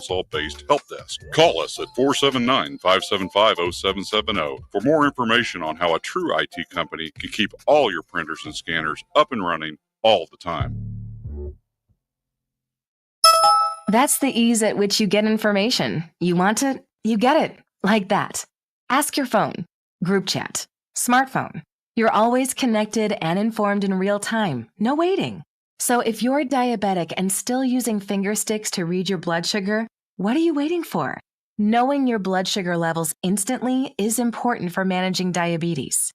Arkansas-based help desk. Call us at 479-575-0770 for more information on how a true IT company can keep all your printers and scanners up and running all the time. That's the ease at which you get information. You want it, you get it, like that. Ask your phone, group chat, smartphone. You're always connected and informed in real time, no waiting. So if you're diabetic and still using finger sticks to read your blood sugar, what are you waiting for? Knowing your blood sugar levels instantly is important for managing diabetes.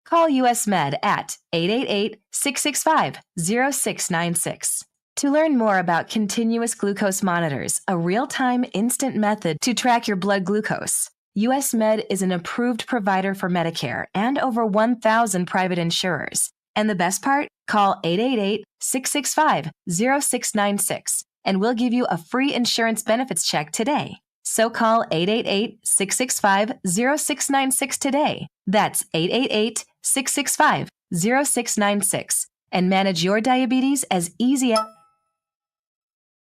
Call US Med at 888-665-0696. To learn more about continuous glucose monitors, a real-time instant method to track your blood glucose, US Med is an approved provider for Medicare and over 1,000 private insurers. And the best part? Call 888-665-0696 and we'll give you a free insurance benefits check today. So call 888-665-0696 today. That's 888-665-0696 and manage your diabetes as easy as...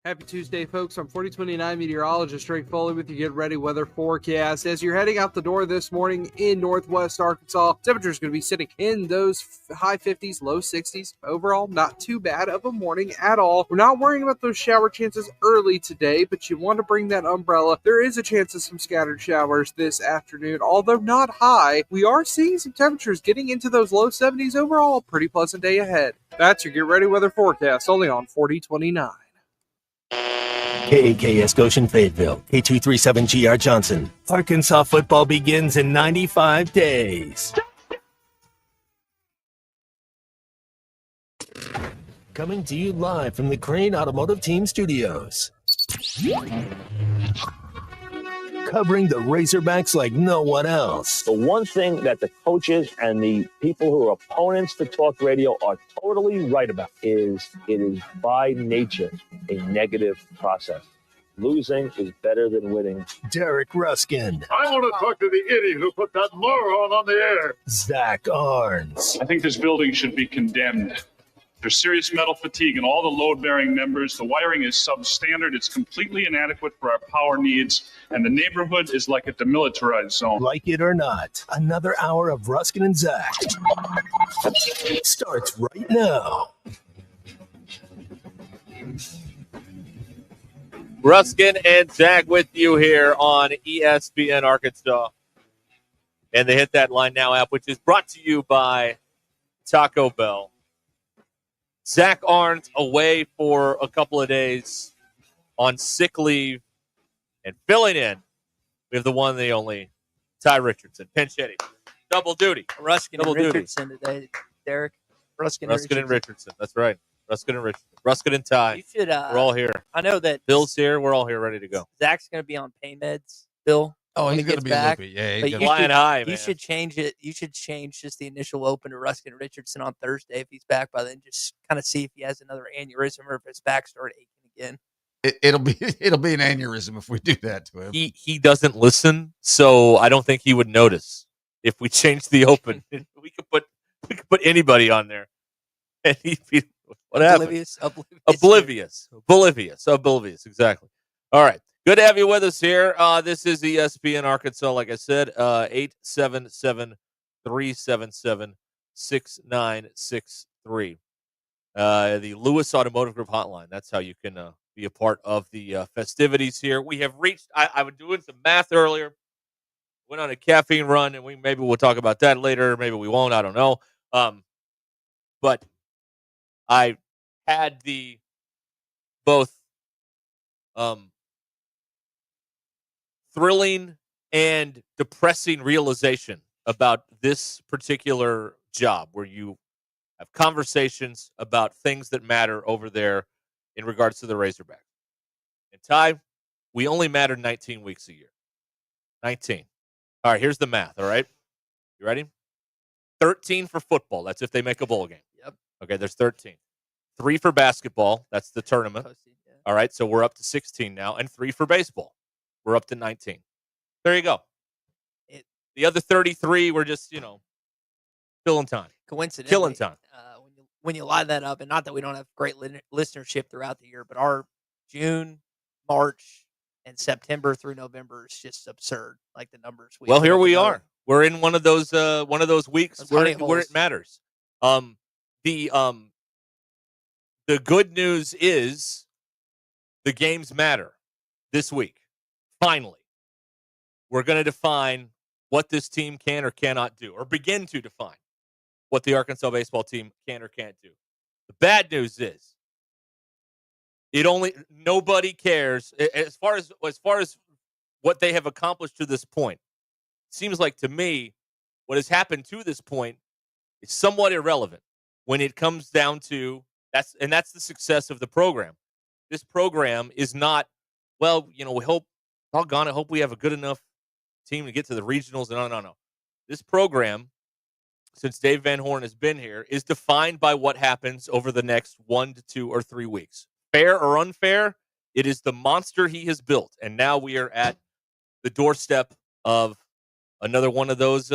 Happy Tuesday, folks. I'm 4029 meteorologist Drake Foley with your Get Ready weather forecast. As you're heading out the door this morning in northwest Arkansas, temperatures going to be sitting in those high 50s, low 60s. Overall, not too bad of a morning at all. We're not worrying about those shower chances early today, but you want to bring that umbrella. There is a chance of some scattered showers this afternoon, although not high. We are seeing some temperatures getting into those low 70s overall. A pretty pleasant day ahead. That's your Get Ready weather forecast, only on 4029. KAKS Goshen Fayetteville, K237GR Johnson. Arkansas football begins in 95 days. Coming to you live from the Crane Automotive Team Studios. Covering the Razorbacks like no one else. The one thing that the coaches and the people who are opponents to talk radio are totally right about is it is by nature a negative process. Losing is better than winning. Derek Ruskin. I want to talk to the idiot who put that moron on the air. Zach Arns. I think this building should be condemned. There's serious metal fatigue in all the load-bearing members. The wiring is substandard. It's completely inadequate for our power needs. And the neighborhood is like a demilitarized zone. Like it or not, another hour of Ruskin and Zach starts right now. Ruskin and Zach with you here on ESPN Arkansas. And the Hit That Line Now app, which is brought to you by Taco Bell. Zach Arns away for a couple of days on sick leave. And filling in, we have the one and the only Ty Richardson. Pinch hitting. Double duty. Ruskin Double and duty. Richardson today, Derek. Ruskin and Richardson. That's right. Ruskin and Richardson. Ruskin and Ty. You should, we're all here. I know that Bill's here. We're all here ready to go. Zach's going to be on pain meds, Bill. Oh, he's going to be a loopy. Yeah, he's flying high, man. You should change it. You should change just the initial open to Ruskin Richardson on Thursday if he's back by then. Just kind of see if he has another aneurysm or if his back started aching again. It'll be an aneurysm if we do that to him. He doesn't listen, so I don't think he would notice if we changed the open. we could put anybody on there, and he'd be what happened? Oblivious. Exactly. All right. Good to have you with us here. This is ESPN Arkansas. Like I said, 877-377-6963. The Lewis Automotive Group hotline. That's how you can be a part of the festivities here. We have reached, I was doing some math earlier, went on a caffeine run, and maybe we'll talk about that later. Maybe we won't. I don't know. But I had the both thrilling and depressing realization about this particular job where you have conversations about things that matter over there in regards to the Razorbacks. And Ty, we only matter 19 weeks a year. 19. All right, here's the math, all right? You ready? 13 for football. That's if they make a bowl game. Yep. Okay, there's 13. 3 for basketball. That's the tournament. All right, so we're up to 16 now. And 3 for baseball. We're up to 19. There you go. The other 33, we're just, killing time. Coincidentally, killing time. When you line that up, and not that we don't have great listenership throughout the year, but our June, March, And September through November is just absurd. Like the numbers. Well, put here up we together. are. We're in one of those weeks Those where honey it holes. matters. The good news is the games matter this week. Finally, we're going to define what this team can or cannot do, or begin to define what the Arkansas baseball team can or can't do. The bad news is nobody cares as far as what they have accomplished to this point. It seems like to me what has happened to this point is somewhat irrelevant when it comes down to that's the success of the program. This program is not, well, we hope, doggone it, hope we have a good enough team to get to the regionals. No. This program, since Dave Van Horn has been here, is defined by what happens over the next 1 to 2 or 3 weeks. Fair or unfair, it is the monster he has built. And now we are at the doorstep of another one of those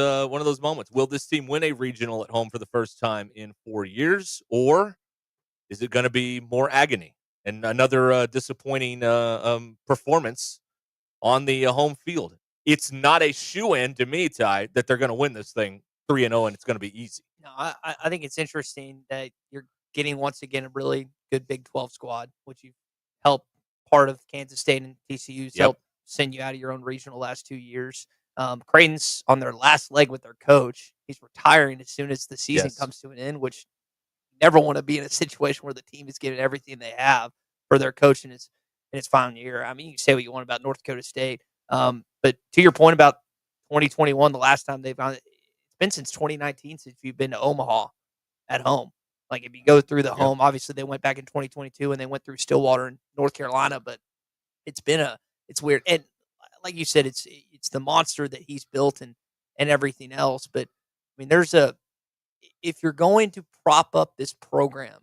moments. Will this team win a regional at home for the first time in 4 years, or is it going to be more agony and another disappointing performance on the home field? It's not a shoo-in to me, Ty, that they're going to win this thing 3-0 and it's going to be easy. No, I think it's interesting that you're getting once again a really good Big 12 squad, which you've helped part of Kansas State and TCU's helped send you out of your own regional last 2 years. Creighton's on their last leg with their coach. He's retiring as soon as the season comes to an end, which you never want to be in a situation where the team is giving everything they have for their coach in its final year. I mean, you can say what you want about North Dakota State, but to your point about 2021, the last time they've gone, it's been since 2019 since you've been to Omaha at home. Like if you go through the home, obviously they went back in 2022 and they went through Stillwater in North Carolina, but it's weird. And like you said, it's the monster that he's built and everything else. But I mean, if you're going to prop up this program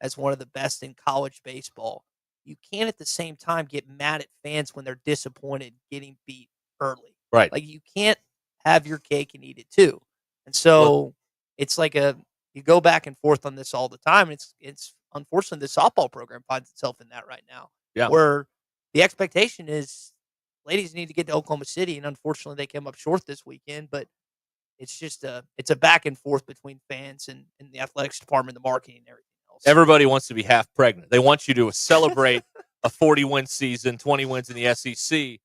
as one of the best in college baseball, you can't at the same time get mad at fans when they're disappointed getting beat early. Right. Like you can't have your cake and eat it too. And so it's like you go back and forth on this all the time. It's unfortunately the softball program finds itself in that right now. Yeah. Where the expectation is ladies need to get to Oklahoma City, and unfortunately they came up short this weekend, but it's just it's a back and forth between fans and the athletics department, the marketing, and everything else. Everybody wants to be half pregnant. They want you to celebrate a 40-win season, 20 wins in the SEC,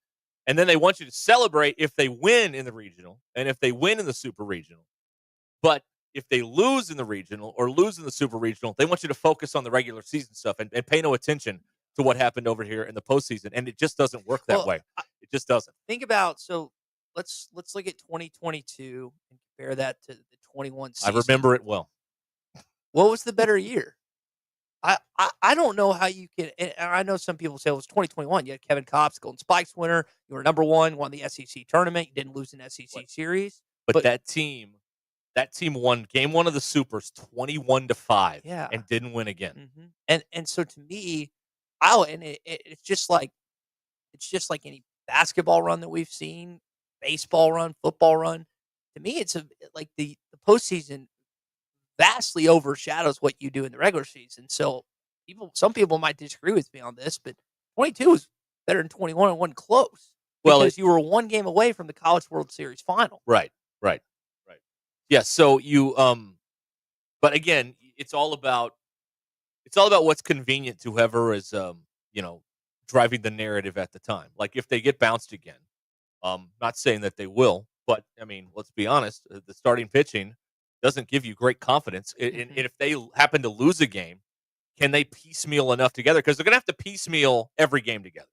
and then they want you to celebrate if they win in the regional and if they win in the super regional. But if they lose in the regional or lose in the super regional, they want you to focus on the regular season stuff and pay no attention to what happened over here in the postseason. And it just doesn't work that way. It just doesn't. Think about, so let's look at 2022 and compare that to the 21 season. I remember it well. What was the better year? I don't know how you can, and I know some people say it was 2021. You had Kevin Kopp's Golden Spikes winner. You were number one, won the SEC tournament. You didn't lose an SEC series. But that team won game one of the Supers 21-5 and didn't win again. Mm-hmm. And so to me, it's just like any basketball run that we've seen, baseball run, football run. To me, it's like the postseason vastly overshadows what you do in the regular season. So some people might disagree with me on this, but 22 is better than 21 and wasn't close. Because you were one game away from the College World Series final. Right. Yeah, so you but again, it's all about what's convenient to whoever is driving the narrative at the time. Like if they get bounced again, not saying that they will, but I mean, let's be honest, the starting pitching doesn't give you great confidence. And if they happen to lose a game, can they piecemeal enough together? Because they're going to have to piecemeal every game together.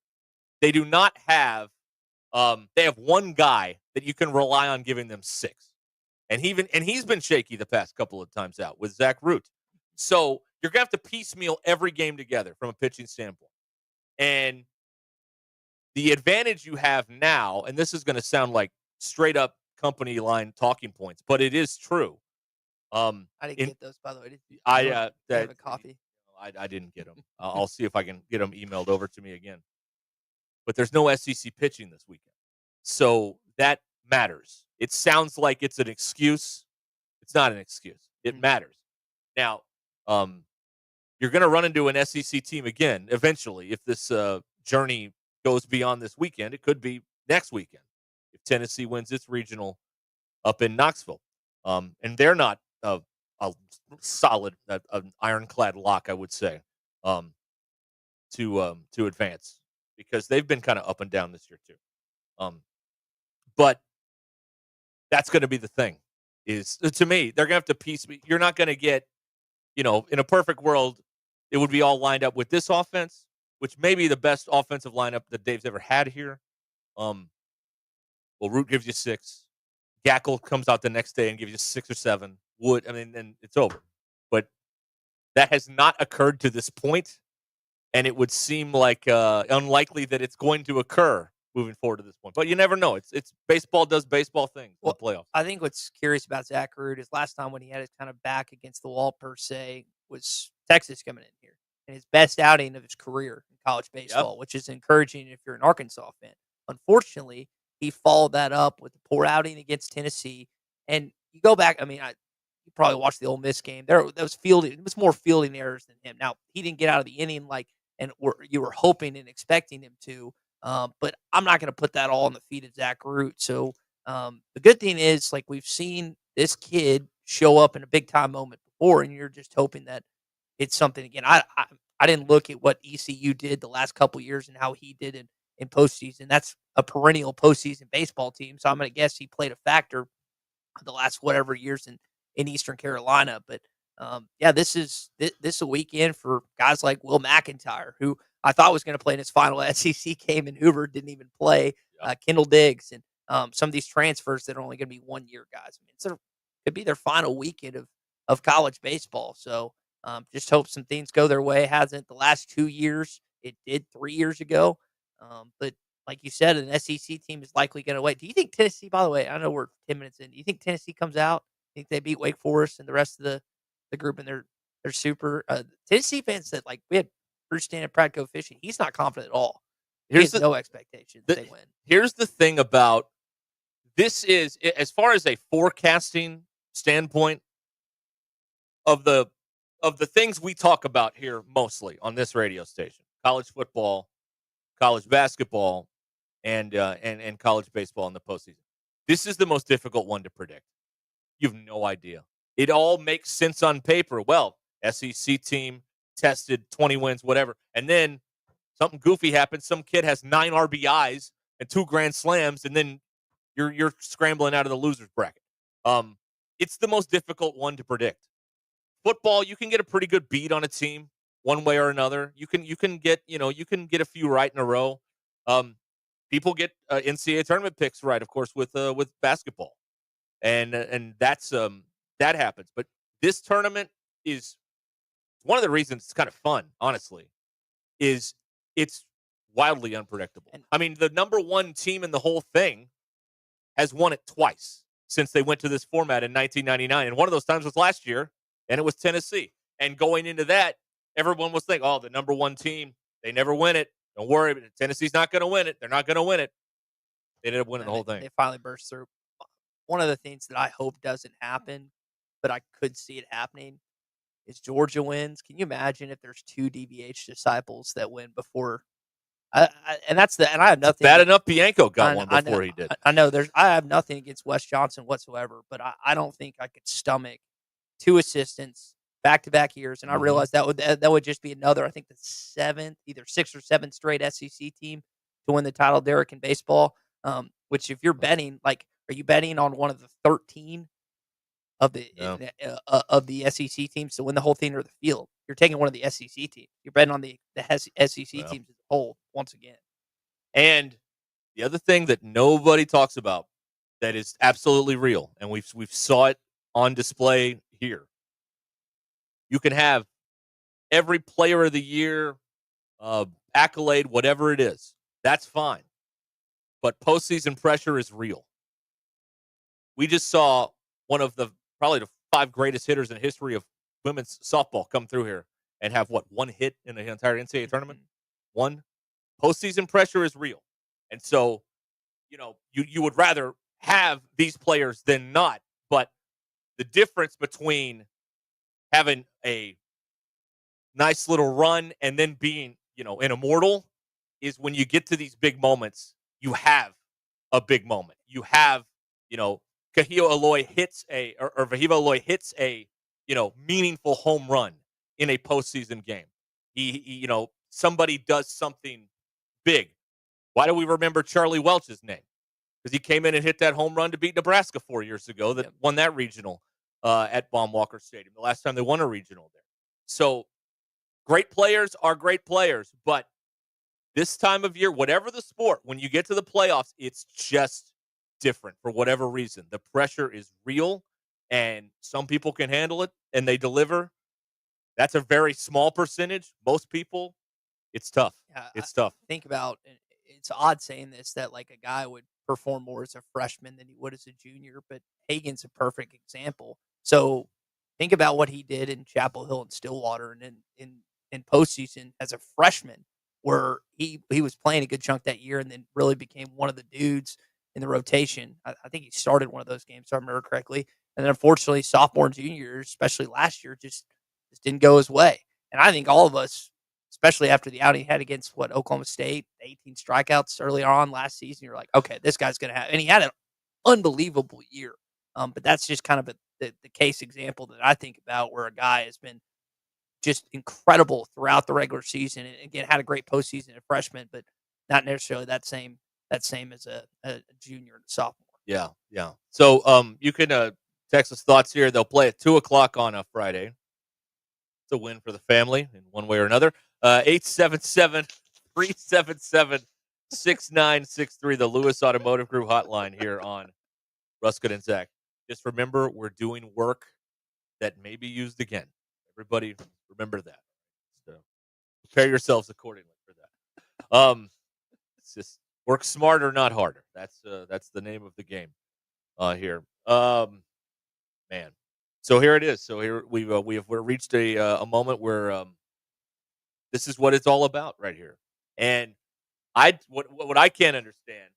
They do not have they have one guy that you can rely on giving them 6. And he's been shaky the past couple of times out with Zach Root. So you're going to have to piecemeal every game together from a pitching standpoint. And the advantage you have now, and this is going to sound like straight up company line talking points, but it is true. I didn't get those, by the way. I have a copy. I didn't get them. I'll see if I can get them emailed over to me again. But there's no SEC pitching this weekend. So that matters. It sounds like it's an excuse. It's not an excuse. It matters. Now, you're going to run into an SEC team again eventually if this journey goes beyond this weekend. It could be next weekend if Tennessee wins its regional up in Knoxville. And they're not a solid, an ironclad lock, I would say, to advance because they've been kind of up and down this year too. But that's going to be the thing. Is to me, they're going to have to piece. You're not going to get, in a perfect world, it would be all lined up with this offense, which may be the best offensive lineup that Dave's ever had here. Well, Root gives you 6. Gackle comes out the next day and gives you 6 or 7. Wood, and it's over. But that has not occurred to this point, and it would seem like unlikely that it's going to occur moving forward to this point. But you never know. It's baseball does baseball things in the playoffs. I think what's curious about Zach Root is last time when he had his kind of back against the wall per se was Texas coming in here. And his best outing of his career in college baseball, which is encouraging if you're an Arkansas fan. Unfortunately, he followed that up with the poor outing against Tennessee. And you go back, you probably watched the Ole Miss game. That was fielding. It was more fielding errors than him. Now, he didn't get out of the inning you were hoping and expecting him to. But I'm not going to put that all on the feet of Zach Root. So the good thing is, like, we've seen this kid show up in a big-time moment before, and you're just hoping that it's something again. I didn't look at what ECU did the last couple years and how he did in postseason. That's a perennial postseason baseball team, so I'm going to guess he played a factor the last whatever years in Eastern Carolina. But this is a weekend for guys like Will McIntyre, who I thought was going to play in his final SEC game, and Hoover didn't even play. Kendall Diggs and some of these transfers that are only going to be 1-year guys. It could be their final weekend of college baseball. So just hope some things go their way. It hasn't the last 2 years. It did 3 years ago. But like you said, an SEC team is likely going to wait. Do you think Tennessee, by the way, I know we're 10 minutes in, do you think Tennessee comes out? Do you think they beat Wake Forest and the rest of the group and they're super? Tennessee fans said, like, we had Bruce Stan and Pradco fishing. He's not confident at all. He has no expectations they win. Here's the thing about this is, as far as a forecasting standpoint of the things we talk about here mostly on this radio station, college football, college basketball, and college baseball in the postseason. This is the most difficult one to predict. You have no idea. It all makes sense on paper. Well, SEC team tested 20 wins, whatever, and then something goofy happens. Some kid has 9 RBIs and 2 grand slams, and then you're scrambling out of the losers bracket. It's the most difficult one to predict. Football, you can get a pretty good beat on a team one way or another. You can get a few right in a row. People get NCAA tournament picks right, of course, with basketball, and that's that happens. But this tournament is one of the reasons it's kind of fun, honestly, is it's wildly unpredictable. The number 1 team in the whole thing has won it twice since they went to this format in 1999. And one of those times was last year, and it was Tennessee. And going into that, everyone was thinking, the number 1 team, they never win it. Don't worry, Tennessee's not going to win it. They're not going to win it. They ended up winning the whole thing. They finally burst through. One of the things that I hope doesn't happen, but I could see it happening, is Georgia wins. Can you imagine if there's 2 DBH disciples that win before? I have nothing. Bad enough Bianco got one before he did. I know I have nothing against Wes Johnson whatsoever, but I don't think I could stomach 2 assistants back-to-back years. And I realize that would just be another, I think, the 7th, either 6th or 7th straight SEC team to win the title, Derek, in baseball. Which, if you're betting, like, are you betting on one of the 13 of the SEC teams to win the whole thing or the field? You're taking one of the SEC teams. You're betting on the SEC teams as a whole once again. And the other thing that nobody talks about that is absolutely real, and we've saw it on display here. You can have every player of the year, accolade, whatever it is. That's fine. But postseason pressure is real. We just saw one of probably the 5 greatest hitters in history of women's softball come through here and have, 1 hit in the entire NCAA tournament? 1. Postseason pressure is real. And so, you would rather have these players than not. But the difference between having a nice little run and then being, an immortal is when you get to these big moments, you have a big moment. You have, Kahio Aloy hits or Vahiva Aloy hits a, meaningful home run in a postseason game. He somebody does something big. Why do we remember Charlie Welch's name? Because he came in and hit that home run to beat Nebraska 4 years ago that won that regional at Baum-Walker Stadium, the last time they won a regional there. So great players are great players, but this time of year, whatever the sport, when you get to the playoffs, it's just different for whatever reason. The pressure is real, and some people can handle it, and they deliver. That's a very small percentage. Most people, it's tough. Yeah, It's tough. Think about, it's odd saying this, that like a guy would perform more as a freshman than he would as a junior, but Hagen's a perfect example. So think about what he did in Chapel Hill and Stillwater and in postseason as a freshman, where he was playing a good chunk that year and then really became one of the dudes in the rotation. I think he started one of those games, if I remember correctly. And then unfortunately, sophomore and junior years, especially last year, just didn't go his way. And I think all of us, especially after the outing he had against Oklahoma State, 18 strikeouts earlier on last season, you're like, okay, this guy's going to have, and he had an unbelievable year. But that's just kind of the case example that I think about, where a guy has been just incredible throughout the regular season, and again had a great postseason as a freshman, but not necessarily that same as a junior and a sophomore. Yeah. So you can text us thoughts here. They'll play at 2:00 on a Friday. It's a win for the family in one way or another. 877-377-6963, the Lewis Automotive Group hotline here on Ruscin and Zach. Just remember, we're doing work that may be used again. Everybody remember that. So prepare yourselves accordingly for that. It's just work smarter, not harder. That's the name of the game here. Man. So here it is. So here we've reached a moment where this is what it's all about right here. And what I can't understand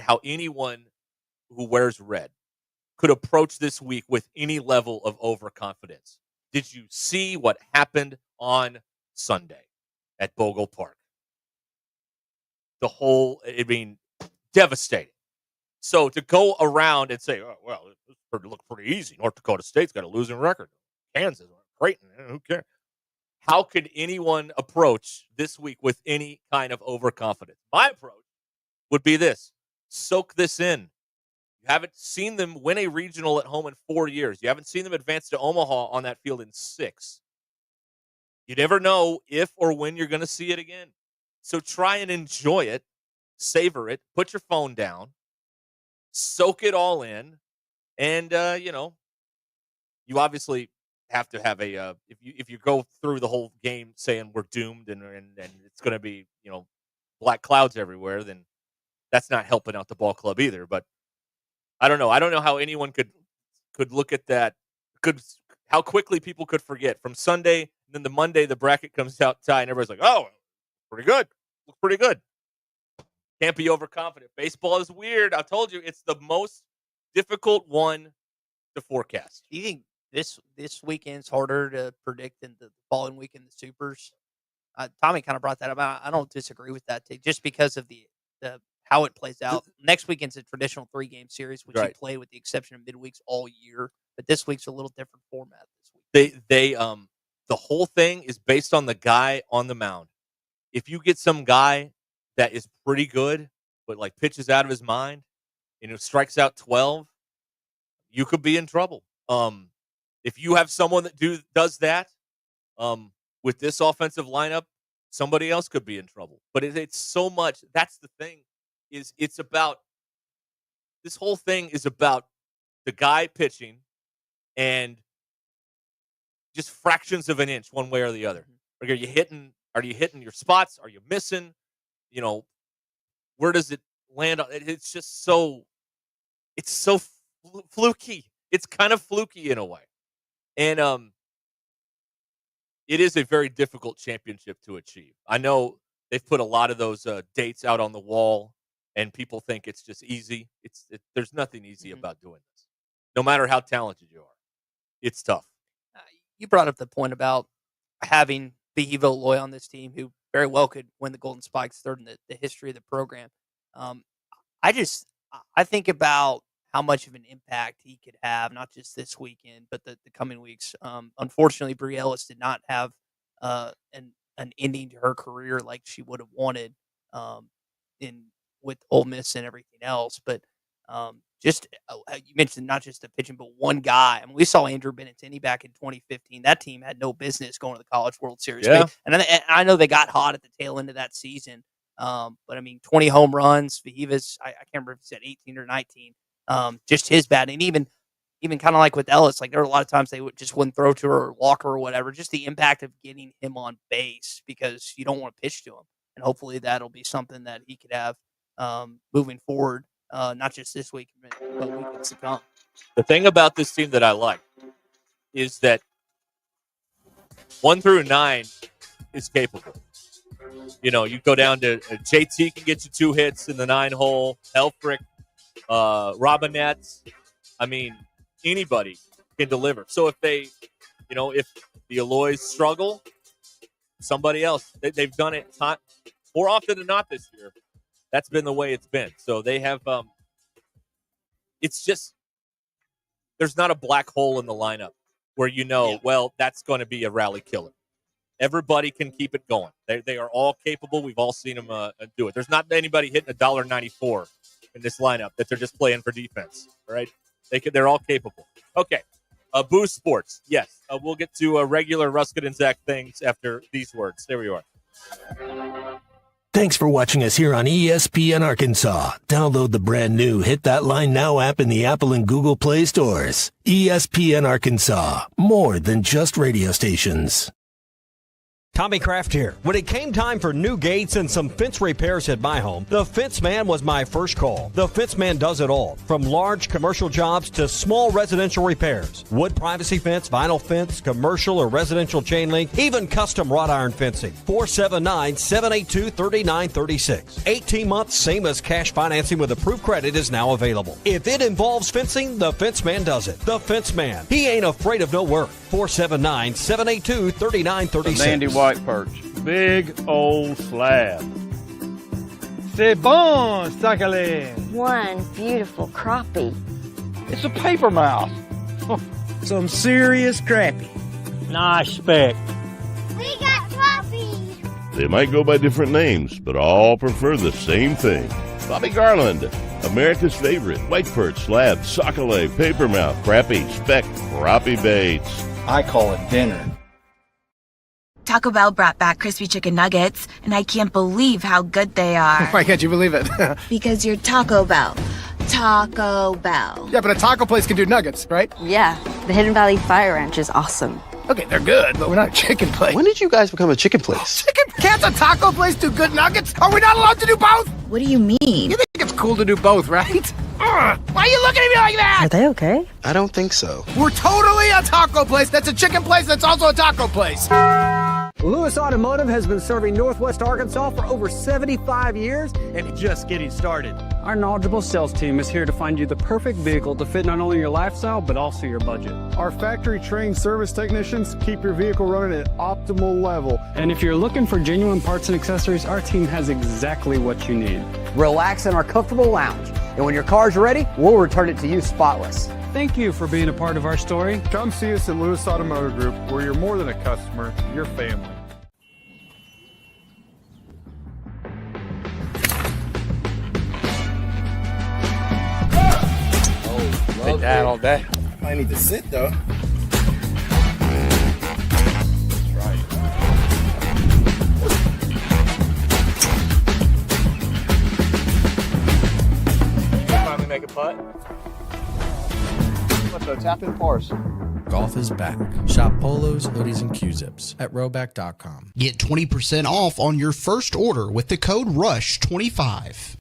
how anyone who wears red could approach this week with any level of overconfidence. Did you see what happened on Sunday at Bogle Park? Devastating. So to go around and say, oh, well, this looked pretty easy. North Dakota State's got a losing record. Kansas, Creighton, who cares? How could anyone approach this week with any kind of overconfidence? My approach would be this. Soak this in. You haven't seen them win a regional at home in 4 years. You haven't seen them advance to Omaha on that field in 6. You never know if or when you're going to see it again. So try and enjoy it, savor it, put your phone down, soak it all in, and you obviously have to have a if you go through the whole game saying we're doomed and it's going to be black clouds everywhere, then that's not helping out the ball club either. But I don't know how anyone could look at that, how quickly people could forget from Sunday, and then the Monday the bracket comes out tied and everybody's like, oh, pretty good, looks pretty good. Can't be overconfident. Baseball is weird. I told you, it's the most difficult one to forecast. Do you think this weekend's harder to predict than the following week in the Supers? Tommy kind of brought that up. I don't disagree with that, just because of the how it plays out. Next weekend's a traditional 3-game series, which you play with the exception of midweeks all year. But this week's a little different format this week. They the whole thing is based on the guy on the mound. If you get some guy that is pretty good, but like pitches out of his mind and strikes out 12, you could be in trouble. If you have someone that does that, with this offensive lineup, somebody else could be in trouble. But it's so much. That's the thing. It's about this whole thing is about the guy pitching and just fractions of an inch one way or the other. Are you hitting your spots? Are you missing? Where does it land? It's just so fluky. It's kind of fluky in a way. And it is a very difficult championship to achieve. I know they've put a lot of those dates out on the wall, and people think it's just easy. There's nothing easy about doing this. No matter how talented you are, it's tough. You brought up the point about having Vahiva Aloy on this team, who very well could win the Golden Spikes, third in the history of the program. I think about how much of an impact he could have, not just this weekend, but the coming weeks. Unfortunately, Bree Ellis did not have an ending to her career like she would have wanted with Ole Miss and everything else. But you mentioned not just the pitching, but one guy. I mean, we saw Andrew Benintendi back in 2015. That team had no business going to the College World Series. Yeah. And I know they got hot at the tail end of that season. But I mean, 20 home runs. Vihivas, I can't remember if he said 18 or 19. Just his batting, even kind of like with Ellis, like there were a lot of times they wouldn't throw to her or walk her or whatever. Just the impact of getting him on base because you don't want to pitch to him, and hopefully that'll be something that he could have moving forward, not just this week, but weekends to come. The thing about this team that I like is that 1 through 9 is capable. You know, you go down to JT can get you 2 hits in the 9 hole. Helfrich, Robinette. I mean, anybody can deliver. So if if the Alloys struggle, somebody else. They've done it more often than not this year. That's been the way it's been. So they have. It's just there's not a black hole in the lineup where well, that's going to be a rally killer. Everybody can keep it going. They are all capable. We've all seen them do it. There's not anybody hitting $1.94 in this lineup that they're just playing for defense. All right, they're all capable. Okay, Boost Sports. Yes, we'll get to regular Ruscin and Zach things after these words. There we are. Thanks for watching us here on ESPN Arkansas. Download the brand new Hit That Line Now app in the Apple and Google Play stores. ESPN Arkansas, more than just radio stations. Tommy Kraft here. When it came time for new gates and some fence repairs at my home, the Fence Man was my first call. The Fence Man does it all, from large commercial jobs to small residential repairs. Wood privacy fence, vinyl fence, commercial or residential chain link, even custom wrought iron fencing. 479-782-3936. 18 months, same as cash financing with approved credit is now available. If it involves fencing, the Fence Man does it. The Fence Man. He ain't afraid of no work. 479-782-3936. White perch. Big old slab. C'est bon, sacalé. One beautiful crappie. It's a paper mouth. Some serious crappie. Nice speck. We got crappies. They might go by different names, but all prefer the same thing. Bobby Garland, America's favorite white perch, slab, sacalé, paper mouth, crappie, speck, crappie baits. I call it dinner. Taco Bell brought back crispy chicken nuggets, and I can't believe how good they are. Why can't you believe it? Because you're Taco Bell. Taco Bell. Yeah, but a taco place can do nuggets, right? Yeah, the Hidden Valley Fire Ranch is awesome. Okay, they're good, but we're not a chicken place. When did you guys become a chicken place? Chicken? Can't a taco place do good nuggets? Are we not allowed to do both? What do you mean? You think it's cool to do both, right? Why are you looking at me like that? Are they okay? I don't think so. We're totally a taco place that's a chicken place that's also a taco place. Lewis Automotive has been serving Northwest Arkansas for over 75 years and just getting started. Our knowledgeable sales team is here to find you the perfect vehicle to fit not only your lifestyle, but also your budget. Our factory-trained service technicians keep your vehicle running at optimal level. And if you're looking for genuine parts and accessories, our team has exactly what you need. Relax in our comfortable lounge. And when your car's ready, we'll return it to you spotless. Thank you for being a part of our story. Come see us at Lewis Automotive Group, where you're more than a customer, you're family. Take that all day. I need to sit though. Finally make a putt. Let's go tap in pars. Golf is back. Shop polos, hoodies, and Q-zips at rowback.com. Get 20% off on your first order with the code RUSH25.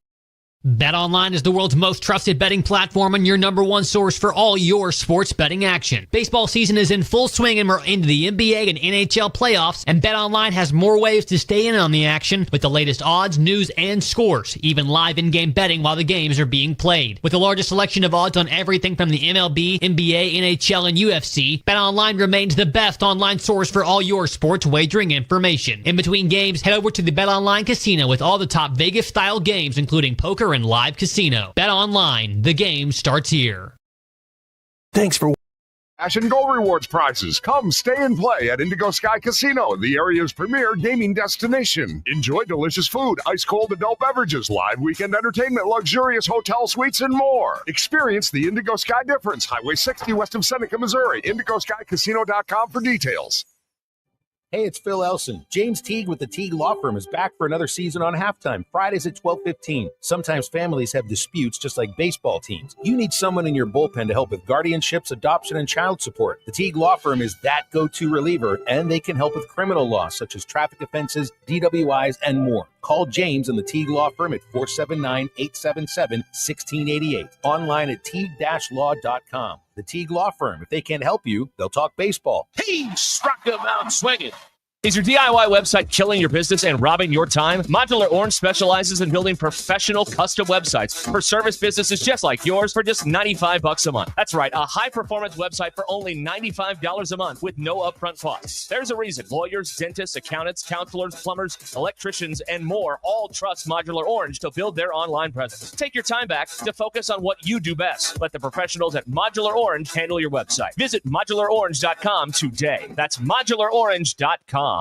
BetOnline is the world's most trusted betting platform and your number one source for all your sports betting action. Baseball season is in full swing and we're into the NBA and NHL playoffs, and BetOnline has more ways to stay in on the action with the latest odds, news, and scores, even live in-game betting while the games are being played. With the largest selection of odds on everything from the MLB, NBA, NHL, and UFC, BetOnline remains the best online source for all your sports wagering information. In between games, head over to the BetOnline Casino with all the top Vegas-style games, including poker and live casino. Bet online. The game starts here. Thanks for Cash and Gold Rewards prizes. Come stay and play at Indigo Sky Casino, the area's premier gaming destination. Enjoy delicious food, ice-cold adult beverages, live weekend entertainment, luxurious hotel suites, and more. Experience the Indigo Sky difference. Highway 60 west of Seneca, Missouri. IndigoSkyCasino.com for details. Hey, it's Phil Elson. James Teague with the Teague Law Firm is back for another season on Halftime, Fridays at 12:15. Sometimes families have disputes just like baseball teams. You need someone in your bullpen to help with guardianships, adoption, and child support. The Teague Law Firm is that go-to reliever, and they can help with criminal law such as traffic offenses, DWIs, and more. Call James and the Teague Law Firm at 479-877-1688. Online at teague-law.com. The Teague Law Firm. If they can't help you, they'll talk baseball. He struck him out swinging. Is your DIY website killing your business and robbing your time? Modular Orange specializes in building professional custom websites for service businesses just like yours for just $95 a month. That's right, a high-performance website for only $95 a month with no upfront costs. There's a reason lawyers, dentists, accountants, counselors, plumbers, electricians, and more all trust Modular Orange to build their online presence. Take your time back to focus on what you do best. Let the professionals at Modular Orange handle your website. Visit modularorange.com today. That's modularorange.com.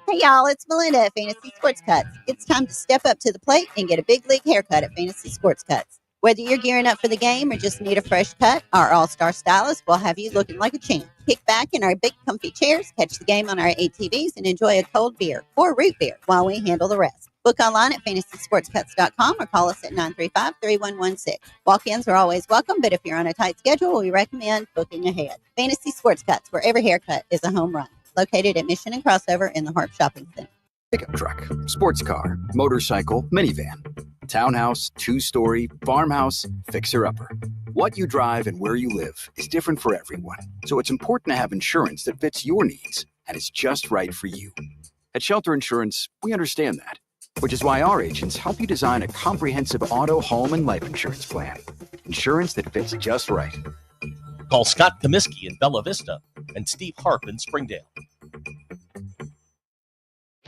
Hey y'all, it's Melinda at Fantasy Sports Cuts. It's time to step up to the plate and get a big league haircut at Fantasy Sports Cuts. Whether you're gearing up for the game or just need a fresh cut, our all-star stylist will have you looking like a champ. Kick back in our big comfy chairs, catch the game on our ATVs, and enjoy a cold beer or root beer while we handle the rest. Book online at fantasysportscuts.com or call us at 935-3116. Walk-ins are always welcome, but if you're on a tight schedule, we recommend booking ahead. Fantasy Sports Cuts, where every haircut is a home run. Located at Mission and Crossover in the Harp Shopping Center. Pickup truck, sports car, motorcycle, minivan, townhouse, two-story, farmhouse, fixer-upper. What you drive and where you live is different for everyone, so it's important to have insurance that fits your needs and is just right for you. At Shelter Insurance, we understand that, which is why our agents help you design a comprehensive auto, home, and life insurance plan. Insurance that fits just right. Call Scott Comiskey in Bella Vista and Steve Harp in Springdale.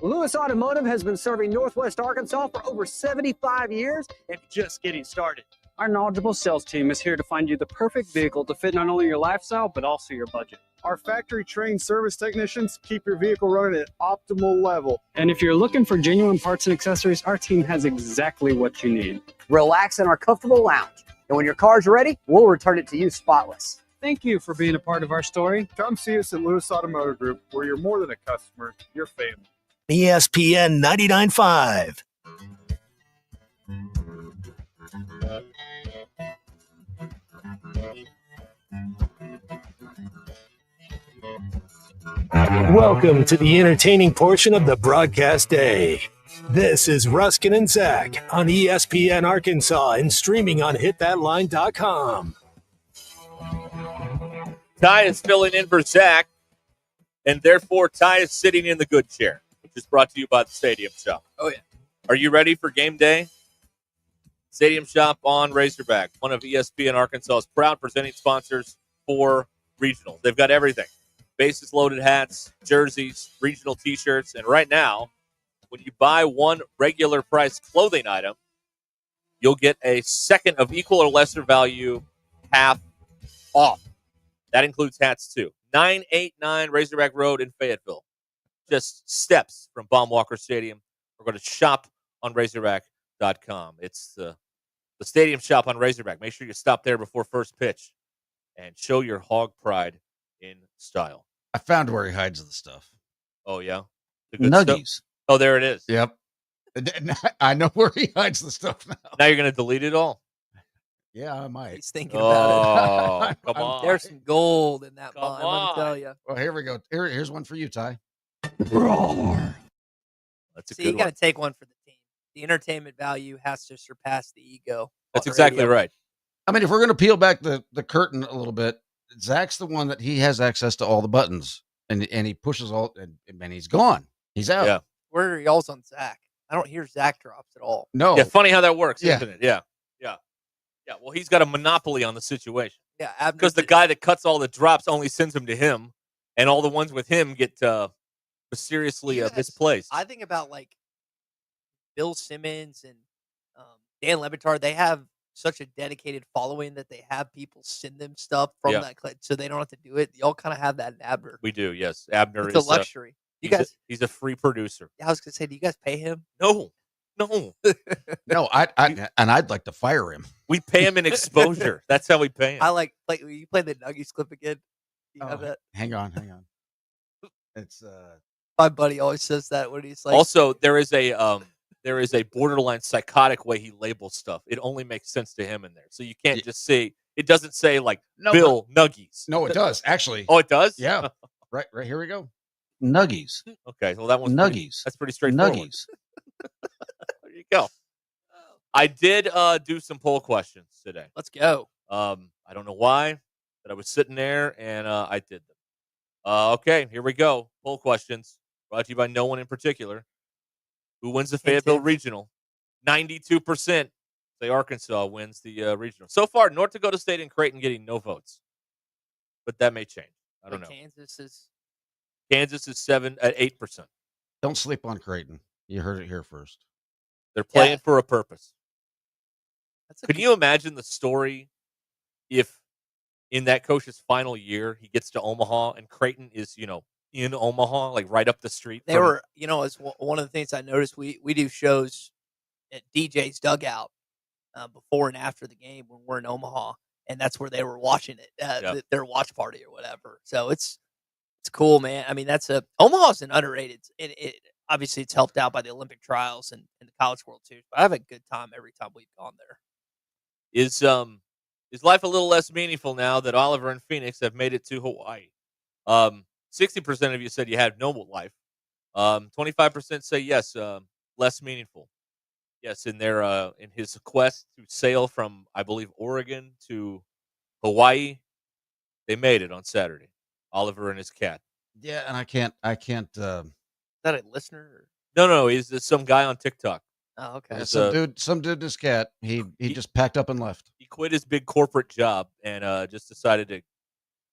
Lewis Automotive has been serving Northwest Arkansas for over 75 years and just getting started. Our knowledgeable sales team is here to find you the perfect vehicle to fit not only your lifestyle, but also your budget. Our factory-trained service technicians keep your vehicle running at optimal level. And if you're looking for genuine parts and accessories, our team has exactly what you need. Relax in our comfortable lounge. And when your car's ready, we'll return it to you spotless. Thank you for being a part of our story. Come see us at Lewis Automotive Group, where you're more than a customer, you're family. ESPN 99.5. Welcome to the entertaining portion of the broadcast day. This is Ruscin and Zach on ESPN Arkansas and streaming on hitthatline.com. Ty is filling in for Zach, and therefore Ty is sitting in the good chair, which is brought to you by the Stadium Shop. Oh, yeah. Are you ready for game day? Stadium Shop on Razorback, one of ESPN Arkansas's proud presenting sponsors for regionals. They've got everything. Bases loaded hats, jerseys, regional T-shirts, and right now, when you buy one regular price clothing item, you'll get a second of equal or lesser value half off. That includes hats, too. 989 Razorback Road in Fayetteville. Just steps from Baum-Walker Stadium. We're going to shop on Razorback.com. It's the Stadium Shop on Razorback. Make sure you stop there before first pitch and show your hog pride in style. I found where he hides the stuff. Oh, yeah? The good Nuggies. Stuff? Oh, there it is. Yep. I know where he hides the stuff now. Now you're going to delete it all? Yeah, I might. He's thinking about it. Come on. There's some gold in that bond, let me tell you. Well, here we go. Here's one for you, Ty. That's a See, you got to take one for the team. The entertainment value has to surpass the ego. That's exactly right. I mean, if we're going to peel back the curtain a little bit, Zach's the one that he has access to all the buttons, and he pushes all, and he's gone. He's out. Yeah. Where are y'all's on Zach? I don't hear Zach drops at all. No. Yeah, funny how that works, Yeah. isn't it? Yeah. Well, he's got a monopoly on the situation. Yeah, because the guy that cuts all the drops only sends them to him, and all the ones with him get mysteriously misplaced. I think about like Bill Simmons and Dan Levitar. They have such a dedicated following that they have people send them stuff from that clip, so they don't have to do it. Y'all kind of have that in Abner. We do, yes. Abner It's is a luxury. He's a free producer. I was gonna say, do you guys pay him? No. No, I'd like to fire him. We pay him in exposure. That's how we pay him. I like you play the Nuggies clip again. You have that? Hang on. It's My buddy always says that when he's like. Also, there is a borderline psychotic way he labels stuff. It only makes sense to him in there. So you can't just say it doesn't say like Bill Nuggies. No, it does actually. Oh, it does? Yeah. Right here we go. Nuggies. Okay, well that one's Nuggies. That's pretty straightforward. Nuggies. There you go. I did do some poll questions today. Let's go. I don't know why, but I was sitting there and I did them. Okay, here we go. Poll questions brought to you by no one in particular. Who wins the Fayetteville Regional? 92% say Arkansas wins the regional. So far, North Dakota State and Creighton getting no votes, but that may change. I don't know. Kansas is 8%. Don't sleep on Creighton. You heard it here first. They're playing for a purpose. Can you imagine the story if in that coach's final year he gets to Omaha and Creighton is, in Omaha, like right up the street? They were, it's one of the things I noticed. We do shows at DJ's dugout before and after the game when we're in Omaha, and that's where they were watching it, their watch party or whatever. So it's cool, man. I mean, Omaha's an underrated. It obviously it's helped out by the Olympic trials and the College World Series, but I have a good time every time we've gone there. Is life a little less meaningful now that Oliver and Phoenix have made it to Hawaii? 60% of you said you had no life. 25% say yes, less meaningful. Yes, in his quest to sail from, I believe, Oregon to Hawaii, they made it on Saturday. Oliver and his cat. Yeah, and I can't. Is that a listener? No, he's some guy on TikTok. Oh, okay. Yeah, some dude, this cat. He just packed up and left. He quit his big corporate job and just decided to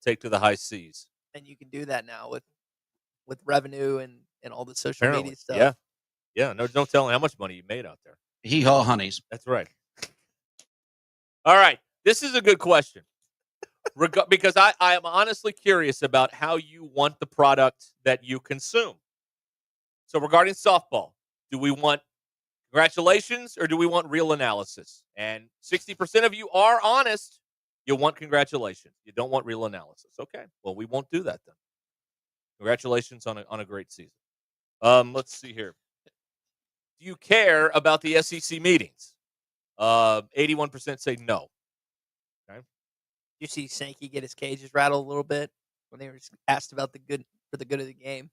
take to the high seas. And you can do that now with revenue and all the social media stuff. Yeah. No telling how much money you made out there. Hee haw honeys. That's right. All right, this is a good question. Because I am honestly curious about how you want the product that you consume. So regarding softball, do we want congratulations or do we want real analysis? And 60% of you are honest. You want congratulations. You don't want real analysis. Okay, well, we won't do that then. Congratulations on a great season. Let's see here. Do you care about the SEC meetings? 81% say no. Okay. You see Sankey get his cages rattled a little bit when they were asked about the good of the game.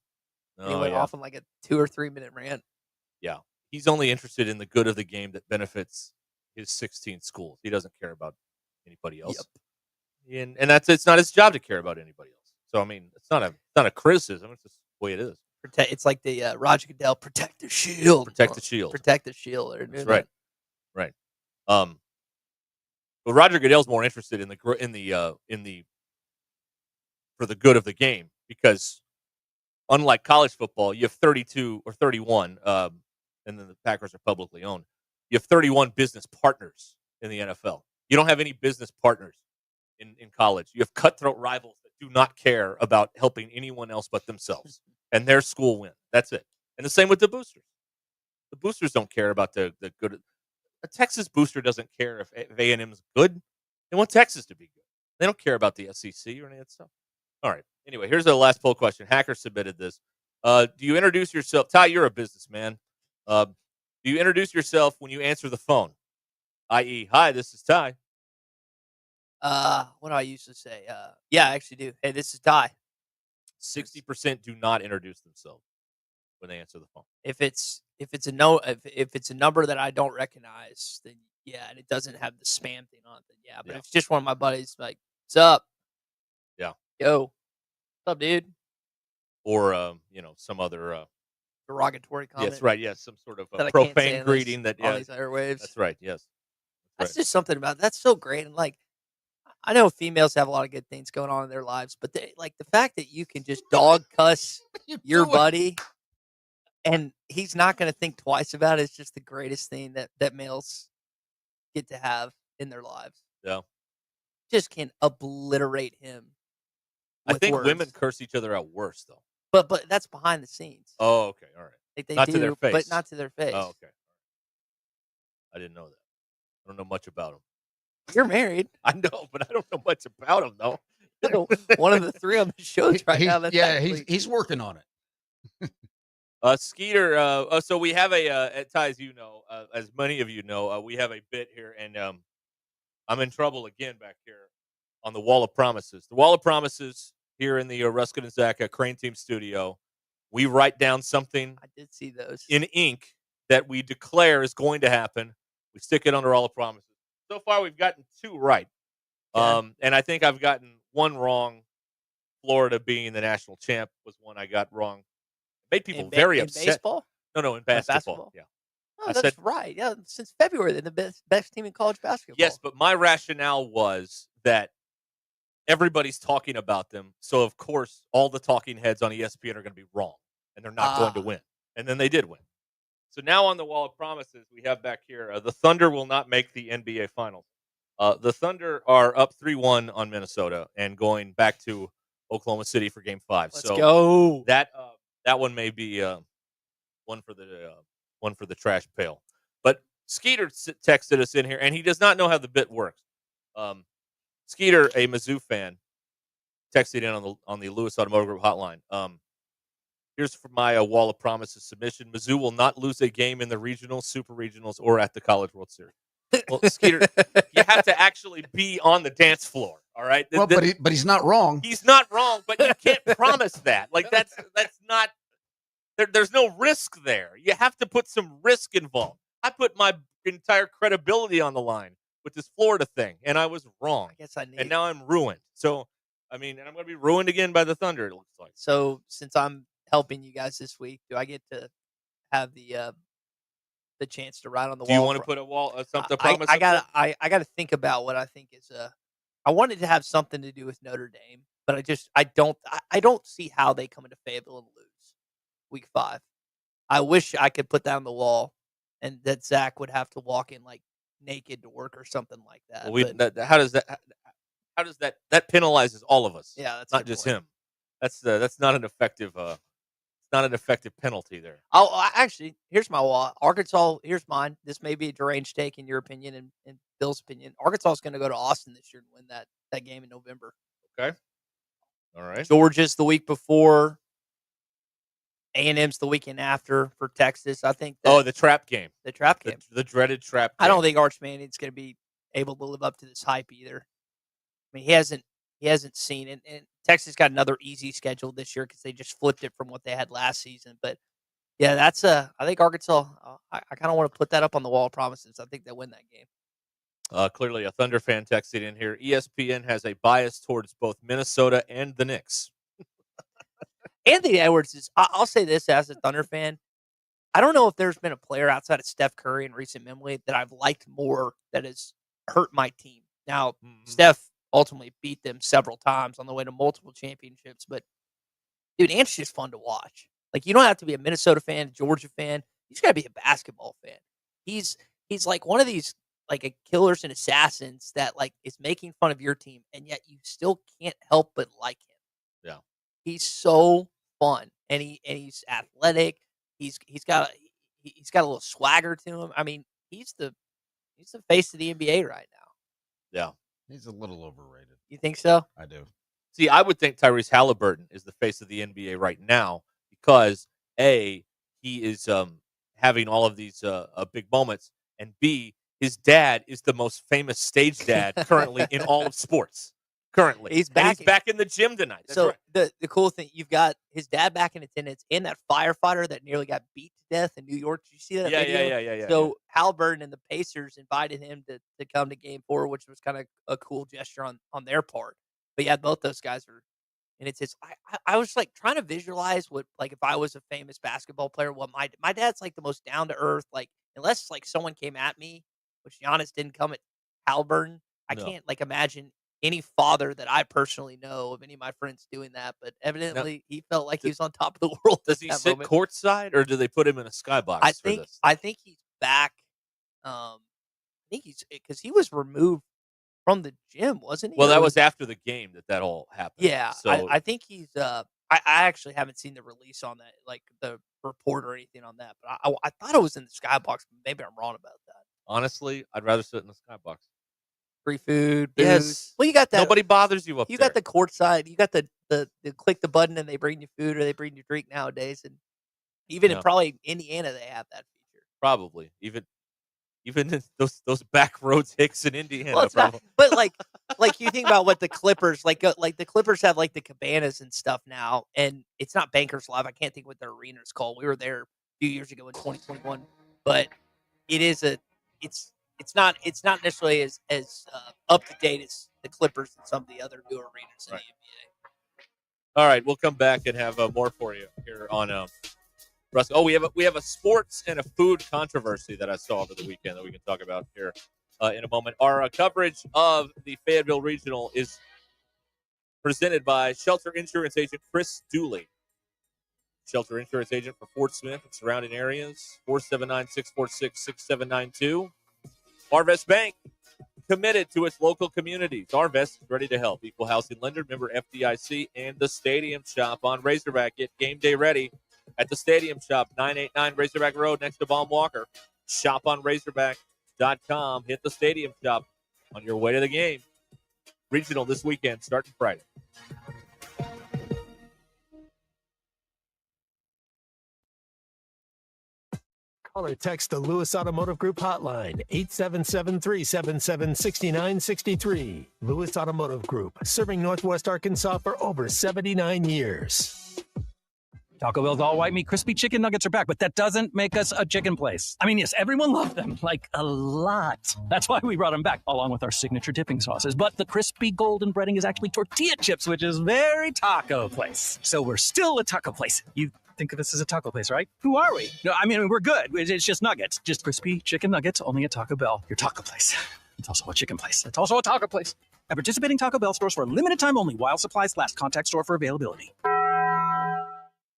And he went off on like a 2 or 3 minute rant. Yeah. He's only interested in the good of the game that benefits his 16 schools. He doesn't care about anybody else. Yep. And it's not his job to care about anybody else. So I mean, it's not a criticism. It's just the way it is. It's like the Roger Goodell protect the shield. Protect the shield. Protect the shield. That's right. Right. But Roger Goodell's more interested in the for the good of the game because unlike college football, you have 32 or 31, and then the Packers are publicly owned. You have 31 business partners in the NFL. You don't have any business partners in college. You have cutthroat rivals that do not care about helping anyone else but themselves and their school win. That's it. And the same with the boosters. The boosters don't care about the good. A Texas booster doesn't care if A&M is good. They want Texas to be good. They don't care about the SEC or any of that stuff. All right. Anyway, here's the last poll question. Hacker submitted this. Do you introduce yourself? Ty, you're a businessman. Do you introduce yourself when you answer the phone? I.e., hi, this is Ty. What do I usually say? Yeah, I actually do. Hey, this is Ty. 60% do not introduce themselves when they answer the phone. If it's if it's a no, if it's a number that I don't recognize, then yeah, and it doesn't have the spam thing on it, then yeah. But if it's just one of my buddies, like, what's up? Yeah. Yo, what's up, dude? Or some other Derogatory comment. Yes, right. Yes, some sort of that I can't say profane on greeting this- that on these airwaves. That's right. Yes. That's just something about that's so great. And like, I know females have a lot of good things going on in their lives, but like the fact that you can just dog cuss your buddy and he's not going to think twice about it is just the greatest thing that males get to have in their lives. Yeah. Just can obliterate him. I with think words. women curse each other out worse though. But that's behind the scenes. Oh, okay, all right. Like they not do, to their face, but not to their face. Oh, okay. I didn't know that. I don't know much about them. You're married. I know, but I don't know much about them though. One of the three on the shows right now. That's he's working on it. Skeeter. So we have at Ty, as you know, as many of you know, we have a bit here, and I'm in trouble again back here on the Wall of Promises. The Wall of Promises here in the Ruscin Zach Crane Team studio. We write down something. I did see those in ink that we declare is going to happen. We stick it under All of Promises. So far, we've gotten 2 right, and I think I've gotten 1 wrong. Florida being the national champ was one I got wrong. Made people very upset. In baseball? No, in basketball. Yeah. Oh, that's right. Yeah, since February, they're the best team in college basketball. Yes, but my rationale was that everybody's talking about them, so of course all the talking heads on ESPN are going to be wrong, and they're not going to win. And then they did win. So now on the Wall of Promises, we have back here, the Thunder will not make the NBA Finals. The Thunder are up 3-1 on Minnesota and going back to Oklahoma City for Game 5. Let's go. That one may be one for the trash pail. But Skeeter texted us in here, and he does not know how the bit works. Skeeter, a Mizzou fan, texted in on the Lewis Automotive Group hotline. Here's for my Wall of Promises submission. Mizzou will not lose a game in the regionals, super regionals, or at the College World Series. Well, Skeeter, you have to actually be on the dance floor. All right. Well, but he's not wrong. He's not wrong, but you can't promise that. Like that's not. There's no risk there. You have to put some risk involved. I put my entire credibility on the line with this Florida thing, and I was wrong. I guess and now I'm ruined. So, I mean, and I'm going to be ruined again by the Thunder. It looks like. So, since I'm helping you guys this week, do I get to have the chance to write on the wall? Do you want to put a wall? Something? I gotta think about what I think is I wanted to have something to do with Notre Dame, but I don't see how they come into Fayetteville and lose week 5. I wish I could put that on the wall, and that Zach would have to walk in like naked to work or something like that. Well, how does that penalizes all of us? Yeah, that's not just him. That's not an effective. Not an effective penalty there. Actually, here's my wall. Arkansas, here's mine. This may be a deranged take in your opinion and Bill's opinion. Arkansas is going to go to Austin this year and win that game in November. Okay. All right. Georgia's the week before. A&M's the weekend after for Texas. I think. The trap game. The trap game. The dreaded trap game. I don't think Arch Manning's going to be able to live up to this hype either. I mean, he hasn't seen it. And Texas got another easy schedule this year because they just flipped it from what they had last season. But yeah, I think Arkansas. I kind of want to put that up on the wall of promises. I think they'll win that game. Clearly, a Thunder fan texted in here. ESPN has a bias towards both Minnesota and the Knicks. Anthony Edwards is. I'll say this as a Thunder fan. I don't know if there's been a player outside of Steph Curry in recent memory that I've liked more that has hurt my team. Now, Steph ultimately beat them several times on the way to multiple championships. But, dude, Ant's just fun to watch. Like, you don't have to be a Minnesota fan, Georgia fan. You just got to be a basketball fan. He's like one of these, like, a killers and assassins that, like, is making fun of your team, and yet you still can't help but like him. Yeah. He's so fun, and he's athletic. He's got a little swagger to him. I mean, he's the face of the NBA right now. Yeah. He's a little overrated. You think so? I do. See, I would think Tyrese Halliburton is the face of the NBA right now because A, he is having all of these big moments, and B, his dad is the most famous stage dad currently in all of sports. currently. He's And back. he's back in the gym tonight. That's So right. the cool thing, you've got his dad back in attendance and that firefighter that nearly got beat to death in New York. Did you see that video? Yeah. So Halliburton and the Pacers invited him to come to Game 4, which was kind of a cool gesture on their part. But yeah, both those guys are. And it's just, I was like trying to visualize what, like, if I was a famous basketball player, what my dad's like the most down to earth, like, unless like someone came at me, which Giannis didn't come at Halliburton. I can't like imagine any father that I personally know of any of my friends doing that, but evidently he felt like he was on top of the world. Does he sit courtside, or do they put him in a skybox? I think he's back. I think he's because he was removed from the gym, wasn't he? Well, that was after the game that all happened. Yeah, So I think he's. I actually haven't seen the release on that, like the report or anything on that. But I thought it was in the skybox. Maybe I'm wrong about that. honestly, I'd rather sit in the skybox. Free food, booze. Yes. Well, you got that. Nobody bothers you up You there. got the courtside. You got the click the button and they bring you food or they bring you drink nowadays. And even in Yeah. probably Indiana, they have that feature. Probably even in those back roads, Hicks in Indiana. Well, it's not, probably. but like you think about what the Clippers like the Clippers have like the cabanas and stuff now, and it's not Bankers Live. I can't think what their arena is called. We were there a few years ago in 2021, but it is it's not necessarily as up to date as the Clippers and some of the other new arenas in the NBA. All right, we'll come back and have more for you here on Russ. Oh, we have a sports and a food controversy that I saw over the weekend that we can talk about here in a moment. Our coverage of the Fayetteville Regional is presented by Shelter Insurance Agent Chris Dooley. Shelter Insurance Agent for Fort Smith and surrounding areas, 479-646-6792. Arvest Bank, committed to its local communities. Arvest is ready to help. Equal housing lender, member FDIC, and the Stadium Shop on Razorback. Get game day ready at the Stadium Shop, 989 Razorback Road next to Baum Walker. Shop on Razorback.com. Hit the Stadium Shop on your way to the game. Regional this weekend, starting Friday. Call or text the Lewis Automotive Group hotline, 877-377-6963. Lewis Automotive Group, serving Northwest Arkansas for over 79 years. Taco Bell's all white meat crispy chicken nuggets are back, but that doesn't make us a chicken place. I mean, yes, everyone loved them, like a lot. That's why we brought them back, along with our signature dipping sauces. But the crispy golden breading is actually tortilla chips, which is very taco place. So we're still a taco place. You think of us as a taco place, right? Who are we? No, I mean, we're good. It's just nuggets. Just crispy chicken nuggets, only at Taco Bell. Your taco place. It's also a chicken place. It's also a taco place. At participating Taco Bell stores for a limited time only while supplies last. Contact store for availability.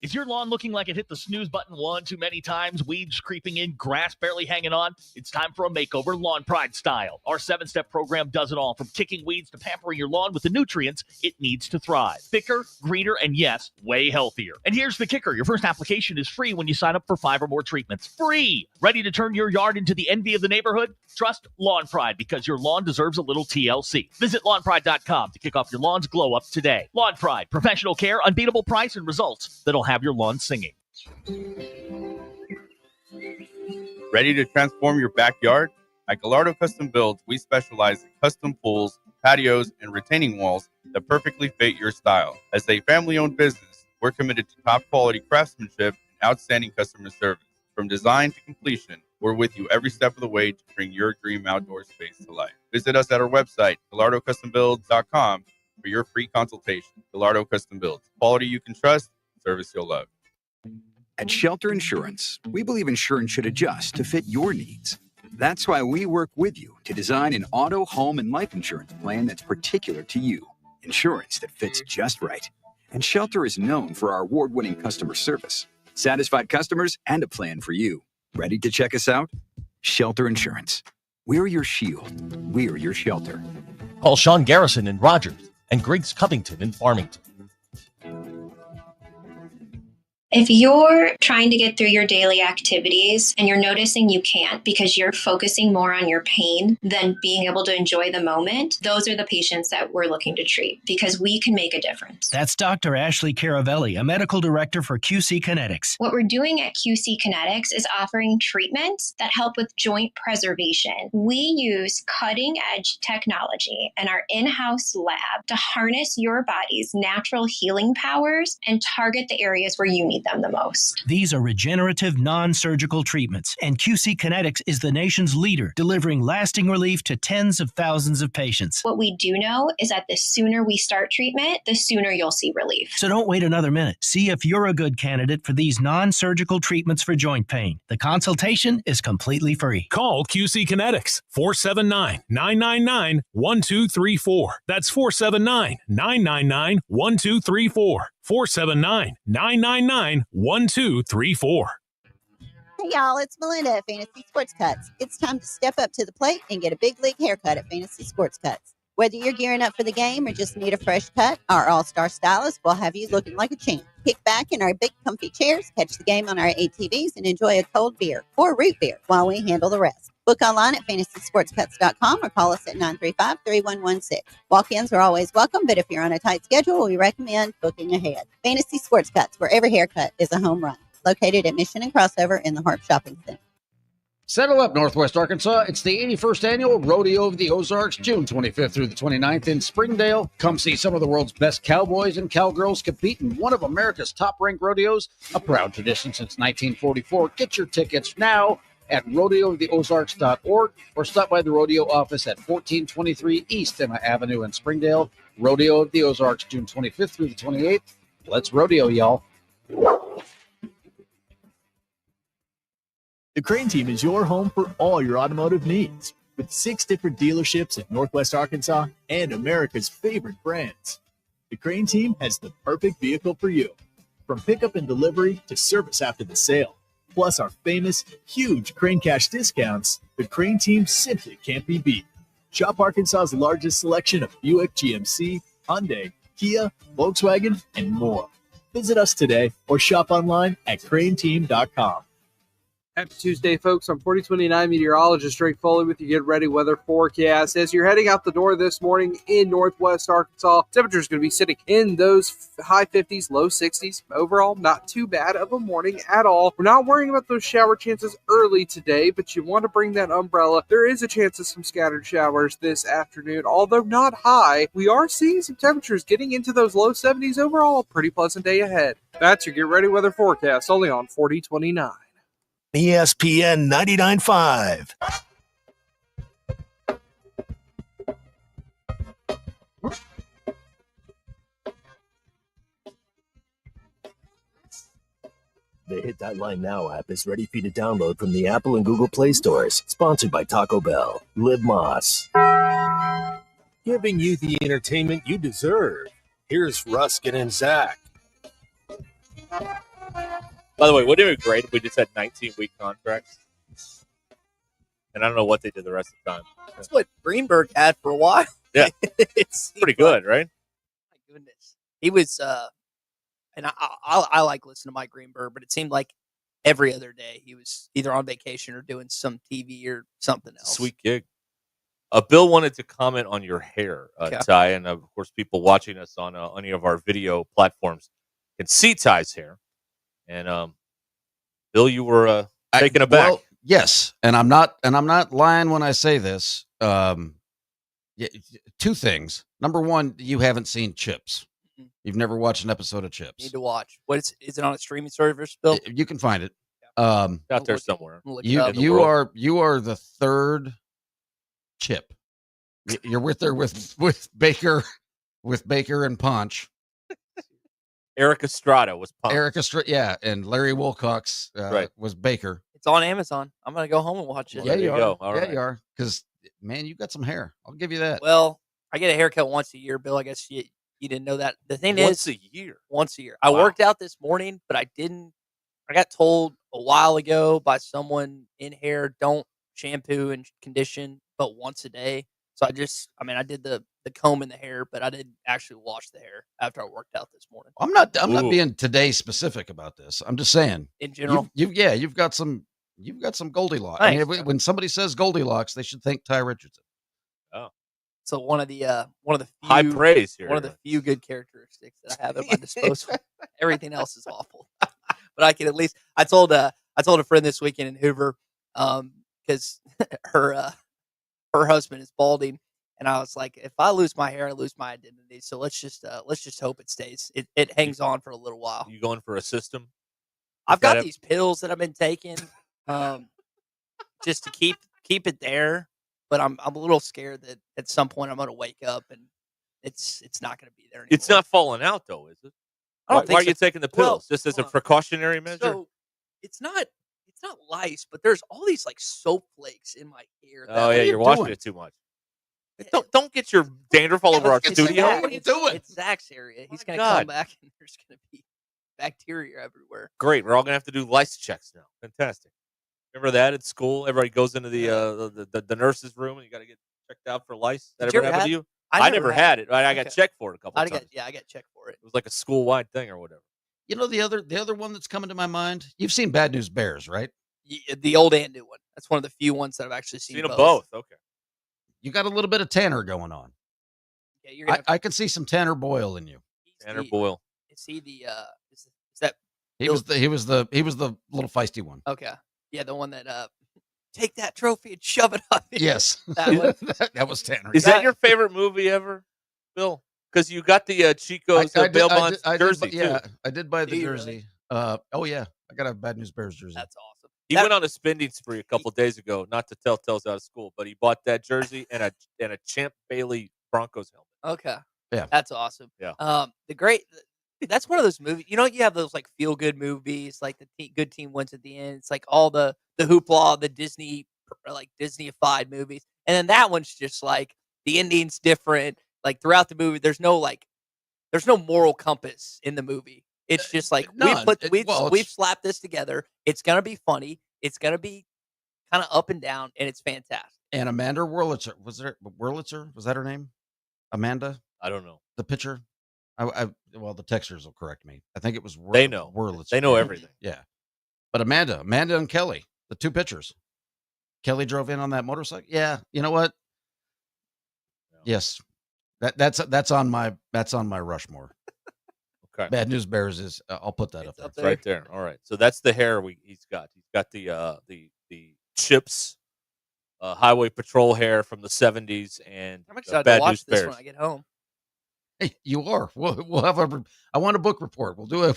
Is your lawn looking like it hit the snooze button one too many times, weeds creeping in, grass barely hanging on? It's time for a makeover Lawn Pride style. Our 7-step program does it all, from kicking weeds to pampering your lawn with the nutrients it needs to thrive. Thicker, greener, and yes, way healthier. And here's the kicker. Your first application is free when you sign up for 5 or more treatments. Free! Ready to turn your yard into the envy of the neighborhood? Trust Lawn Pride, because your lawn deserves a little TLC. Visit lawnpride.com to kick off your lawn's glow up today. Lawn Pride, professional care, unbeatable price, and results that'll have your lawn singing. Ready to transform your backyard? At Gallardo Custom Builds, we specialize in custom pools, patios, and retaining walls that perfectly fit your style. As a family-owned business, we're committed to top-quality craftsmanship and outstanding customer service. From design to completion, we're with you every step of the way to bring your dream outdoor space to life. Visit us at our website, GallardoCustomBuilds.com, for your free consultation. Gallardo Custom Builds. Quality you can trust, service you'll love. At Shelter Insurance, we believe insurance should adjust to fit your needs. That's why we work with you to design an auto, home, and life insurance plan that's particular to you. Insurance that fits just right. And Shelter is known for our award-winning customer service, satisfied customers, and a plan for you. Ready to check us out? Shelter Insurance. We're your shield. We're your shelter. Call Sean Garrison in Rogers and Griggs Covington in Farmington. If you're trying to get through your daily activities and you're noticing you can't because you're focusing more on your pain than being able to enjoy the moment, those are the patients that we're looking to treat because we can make a difference. That's Dr. Ashley Caravelli, a medical director for QC Kinetics. What we're doing at QC Kinetics is offering treatments that help with joint preservation. We use cutting-edge technology in our in-house lab to harness your body's natural healing powers and target the areas where you need them the most. These are regenerative, non-surgical treatments, and QC Kinetics is the nation's leader, delivering lasting relief to tens of thousands of patients. What we do know is that the sooner we start treatment, the sooner you'll see relief. So don't wait another minute. See if you're a good candidate for these non-surgical treatments for joint pain. The consultation is completely free. Call QC Kinetics, 479-999-1234. That's 479-999-1234. 479-999-1234. Hey y'all, it's Melinda at Fantasy Sports Cuts. It's time to step up to the plate and get a big league haircut at Fantasy Sports Cuts. Whether you're gearing up for the game or just need a fresh cut, our all-star stylist will have you looking like a champ. Kick back in our big comfy chairs, catch the game on our ATVs, and enjoy a cold beer or root beer while we handle the rest. Book online at fantasysportscuts.com or call us at 935-3116. Walk-ins are always welcome, but if you're on a tight schedule, we recommend booking ahead. Fantasy Sports Cuts, where every haircut is a home run. Located at Mission and Crossover in the Harp Shopping Center. Settle up, Northwest Arkansas. It's the 81st Annual Rodeo of the Ozarks, June 25th through the 29th in Springdale. Come see some of the world's best cowboys and cowgirls compete in one of America's top-ranked rodeos, a proud tradition since 1944. Get your tickets now at rodeooftheozarks.org or stop by the rodeo office at 1423 East Emma Avenue in Springdale. Rodeo of the Ozarks, June 25th through the 28th. Let's rodeo, y'all. The Crane Team is your home for all your automotive needs, with 6 different dealerships in Northwest Arkansas and America's favorite brands. The Crane Team has the perfect vehicle for you, from pickup and delivery to service after the sale. Plus our famous, huge Crane Cash discounts, the Crane Team simply can't be beat. Shop Arkansas's largest selection of Buick, GMC, Hyundai, Kia, Volkswagen, and more. Visit us today or shop online at craneteam.com. Happy Tuesday, folks. I'm 4029 meteorologist Drake Foley with your Get Ready Weather forecast. As you're heading out the door this morning in Northwest Arkansas, temperature is going to be sitting in those high 50s, low 60s. Overall, not too bad of a morning at all. We're not worrying about those shower chances early today, but you want to bring that umbrella. There is a chance of some scattered showers this afternoon, although not high. We are seeing some temperatures getting into those low 70s. Overall, a pretty pleasant day ahead. That's your Get Ready Weather forecast, only on 4029. ESPN 99.5. The Hit That Line Now app is ready for you to download from the Apple and Google Play stores. Sponsored by Taco Bell. Live Moss. Giving you the entertainment you deserve. Here's Ruscin Zach. By the way, wouldn't it be great if we just had 19-week contracts? And I don't know what they did the rest of the time. That's what Greenberg had for a while. Yeah. It's pretty good, right? My goodness. He was, and I like listening to Mike Greenberg, but it seemed like every other day he was either on vacation or doing some TV or something else. Sweet gig. Bill wanted to comment on your hair, Ty, and of course, people watching us on any of our video platforms can see Ty's hair. And Bill, you were taken aback. Well, yes, and I'm not lying when I say this. Yeah, 2 things. Number one, you haven't seen Chips. You've never watched an episode of Chips. Need to watch. What is it on a streaming service, Bill? You can find it. Out there somewhere. You are the 3rd Chip. You're with Baker and Punch. Eric Estrada was Punch. Eric Estrada, yeah, and Larry Wilcox was Baker. It's on Amazon. I'm gonna go home and watch it. Yeah, you are. Go. All right. You are. Because man, you got some hair. I'll give you that. Well, I get a haircut once a year, Bill. I guess you didn't know that. The thing once is, a year. Once a year. I worked out this morning, but I didn't. I got told a while ago by someone in hair, don't shampoo and condition, but once a day. So I did the comb in the hair, but I didn't actually wash the hair after I worked out this morning. I'm not being today specific about this. I'm just saying In general, you've got some Goldilocks. I Thanks, mean, when somebody says Goldilocks, they should think Ty Richardson. Oh, so one of the few, high praise here. One of the few good characteristics that I have at my disposal. Everything else is awful, but I can at least. I told a friend this weekend in Hoover, because her husband is balding, and I was like, if I lose my hair, I lose my identity. So let's just hope it stays. It hangs on for a little while. You going for a system? I've got these pills that I've been taking, just to keep it there. But I'm a little scared that at some point I'm going to wake up and it's not going to be there anymore. It's not falling out though, is it? Why are you taking the pills? Just as a precautionary measure? So it's not lice, but there's all these like soap flakes in my hair. Oh yeah, you're washing it too much. Don't get your dandruff all over our studio. What are you doing? It's Zach's area. He's going to come back and there's going to be bacteria everywhere. Great. We're all going to have to do lice checks now. Fantastic. Remember that at school? Everybody goes into the nurse's room and you got to get checked out for lice. That ever happened to you? I never had it. I got checked for it a couple of times. I got checked for it. It was like a school-wide thing or whatever. You know the other one that's coming to my mind? You've seen Bad News Bears, right? The old and new one. That's one of the few ones that I've actually seen them both. Okay. You got a little bit of Tanner going on. Yeah, I can see some Tanner Boyle in you. Tanner Boyle. Is he the is that he was the little feisty one. Okay. Yeah, the one that take that trophy and shove it up. Yes. That was Tanner. Is that your favorite movie ever, Bill? Because you got the Chico's Belmont jersey too. I did buy the jersey. Oh yeah, I got a Bad News Bears jersey. That's awesome. He went on a spending spree a couple days ago, not to tell tales out of school, but he bought that jersey and a Champ Bailey Broncos helmet. Okay. Yeah. That's awesome. Yeah. That's one of those movies. You know, you have those like feel good movies, like the good team wins at the end. It's like all the hoopla, the Disney-ified movies, and then that one's just like the ending's different. Like throughout the movie, there's no moral compass in the movie. It's just like we've slapped this together. It's gonna be funny. It's gonna be kind of up and down, and it's fantastic. And Amanda Wurlitzer was that her name? Amanda? I don't know. The pitcher. Well, the texters will correct me. I think it was. They know. Wurlitzer. They know everything. Yeah, but Amanda and Kelly, the two pitchers. Kelly drove in on that motorcycle. Yeah, you know what? No. Yes, that's on my Rushmore. Okay. Bad News Bears is. I'll put that up there. It's right there. All right. So that's the hair he's got. He's got the Chips Highway Patrol hair from the 70s, and I'm excited Bad to watch News this Bears. when I get home. Hey, you are. We'll have I want a book report. We'll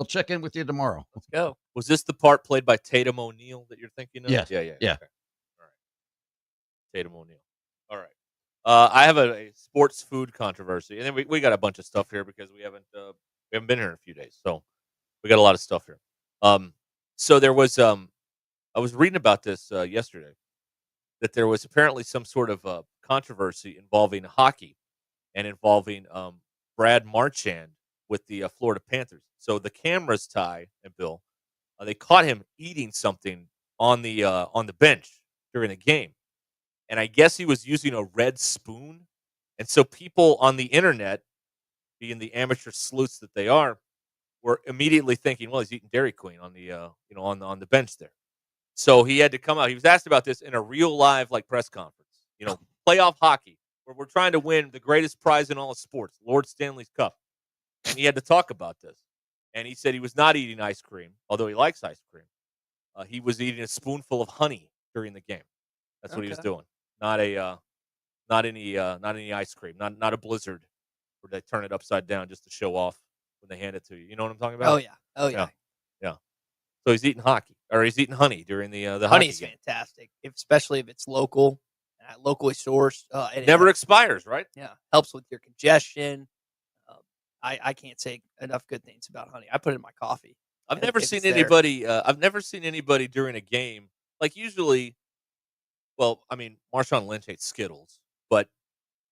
check in with you tomorrow. Let's go. Was this the part played by Tatum O'Neal that you're thinking of? Yes. Yeah. Yeah. Okay. All right. Tatum O'Neal. All right. I have a sports food controversy, and then we got a bunch of stuff here because we haven't been here in a few days, so we got a lot of stuff here. So there was I was reading about this yesterday, that there was apparently some sort of controversy involving hockey and involving Brad Marchand with the Florida Panthers. So the cameras, Ty and Bill, they caught him eating something on the bench during a game. And I guess he was using a red spoon. And so people on the internet, being the amateur sleuths that they are, were immediately thinking, well, he's eating Dairy Queen on the on the bench there. So he had to come out. He was asked about this in a real live press conference. Playoff hockey, where we're trying to win the greatest prize in all of sports, Lord Stanley's Cup. And he had to talk about this. And he said he was not eating ice cream, although he likes ice cream. He was eating a spoonful of honey during the game. That's what he was doing. Not any ice cream, not a Blizzard where they turn it upside down just to show off when they hand it to you. You know what I'm talking about? Oh yeah. So he's eating he's eating honey during the honey's hockey game. Fantastic, especially if it's local, locally sourced. It never expires, right? Yeah, helps with your congestion. I can't say enough good things about honey. I put it in my coffee. I've never seen anybody during a game usually. Well, I mean, Marshawn Lynch hates Skittles, but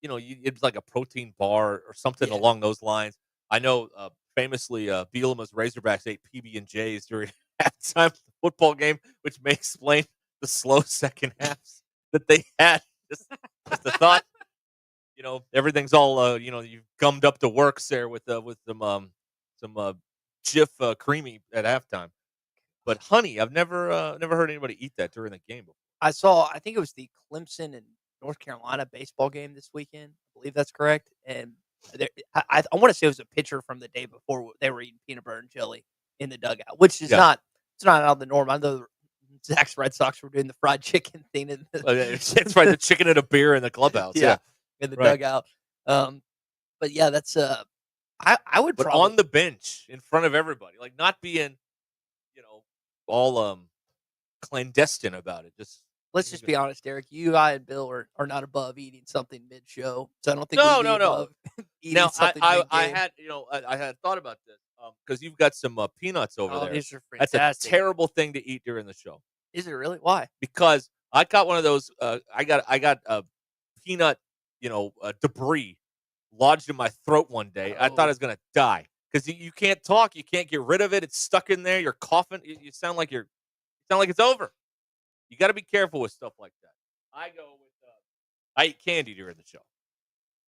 it's like a protein bar or something along those lines. I know famously Bielema's Razorbacks ate PB&Js during halftime of the football game, which may explain the slow second halves that they had. Just a thought. everything's all you've gummed up the works there with some Jif creamy at halftime. But honey, I've never heard anybody eat that during the game before. I think it was the Clemson and North Carolina baseball game this weekend. I believe that's correct. And I want to say it was a pitcher from the day before they were eating peanut butter and jelly in the dugout, which is not out of the norm. I know Zach's Red Sox were doing the fried chicken thing. That's right, the chicken and a beer in the clubhouse. Yeah, in the dugout. But yeah, that's I would but probably on the bench in front of everybody, like not being, all clandestine about it. Let's just be honest, Derek. You, I, and Bill are not above eating something mid-show, so I don't think No. eating Now something I mid-game. had I had thought about this because you've got some peanuts over there. These are That's fantastic. a terrible thing to eat during the show. Is it really? Why? Because I got one of those. I got peanut debris lodged in my throat one day. I thought I was gonna die because you can't talk, you can't get rid of it. It's stuck in there. You're coughing. You sound like it's over. You got to be careful with stuff like that. I go with I eat candy during the show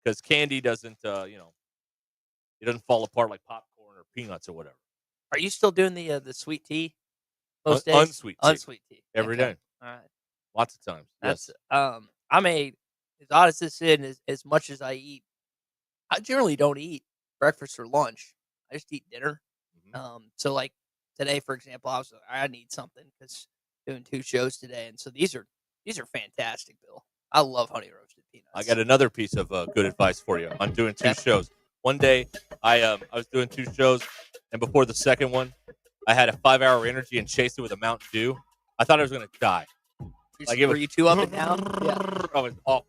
because candy doesn't it doesn't fall apart like popcorn or peanuts or whatever. Are you still doing the sweet tea most days? Unsweet tea. Every Okay. day. All right. Lots of times. That's Yes. I made as odd as this is, as much as I eat. I generally don't eat breakfast or lunch. I just eat dinner. So like today, for example, I need something because doing 2 shows today, and so these are fantastic, Bill. I love honey roasted peanuts. I got another piece of good advice for you on doing 2 shows. One day, I was doing 2 shows, and before the second one, I had a 5-hour energy and chased it with a Mountain Dew. I thought I was going to die. Were you too up and down? Yeah. I was awful.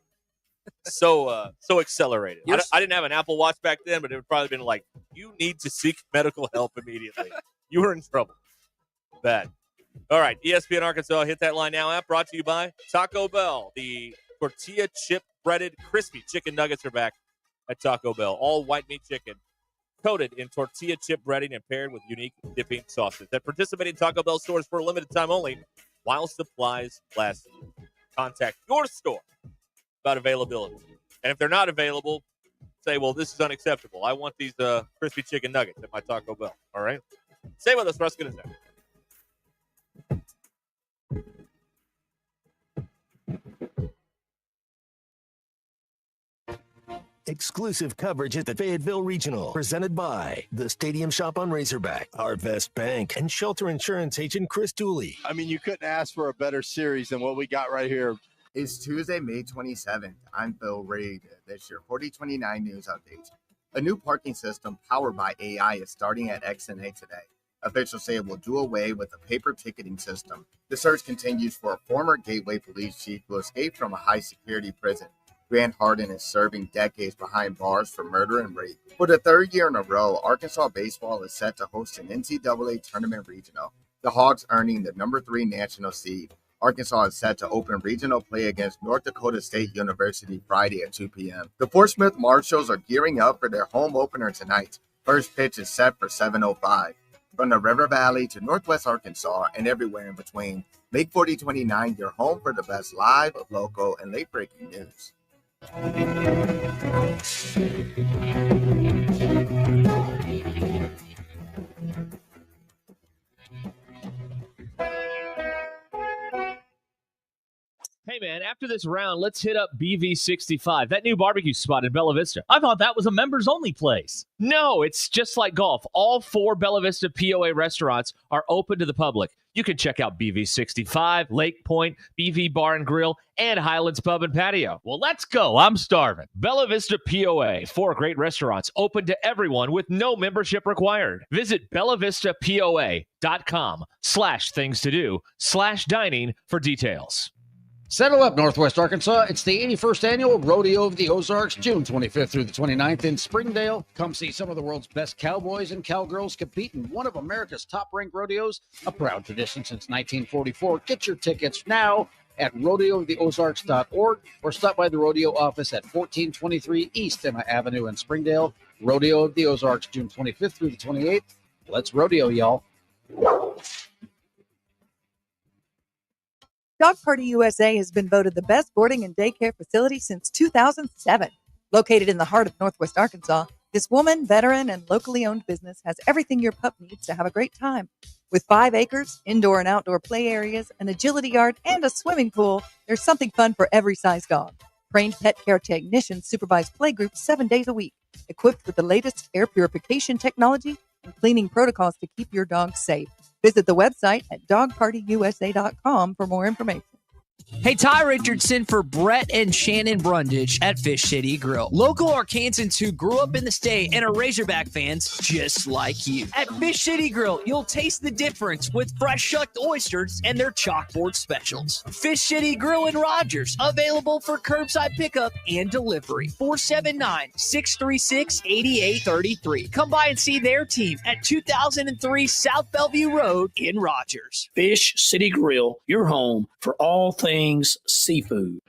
So accelerated. I didn't have an Apple Watch back then, but it would probably been like, you need to seek medical help immediately. You were in trouble. Bad. All right, ESPN Arkansas, Hit That Line Now app brought to you by Taco Bell. The tortilla chip breaded crispy chicken nuggets are back at Taco Bell. All white meat chicken coated in tortilla chip breading and paired with unique dipping sauces. At participating Taco Bell stores for a limited time only while supplies last. Contact your store about availability. And if they're not available, say, well, this is unacceptable. I want these crispy chicken nuggets at my Taco Bell. All right? Stay with us. Ruscin Zach. Exclusive coverage at the Fayetteville Regional, presented by the Stadium Shop on Razorback, Arvest Bank, and Shelter Insurance agent Chris Dooley. I mean, you couldn't ask for a better series than what we got right here. It's Tuesday, May 27th. I'm Bill Reed. This your 4029 news update. A new parking system powered by AI is starting at XNA today. Officials say it will do away with the paper ticketing system. The search continues for a former Gateway police chief who escaped from a high-security prison. Grant Harden is serving decades behind bars for murder and rape. For the 3rd year in a row, Arkansas baseball is set to host an NCAA tournament regional, the Hogs earning the number 3 national seed. Arkansas is set to open regional play against North Dakota State University Friday at 2 p.m. The Fort Smith Marshals are gearing up for their home opener tonight. First pitch is set for 7:05. From the River Valley to Northwest Arkansas and everywhere in between, make 4029 your home for the best live, local, and late-breaking news. Hey, man, after this round, let's hit up BV65, that new barbecue spot in Bella Vista. I thought that was a members-only place. No, it's just like golf. All 4 Bella Vista POA restaurants are open to the public. You can check out BV65, Lake Point, BV Bar and Grill, and Highlands Pub and Patio. Well, let's go. I'm starving. Bella Vista POA, 4 great restaurants open to everyone with no membership required. Visit bellavistapoa.com/things-to-do/dining for details. Settle up, Northwest Arkansas. It's the 81st Annual Rodeo of the Ozarks, June 25th through the 29th in Springdale. Come see some of the world's best cowboys and cowgirls compete in one of America's top-ranked rodeos, a proud tradition since 1944. Get your tickets now at rodeooftheozarks.org or stop by the rodeo office at 1423 East Emma Avenue in Springdale. Rodeo of the Ozarks, June 25th through the 28th. Let's rodeo, y'all. Dog Party USA has been voted the best boarding and daycare facility since 2007. Located in the heart of Northwest Arkansas, this woman, veteran, and locally owned business has everything your pup needs to have a great time. With 5 acres, indoor and outdoor play areas, an agility yard, and a swimming pool, there's something fun for every size dog. Trained pet care technicians supervise play groups 7 days a week, equipped with the latest air purification technology and cleaning protocols to keep your dog safe. Visit the website at dogpartyusa.com for more information. Hey, Ty Richardson for Brett and Shannon Brundage at Fish City Grill. Local Arkansans who grew up in the state and are Razorback fans just like you. At Fish City Grill, you'll taste the difference with fresh shucked oysters and their chalkboard specials. Fish City Grill in Rogers, available for curbside pickup and delivery. 479-636-8833. Come by and see their team at 2003 South Bellevue Road in Rogers. Fish City Grill, your home for all things seafood.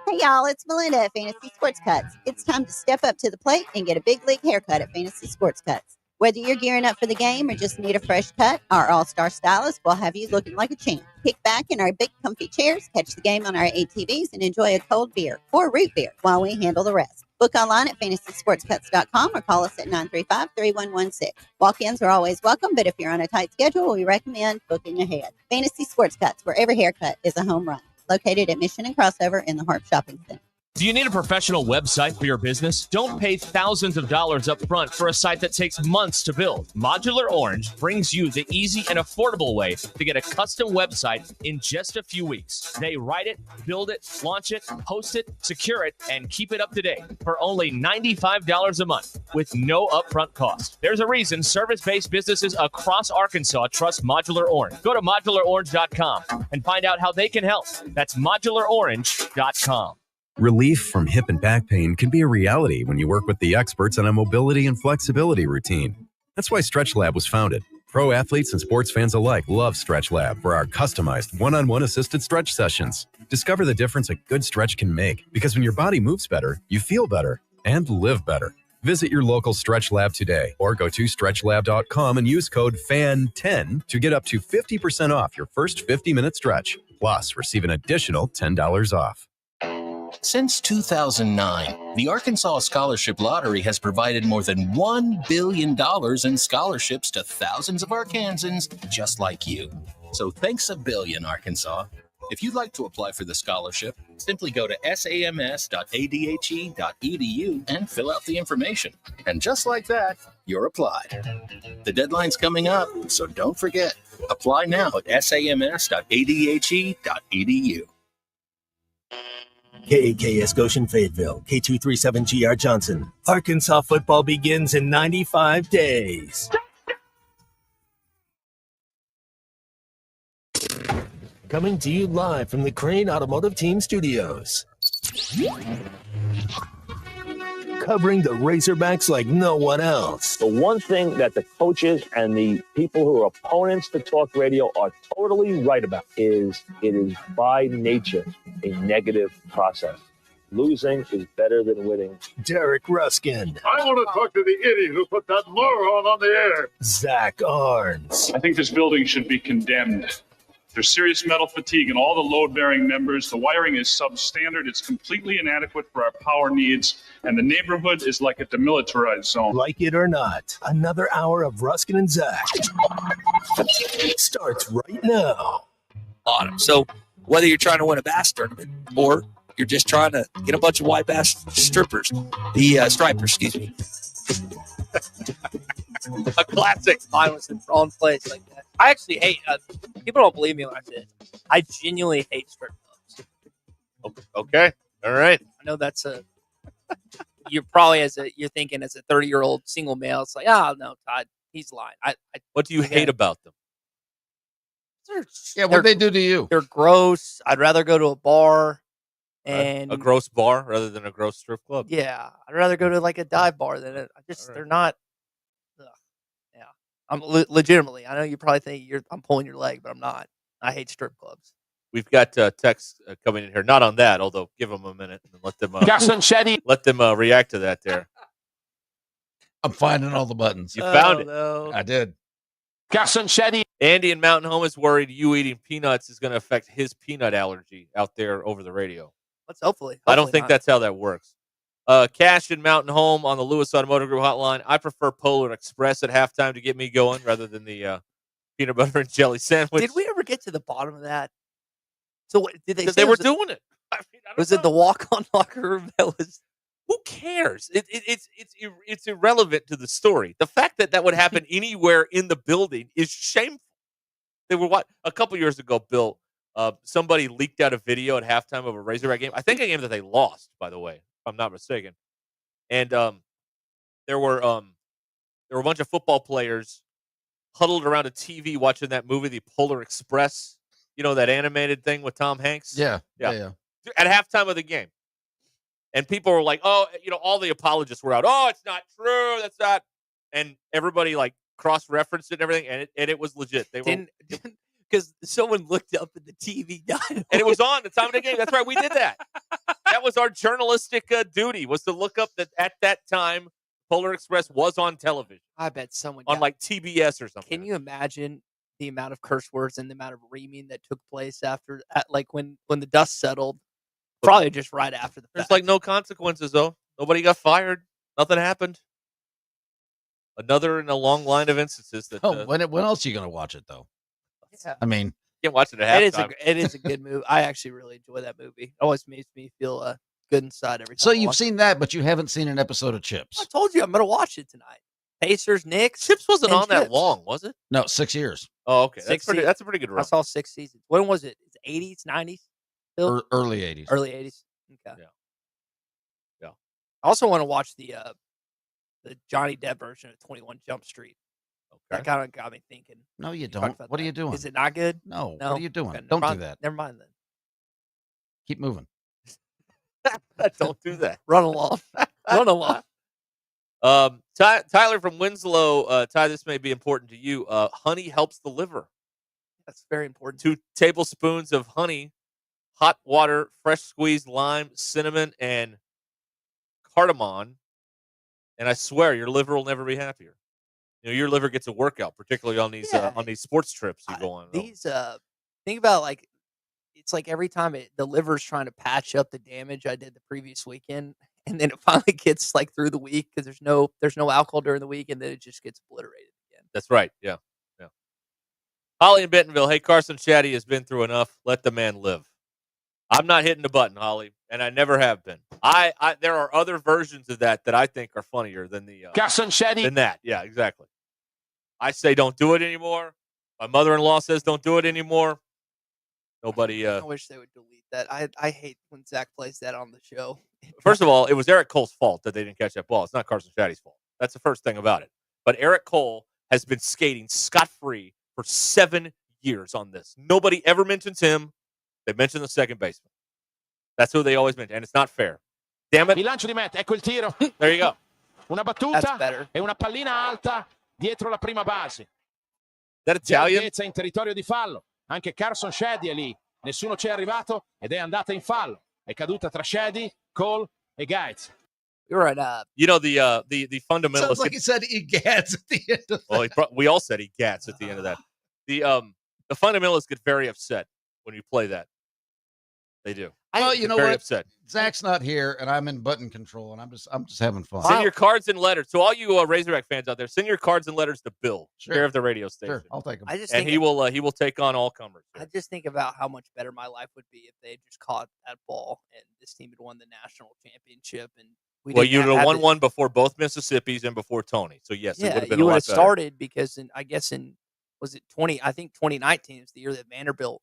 Hey y'all, it's Melinda at Fantasy Sports Cuts. It's time to step up to the plate and get a big league haircut at Fantasy Sports Cuts. Whether you're gearing up for the game or just need a fresh cut, our all-star stylist will have you looking like a champ. Kick back in our big comfy chairs, catch the game on our ATVs, and enjoy a cold beer or root beer while we handle the rest. Book online at fantasysportscuts.com or call us at 935-3116. Walk-ins are always welcome, but if you're on a tight schedule, we recommend booking ahead. Fantasy Sports Cuts, where every haircut is a home run. Located at Mission and Crossover in the Harp Shopping Center. Do you need a professional website for your business? Don't pay thousands of dollars up front for a site that takes months to build. Modular Orange brings you the easy and affordable way to get a custom website in just a few weeks. They write it, build it, launch it, host it, secure it, and keep it up to date for only $95 a month with no upfront cost. There's a reason service-based businesses across Arkansas trust Modular Orange. Go to modularorange.com and find out how they can help. That's modularorange.com. Relief from hip and back pain can be a reality when you work with the experts on a mobility and flexibility routine. That's why Stretch Lab was founded. Pro athletes and sports fans alike love Stretch Lab for our customized one-on-one assisted stretch sessions. Discover the difference a good stretch can make, because when your body moves better, you feel better and live better. Visit your local Stretch Lab today or go to stretchlab.com and use code FAN10 to get up to 50% off your first 50-minute stretch. Plus, receive an additional $10 off. Since 2009, the Arkansas Scholarship Lottery has provided more than $1 billion in scholarships to thousands of Arkansans just like you. So thanks a billion, Arkansas. If you'd like to apply for the scholarship, simply go to sams.adhe.edu and fill out the information. And just like that, you're applied. The deadline's coming up, so don't forget. Apply now at sams.adhe.edu. KAKS Goshen Fayetteville, K237GR Johnson. Arkansas football begins in 95 days. Coming to you live from the Crane Automotive Team Studios. Covering the Razorbacks like no one else. The one thing that the coaches and the people who are opponents to talk radio are totally right about is it is by nature a negative process. Losing is better than winning. Derek Ruskin. I want to talk to the idiot who put that moron on the air. Zach Arns. I think this building should be condemned. There's serious metal fatigue in all the load-bearing members. The wiring is substandard. It's completely inadequate for our power needs. And the neighborhood is like a demilitarized zone. Like it or not, another hour of Ruskin and Zach starts right now. Bottom. So whether you're trying to win a bass tournament or you're just trying to get a bunch of white bass stripers, stripers, excuse me. A classic. I was in the wrong place like that. I actually hate. People don't believe me when I say it. I genuinely hate strip clubs. Okay. All right. I know that's a. You're probably you're thinking as a 30-year-old single male. It's like, no, Todd, he's lying. What do you hate about them? Yeah, what they do to you? They're gross. I'd rather go to a bar. And a gross bar rather than a gross strip club. Yeah, I'd rather go to like a dive bar than they're not. Yeah, I'm legitimately. I know you probably think I'm pulling your leg, but I'm not. I hate strip clubs. We've got texts coming in here. Not on that, although give them a minute and let them let them react to that. There, I'm finding all the buttons. You found it. No. I did. Andy in Mountain Home is worried you eating peanuts is going to affect his peanut allergy out there over the radio. Let's hopefully I don't think not. that's how that works. Cash and Mountain Home on the Lewis Automotive Group hotline. I prefer Polar Express at halftime to get me going rather than the peanut butter and jelly sandwich. Did we ever get to the bottom of that? So what, did they say They were doing it. Was it the walk-on locker room that was? Who cares? It's irrelevant to the story. The fact that would happen anywhere in the building is shameful. They were a couple years ago, Bill. Somebody leaked out a video at halftime of a Razorback game. I think a game that they lost, by the way, if I'm not mistaken. And there were a bunch of football players huddled around a TV watching that movie, The Polar Express. You know, that animated thing with Tom Hanks? Yeah. At halftime of the game. And people were like, oh, all the apologists were out. Oh, it's not true. That's not. And everybody like cross-referenced it and everything. And it was legit. They were. Because someone looked up at the TV dial. And it was on the time of the game. That's right. We did that. That was our journalistic duty, was to look up that at that time, Polar Express was on television. I bet someone on like TBS or something. Can you imagine the amount of curse words and the amount of reaming that took place when the dust settled? Probably just right after the fact. There's like no consequences, though. Nobody got fired. Nothing happened. Another in a long line of instances that. When else are you going to watch it, though? Yeah. I mean, you can't watch it at halftime. It is a good movie. I actually really enjoy that movie. It always makes me feel good inside every time. So you've seen that, but you haven't seen an episode of Chips. I told you I'm going to watch it tonight. Pacers, Knicks. Chips wasn't on that long, was it? No, 6 years. Oh, okay. That's a pretty good run. I saw 6 seasons. When was it? It's 80s, 90s? Early 80s. Early 80s. Okay. Yeah. I also want to watch the Johnny Depp version of 21 Jump Street. Okay. That kind of got me thinking. No, you don't. What are you doing? Is it not good? No. What are you doing? Okay, Don't do that. Never mind then. Keep moving. Don't do that. Run along. Run along. Tyler from Winslow, Ty, this may be important to you. Honey helps the liver. That's very important. 2 tablespoons of honey, hot water, fresh squeezed lime, cinnamon, and cardamom. And I swear your liver will never be happier. Your liver gets a workout, particularly on these sports trips you go on. Think about it's like every time the liver's trying to patch up the damage I did the previous weekend, and then it finally gets through the week because there's no alcohol during the week, and then it just gets obliterated again. That's right. Yeah. Holly in Bentonville. Hey, Carson Shaddy has been through enough. Let the man live. I'm not hitting the button, Holly, and I never have been. There are other versions of that I think are funnier than the Carson Shaddy. Than that. Yeah, exactly. I say don't do it anymore. My mother-in-law says don't do it anymore. Nobody. I wish they would delete that. I hate when Zach plays that on the show. First of all, it was Eric Cole's fault that they didn't catch that ball. It's not Carson Shaddy's fault. That's the first thing about it. But Eric Cole has been skating scot-free for 7 years on this. Nobody ever mentions him. They mention the second baseman. That's who they always mention, and it's not fair. Damn it. Il lancio di meta, ecco il tiro. There you go. Una battuta e una pallina alta dietro la prima base. That Italian? In territorio di fallo. Anche Carson Shaddy è lì. Nessuno ci è arrivato ed è andata in fallo. È caduta tra Shaddy, Cole e Gaetz. You're right. The fundamentalists. Sounds like he said egats at the end of that. Well, we all said egats at the end of that. The fundamentalists get very upset when you play that. They do. Well, you know very what? Upset. Zach's not here, and I'm in button control, and I'm just having fun. Send your cards and letters. So all you Razorback fans out there, send your cards and letters to Bill, chair of the radio station. Sure, I'll take them. He will take on all comers. I just think about how much better my life would be if they had just caught that ball and this team had won the national championship. And you would have won one before both Mississippis and before Tony. So yes, it would have been you a lot would have better. started because was it 20? I think 2019 is the year that Vanderbilt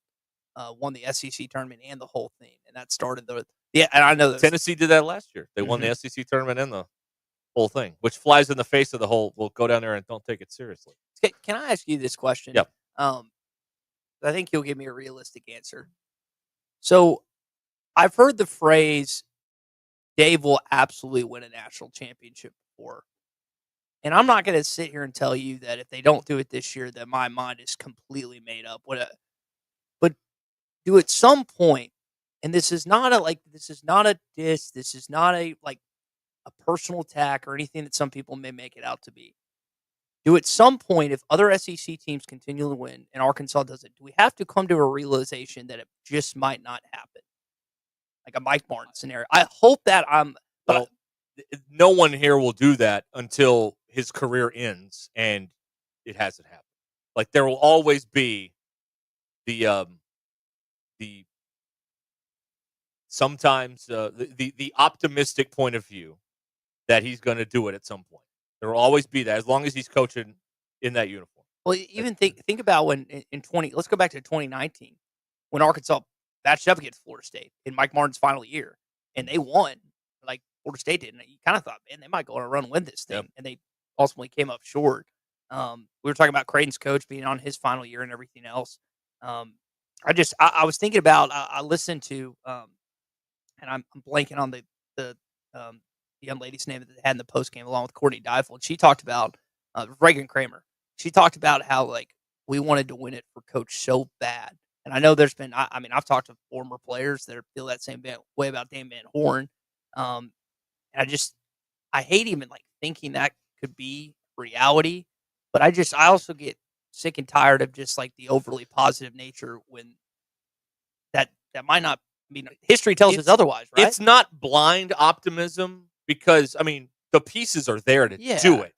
won the SEC tournament and the whole thing, and that started and I know that Tennessee did that last year. They won the SEC tournament and the whole thing, which flies in the face of the whole. We'll go down there and don't take it seriously. Can I ask you this question? Yep. I think you'll give me a realistic answer. So, I've heard the phrase, "Dave will absolutely win a national championship" before. And I'm not going to sit here and tell you that if they don't do it this year, that my mind is completely made up. But do at some point, and this is not a diss, this is not a personal attack or anything that some people may make it out to be. Do at some point, if other SEC teams continue to win and Arkansas doesn't, do we have to come to a realization that it just might not happen? Like a Mike Martin scenario. I hope that no one here will do that until his career ends, and it hasn't happened. Like there will always be the sometimes the optimistic point of view that he's going to do it at some point. There will always be that as long as he's coaching in that uniform. Well, even think about when in 20. Let's go back to 2019 when Arkansas matched up against Florida State in Mike Martin's final year, and they won. Like Florida State did, and you kind of thought, man, they might go on a run and win this thing, and they ultimately came up short. We were talking about Creighton's coach being on his final year and everything else. I was thinking about I listened to and I'm blanking on the young lady's name that they had in the post game along with Courtney Deifel. She talked about Reagan Kramer. She talked about how like we wanted to win it for Coach so bad. And I know there's been I mean I've talked to former players that feel that same way about Dan Van Horn. And I hate even like thinking that could be reality. But I also get sick and tired of just like the overly positive nature when that might not. I mean, history tells us otherwise, right? It's not blind optimism because I mean the pieces are there to do it.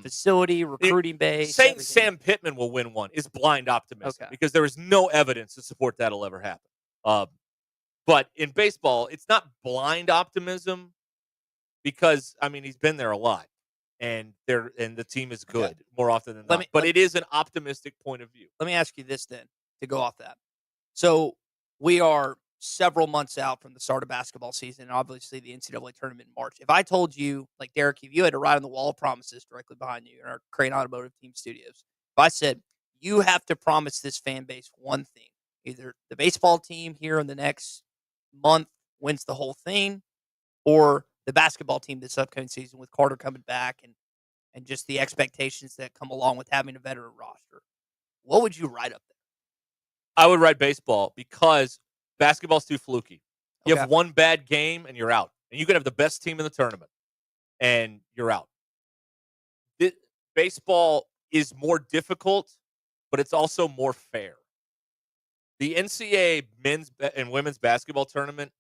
Facility, recruiting base. Saying Sam Pittman will win one is blind optimism because there is no evidence to support that'll ever happen. But in baseball, it's not blind optimism because I mean he's been there a lot, and the team is good more often than not. But it is an optimistic point of view. Let me ask you this then to go off that. So we are several months out from the start of basketball season, and obviously the NCAA tournament in March. If I told you, like Derek, if you had to write on the wall of promises directly behind you in our Crane Automotive Team studios, if I said you have to promise this fan base one thing, either the baseball team here in the next month wins the whole thing, or the basketball team this upcoming season with Carter coming back and just the expectations that come along with having a veteran roster, what would you write up there? I would write baseball because basketball's too fluky. You have one bad game and you're out. And you could have the best team in the tournament and you're out. Baseball is more difficult, but it's also more fair. The NCAA men's and women's basketball tournament,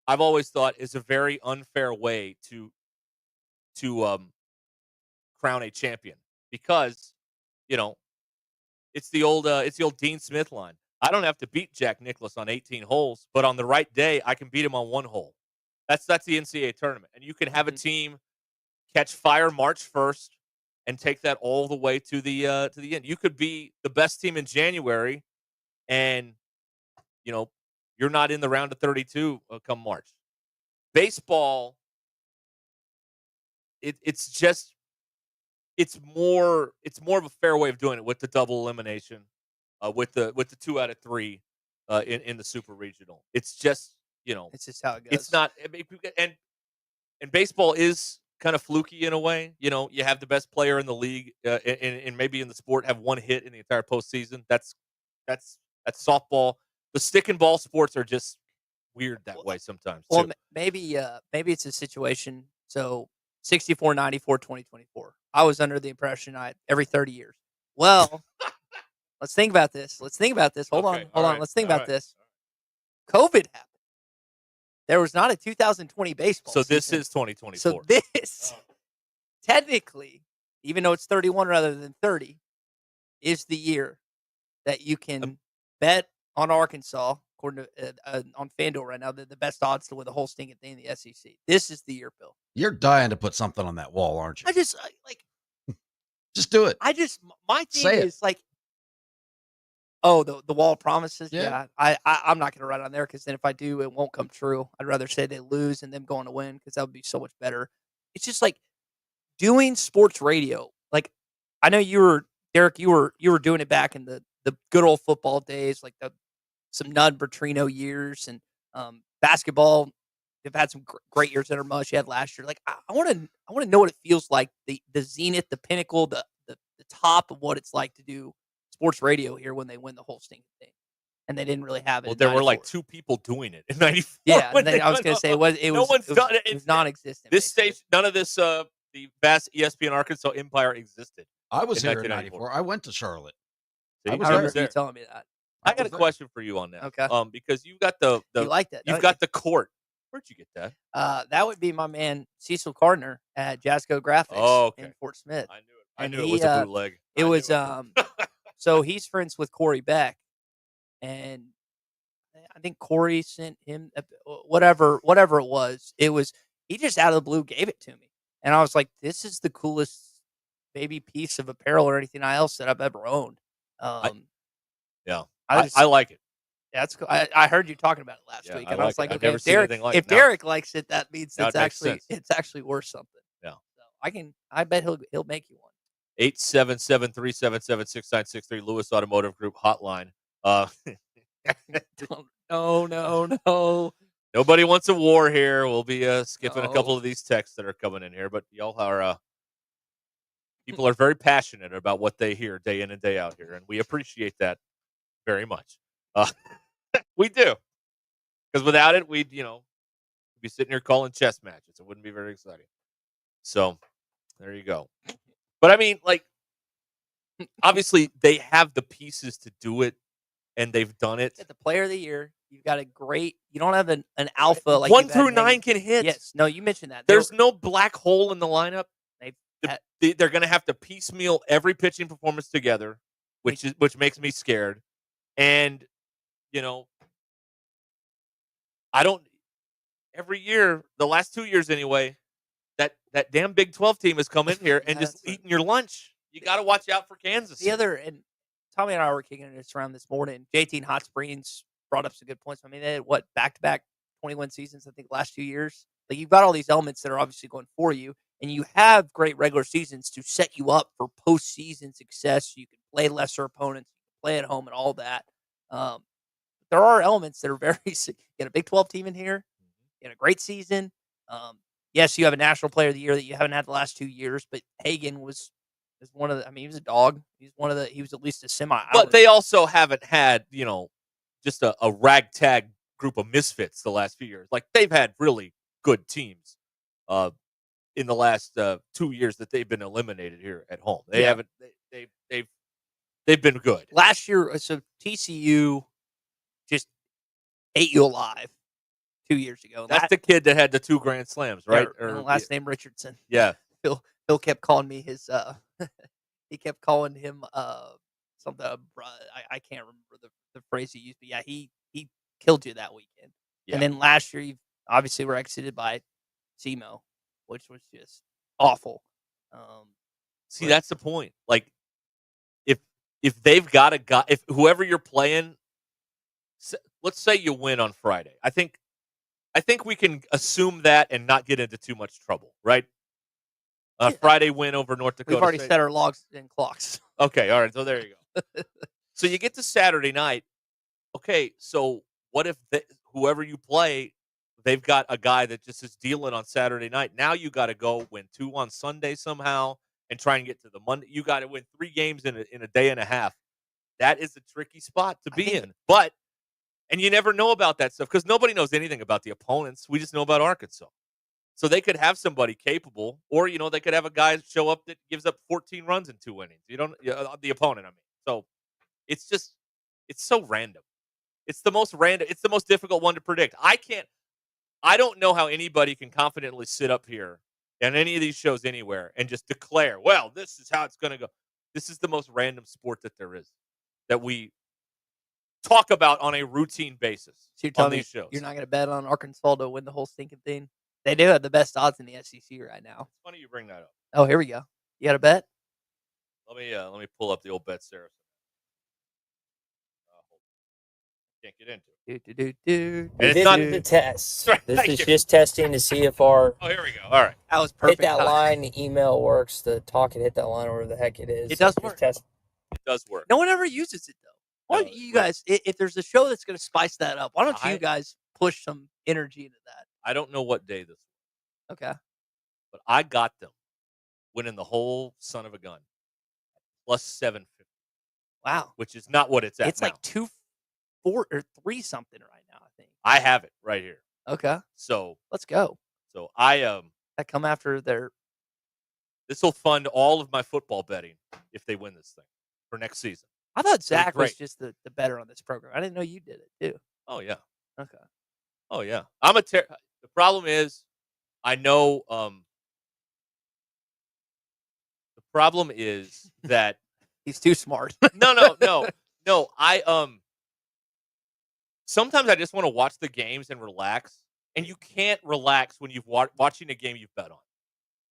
I've always thought, is a very unfair way to crown a champion because, you know, it's the old Dean Smith line. I don't have to beat Jack Nicklaus on 18 holes, but on the right day, I can beat him on one hole. That's the NCAA tournament, and you can have a team catch fire March 1st and take that all the way to the end. You could be the best team in January, and you know you're not in the round of 32 come March. Baseball, it's more of a fair way of doing it with the double elimination. With the 2 out of 3 in the super regional. It's just, it's just how it goes. It's not, and baseball is kind of fluky in a way. You know, you have the best player in the league and maybe in the sport have one hit in the entire postseason. That's softball. The stick and ball sports are just weird that way sometimes. Well, maybe it's a situation. So 64, 94, 2024. I was under the impression every 30 years. Well. Let's think about this. Hold on. Let's think about this. COVID happened. There was not a 2020 baseball So this season. is 2024. So this, technically, even though it's 31 rather than 30, is the year that you can bet on Arkansas, according to on FanDuel right now, the best odds to win the whole stinking thing in the SEC. This is the year, Bill. You're dying to put something on that wall, aren't you? Just do it. My thing Say is like, oh, the wall of promises? Yeah. I'm not going to write on there because then if I do, it won't come true. I'd rather say they lose and them going to win because that would be so much better. It's just like doing sports radio. Like, I know Derek, you were doing it back in the good old football days, like some Nud Bertrino years and basketball. They've had some great years that are much you had last year. Like, I want to know what it feels like, the zenith, the pinnacle, the top of what it's like to do sports radio here when they win the whole stinking thing, and they didn't really have it. Well, there 94. were like 2 people doing it in '94. Yeah, and then I was going to say it was non-existent. This stage, none of this the vast ESPN Arkansas empire existed. I was here in '94. I went to Charlotte. See, I remember you telling me that. I got a question for you on that. Okay. Because you got the you like that? You've got the court Where'd you get that? That would be my man Cecil Gardner at Jasco Graphics in Fort Smith. I knew it. I knew it was a bootleg. It was so he's friends with Corey Beck, and I think Corey sent him whatever it was. It was he just out of the blue gave it to me, and I was like, "This is the coolest maybe piece of apparel or anything else that I've ever owned." I like it. That's cool. I heard you talking about it last week, and I was like, I've okay, never seen anything like if it. No. Derek likes it, that means Now it's it makes actually sense. worth something. Yeah. So I bet he'll make you one. 877-377-6963 Lewis Automotive Group hotline. No. Nobody wants a war here. We'll be skipping a couple of these texts that are coming in here, but y'all are people are very passionate about what they hear day in and day out here, and we appreciate that very much. We do, because without it, we'd be sitting here calling chess matches. It wouldn't be very exciting. So there you go. But I mean, like, obviously they have the pieces to do it, and they've done it. At the Player of the Year, you've got a great. You don't have an alpha like 1 through 9 can hit. Yes, no, you mentioned that. There's no black hole in the lineup. They're going to have to piecemeal every pitching performance together, which makes me scared. And every year, the last 2 years anyway, that damn Big 12 team has come in here and just eaten your lunch. You got to watch out for Kansas. And Tommy and I were kicking this around this morning. JT Hot Springs brought up some good points. I mean, they had back-to-back 21 seasons, I think, last 2 years. Like, you've got all these elements that are obviously going for you, and you have great regular seasons to set you up for postseason success. You can play lesser opponents, you can play at home, and all that. There are elements that are very. You get a Big 12 team in here, you had a great season. Yes, you have a National Player of the Year that you haven't had the last 2 years, but Hagan was one of the. I mean, he was a dog. He was at least a semi. But they also haven't had just a ragtag group of misfits the last few years. Like, they've had really good teams in the last 2 years that they've been eliminated here at home. They haven't. They've been good. Last year, so TCU just ate you alive 2 years ago. That's the kid that had the 2 grand slams, right? Or last name Richardson. Yeah. Phil kept calling me his. He kept calling him something. I can't remember the phrase he used, but yeah, he killed you that weekend. Yeah. And then last year, you obviously were exited by SEMO, which was just awful. See, that's the point. Like, if they've got a guy, if whoever you're playing, let's say you win on Friday, I think we can assume that and not get into too much trouble, right? Friday win over North Dakota. We've already State. set our logs and clocks. Okay, all right. So there you go. So you get to Saturday night. Okay, so what if whoever you play, they've got a guy that just is dealing on Saturday night. Now you got to go win 2 on Sunday somehow and try and get to the Monday. You got to win 3 games in a day and a half. That is a tricky spot to be in. And you never know about that stuff because nobody knows anything about the opponents. We just know about Arkansas. So they could have somebody capable, or they could have a guy show up that gives up 14 runs in 2 innings. The opponent, I mean. So it's so random. It's the most random. It's the most difficult one to predict. I don't know how anybody can confidently sit up here on any of these shows anywhere and just declare, well, this is how it's going to go. This is the most random sport that there is that we talk about on a routine basis. So you're telling on me these shows. You're not going to bet on Arkansas to win the whole stinking thing? They do have the best odds in the SEC right now. It's funny you bring that up. Oh, here we go. You got a bet? Let me pull up the old Bet Saracen. Can't get into it. This is the test. This is just testing to see if our. Oh, here we go. All right. That was perfect. Hit that line. The email works. The talk and hit that line, or whatever the heck it is. It does work. It does work. No one ever uses it, though. Why don't you guys, if there's a show that's going to spice that up, why don't you guys push some energy into that? I don't know what day this was. Okay. But I got them winning the whole son of a gun. Plus 750. Wow. Which is not what it's at. It's now. like 2, 4, or 3 something right now, I think. I have it right here. Okay. So let's go. So I come after their. This will fund all of my football betting if they win this thing for next season. I thought Zach was great. just the better on this program. I didn't know you did it too. Oh yeah. Okay. Oh yeah. The problem is, I know. The problem is that he's too smart. No. Sometimes I just want to watch the games and relax, and you can't relax when you've watching a game you've bet on.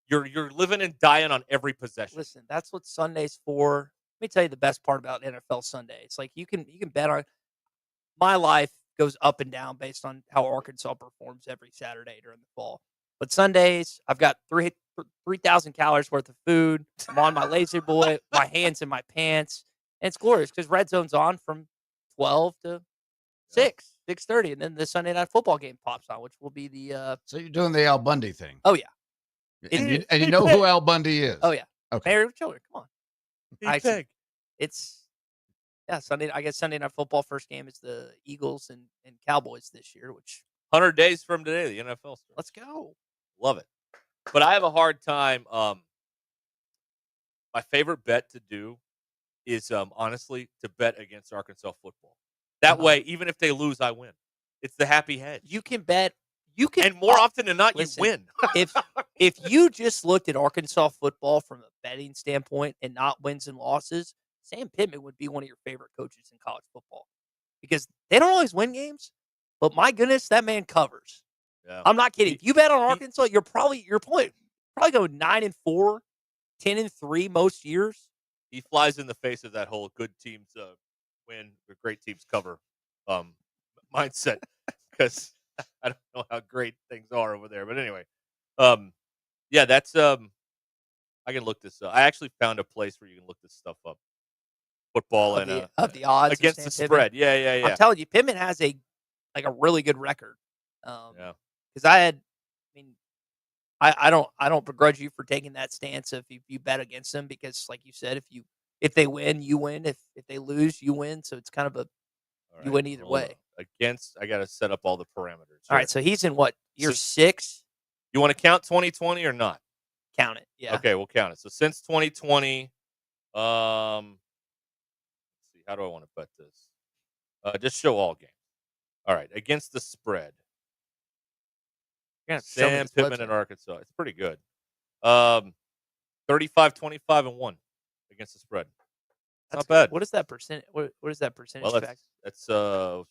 You're living and dying on every possession. Listen, that's what Sunday's for. Let me tell you the best part about NFL Sunday. It's like you can bet on. My life goes up and down based on how Arkansas performs every Saturday during the fall. But Sundays, I've got 3,000 calories worth of food. I'm on my lazy boy, my hands in my pants, and it's glorious because Red Zone's on from 12 to 6:30, and then the Sunday night football game pops on, which will be the. So you're doing the Al Bundy thing. Oh yeah, and you know who Al Bundy is. Oh yeah, okay. Married with Children. Come on, it's Sunday. I guess Sunday night football first game is the Eagles and Cowboys this year, which 100 days from today, the NFL starts. Let's go. Love it. But I have a hard time. My favorite bet to do is honestly to bet against Arkansas football. That way, even if they lose, I win. It's the happy hedge. You can bet. And more often than not, listen, you win. if you just looked at Arkansas football from a betting standpoint and not wins and losses, Sam Pittman would be one of your favorite coaches in college football because they don't always win games, but my goodness, that man covers. Yeah. I'm not kidding. If you bet on Arkansas, you're probably going 9-4, 10-3 most years. He flies in the face of that whole good teams win, or great teams cover mindset because I don't know how great things are over there. But anyway, yeah, that's I can look this up. I actually found a place where you can look this stuff up. Football of and the odds against the Sam spread. Pittman. Yeah. I'm telling you, Pittman has a really good record. Yeah. Because I don't begrudge you for taking that stance if you bet against them because, like you said, if they win, you win. If they lose, you win. So it's kind of you win either way. I got to set up all the parameters. All right, so he's in what year 6? You want to count 2020 or not? Count it. Yeah. Okay, we'll count it. So since 2020, let's see, how do I want to bet this? Just show all games. All right, against the spread. Sam Pittman in Arkansas. It's pretty good. 35, 25, and 1 against the spread. Not bad. What is that percent? What is that percentage? Well, that's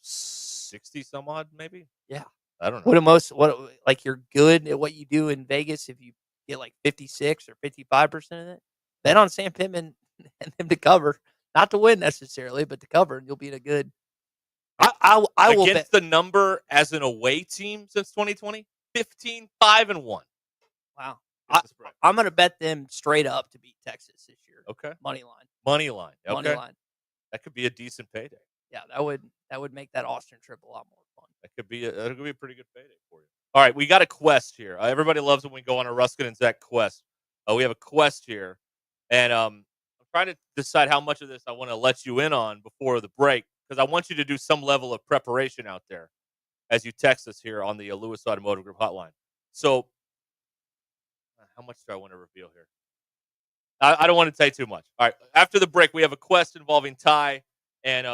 60 some odd, maybe. Yeah. I don't know. Like you're good at what you do in Vegas if you get like 56 or 55% of it. Bet on Sam Pittman and them to cover, not to win necessarily, but to cover, and you'll be in a good. I will bet against the number as an away team since 2020. 15, 5, and 1. Wow. I'm going to bet them straight up to beat Texas this year. Okay. Money line. Okay. Money line. That could be a decent payday. Yeah, that would make that Austin trip a lot more fun. That could be a pretty good payday for you. All right, we got a quest here. Everybody loves when we go on a Ruscin and Zach quest. We have a quest here, and I'm trying to decide how much of this I want to let you in on before the break because I want you to do some level of preparation out there as you text us here on the Lewis Automotive Group hotline. So, how much do I want to reveal here? I don't want to say too much. All right, after the break, we have a quest involving Ty and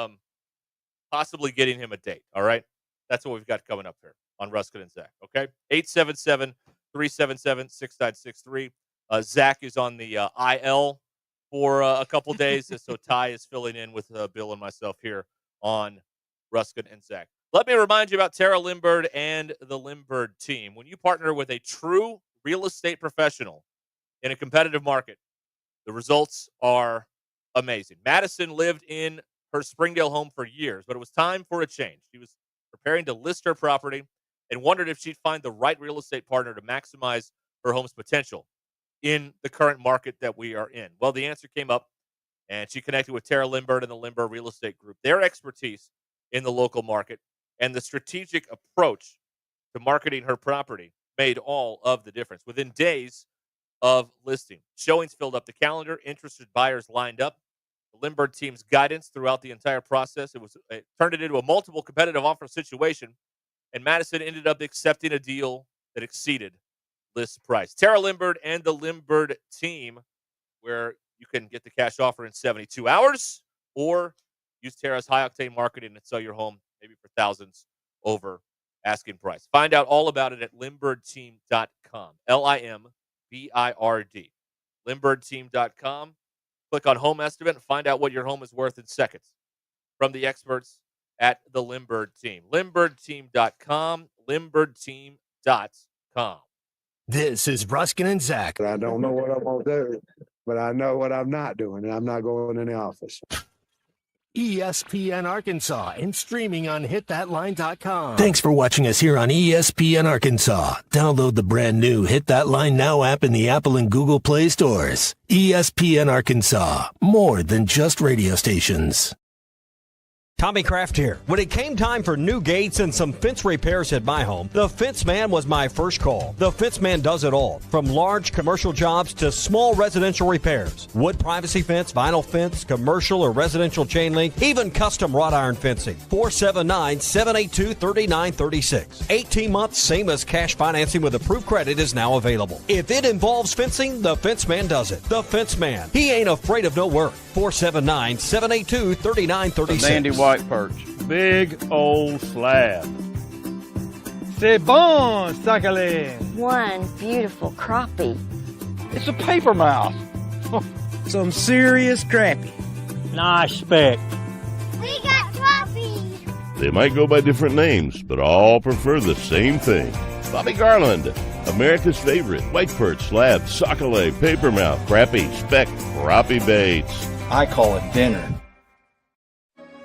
possibly getting him a date. All right, that's what we've got coming up here on Ruscin and Zach. Okay, 877-377-6963. Zach is on the IL for a couple days, so Ty is filling in with Bill and myself here on Ruscin and Zach. Let me remind you about Tara Lindbergh and the Lindbergh team. When you partner with a true real estate professional in a competitive market, the results are amazing. Madison lived in her Springdale home for years, but it was time for a change. She was preparing to list her property and wondered if she'd find the right real estate partner to maximize her home's potential in the current market that we are in. Well, the answer came up, and she connected with Tara Lindbergh and the Lindbergh Real Estate Group. Their expertise in the local market and the strategic approach to marketing her property made all of the difference. Within days of listing, showings filled up the calendar, interested buyers lined up. The Lindbergh team's guidance throughout the entire process, it turned it into a multiple competitive offer situation, and Madison ended up accepting a deal that exceeded list price. Tara Lindbergh and the Lindbergh team, where you can get the cash offer in 72 hours or use Tara's high-octane marketing and sell your home maybe for thousands over asking price. Find out all about it at LimbirdTeam.com. LIMBIRD. LimbirdTeam.com. Click on home estimate and find out what your home is worth in seconds from the experts at the Limbird Team. LimbirdTeam.com. LimbirdTeam.com. This is Ruscin Zach. I don't know what I'm going to do, but I know what I'm not doing, and I'm not going in the office. ESPN Arkansas and streaming on hitthatline.com. Thanks for watching us here on ESPN Arkansas. Download the brand new Hit That Line Now app in the Apple and Google Play stores. ESPN Arkansas, more than just radio stations. Tommy Kraft here. When it came time for new gates and some fence repairs at my home, the Fence Man was my first call. The Fence Man does it all, from large commercial jobs to small residential repairs. Wood privacy fence, vinyl fence, commercial or residential chain link, even custom wrought iron fencing. 479-782-3936. 18 months, same as cash financing with approved credit is now available. If it involves fencing, the Fence Man does it. The Fence Man. He ain't afraid of no work. 479-782-3936. Dandy white perch. Big old slab. C'est bon, Sakhalin. One beautiful crappie. It's a paper mouth. Some serious crappie. Nice speck. We got crappie. They might go by different names, but all prefer the same thing. Bobby Garland, America's favorite white perch, slab, sockeye, papermouth, crappie, speck, crappie baits. I call it dinner.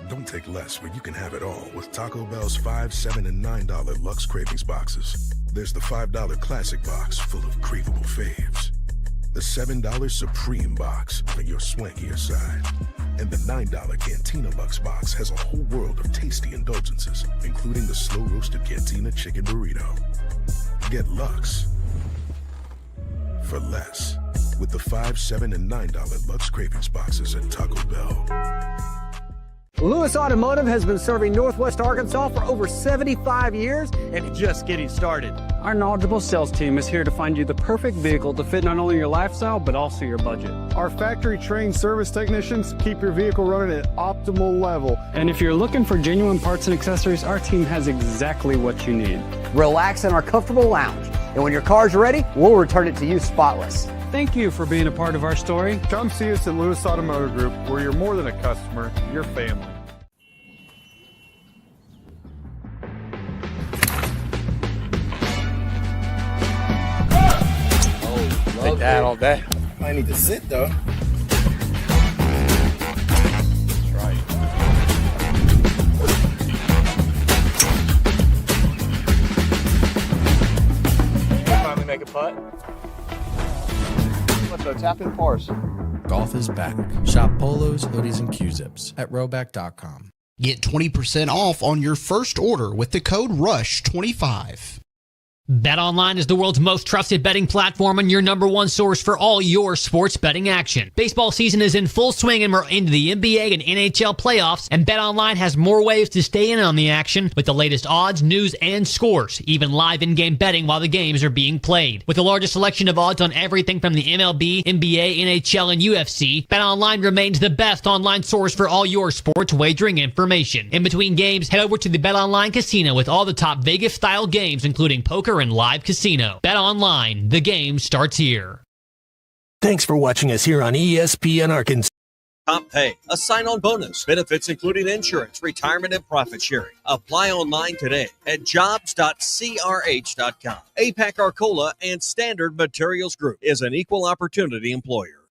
Don't take less when you can have it all with Taco Bell's $5, $7, and $9 Luxe Cravings boxes. There's the $5 Classic box full of craveable faves. The $7 Supreme box for your swankier side. And the $9 Cantina Luxe box has a whole world of tasty indulgences, including the slow-roasted Cantina Chicken Burrito. Get Luxe for less with the $5, $7, and $9 Luxe Cravings boxes at Taco Bell. Lewis Automotive has been serving Northwest Arkansas for over 75 years and just getting started. Our knowledgeable sales team is here to find you the perfect vehicle to fit not only your lifestyle, but also your budget. Our factory-trained service technicians keep your vehicle running at optimal level. And if you're looking for genuine parts and accessories, our team has exactly what you need. Relax in our comfortable lounge. And when your car's ready, we'll return it to you spotless. Thank you for being a part of our story. Come see us at Lewis Automotive Group, where you're more than a customer, you're family. Take that all day. I need to sit though. That's right. Finally make a putt. Let's go tap in force. Golf is back. Shop polos, hoodies, and Q-zips at rowback.com. Get 20% off on your first order with the code RUSH25. BetOnline is the world's most trusted betting platform and your number one source for all your sports betting action. Baseball season is in full swing and we're into the NBA and NHL playoffs, and BetOnline has more ways to stay in on the action with the latest odds, news, and scores, even live in-game betting while the games are being played. With the largest selection of odds on everything from the MLB, NBA, NHL, and UFC, BetOnline remains the best online source for all your sports wagering information. In between games, head over to the BetOnline Casino with all the top Vegas-style games, including poker and live casino. Bet online. The game starts here. Thanks for watching us here on ESPN Arkansas. Comp Pay, a sign-on bonus. Benefits including insurance, retirement, and profit sharing. Apply online today at jobs.crh.com. APAC Arcola and Standard Materials Group is an equal opportunity employer.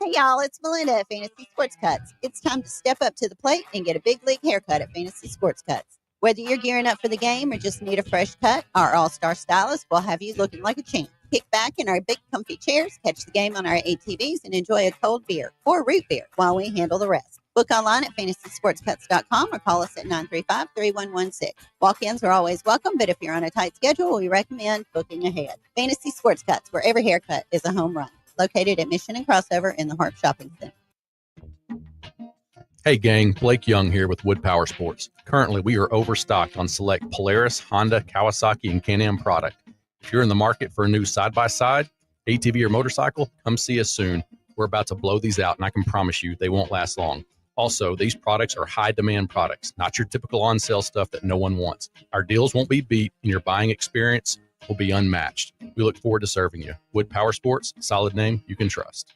Hey y'all, it's Melinda at Fantasy Sports Cuts. It's time to step up to the plate and get a big league haircut at Fantasy Sports Cuts. Whether you're gearing up for the game or just need a fresh cut, our all-star stylist will have you looking like a champ. Kick back in our big comfy chairs, catch the game on our ATVs, and enjoy a cold beer or root beer while we handle the rest. Book online at fantasysportscuts.com or call us at 935-3116. Walk-ins are always welcome, but if you're on a tight schedule, we recommend booking ahead. Fantasy Sports Cuts, where every haircut is a home run. Located at Mission and Crossover in the Harp Shopping Center. Hey gang, Blake Young here with Wood Power Sports. Currently, we are overstocked on select Polaris, Honda, Kawasaki, and Can-Am product. If you're in the market for a new side-by-side, ATV, or motorcycle, come see us soon. We're about to blow these out, and I can promise you they won't last long. Also, these products are high-demand products, not your typical on-sale stuff that no one wants. Our deals won't be beat, and your buying experience will be unmatched. We look forward to serving you. Wood Power Sports, solid name you can trust.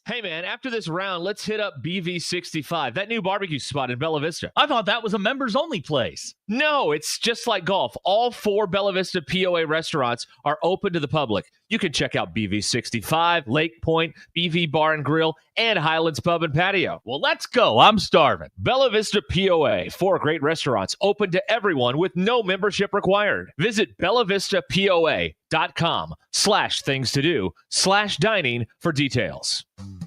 Hey, man, after this round, let's hit up BV65, that new barbecue spot in Bella Vista. I thought that was a members-only place. No, it's just like golf. All 4 Bella Vista POA restaurants are open to the public. You can check out BV65, Lake Point, BV Bar and Grill, and Highlands Pub and Patio. Well, let's go. I'm starving. Bella Vista POA, 4 great restaurants open to everyone with no membership required. Visit bellavistapoa.com/things-to-do/dining for details.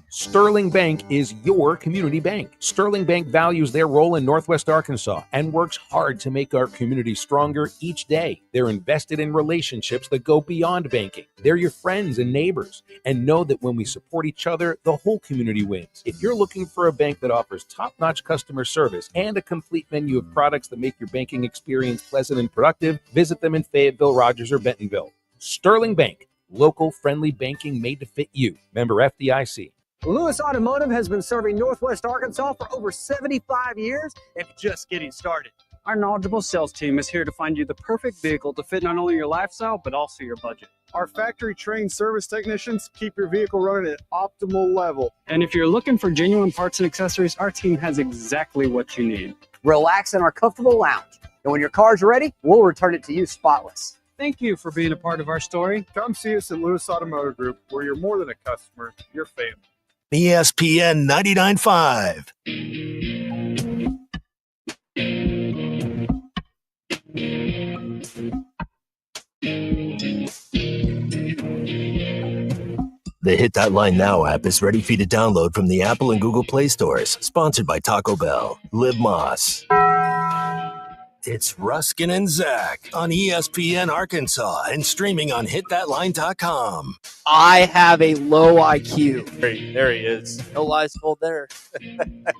Sterling Bank is your community bank. Sterling Bank values their role in Northwest Arkansas and works hard to make our community stronger each day. They're invested in relationships that go beyond banking. They're your friends and neighbors, and know that when we support each other, the whole community wins. If you're looking for a bank that offers top-notch customer service and a complete menu of products that make your banking experience pleasant and productive, visit them in Fayetteville, Rogers, or Bentonville. Sterling Bank, local friendly banking made to fit you. Member FDIC. Lewis Automotive has been serving Northwest Arkansas for over 75 years and just getting started. Our knowledgeable sales team is here to find you the perfect vehicle to fit not only your lifestyle, but also your budget. Our factory-trained service technicians keep your vehicle running at optimal level. And if you're looking for genuine parts and accessories, our team has exactly what you need. Relax in our comfortable lounge. And when your car's ready, we'll return it to you spotless. Thank you for being a part of our story. Come see us at Lewis Automotive Group, where you're more than a customer, you're family. ESPN 99.5. The Hit That Line Now app is ready for you to download from the Apple and Google Play stores. Sponsored by Taco Bell. Live Moss. It's Ruscin and Zach on ESPN Arkansas and streaming on hitthatline.com. I have a low IQ. There he is. No lies told there.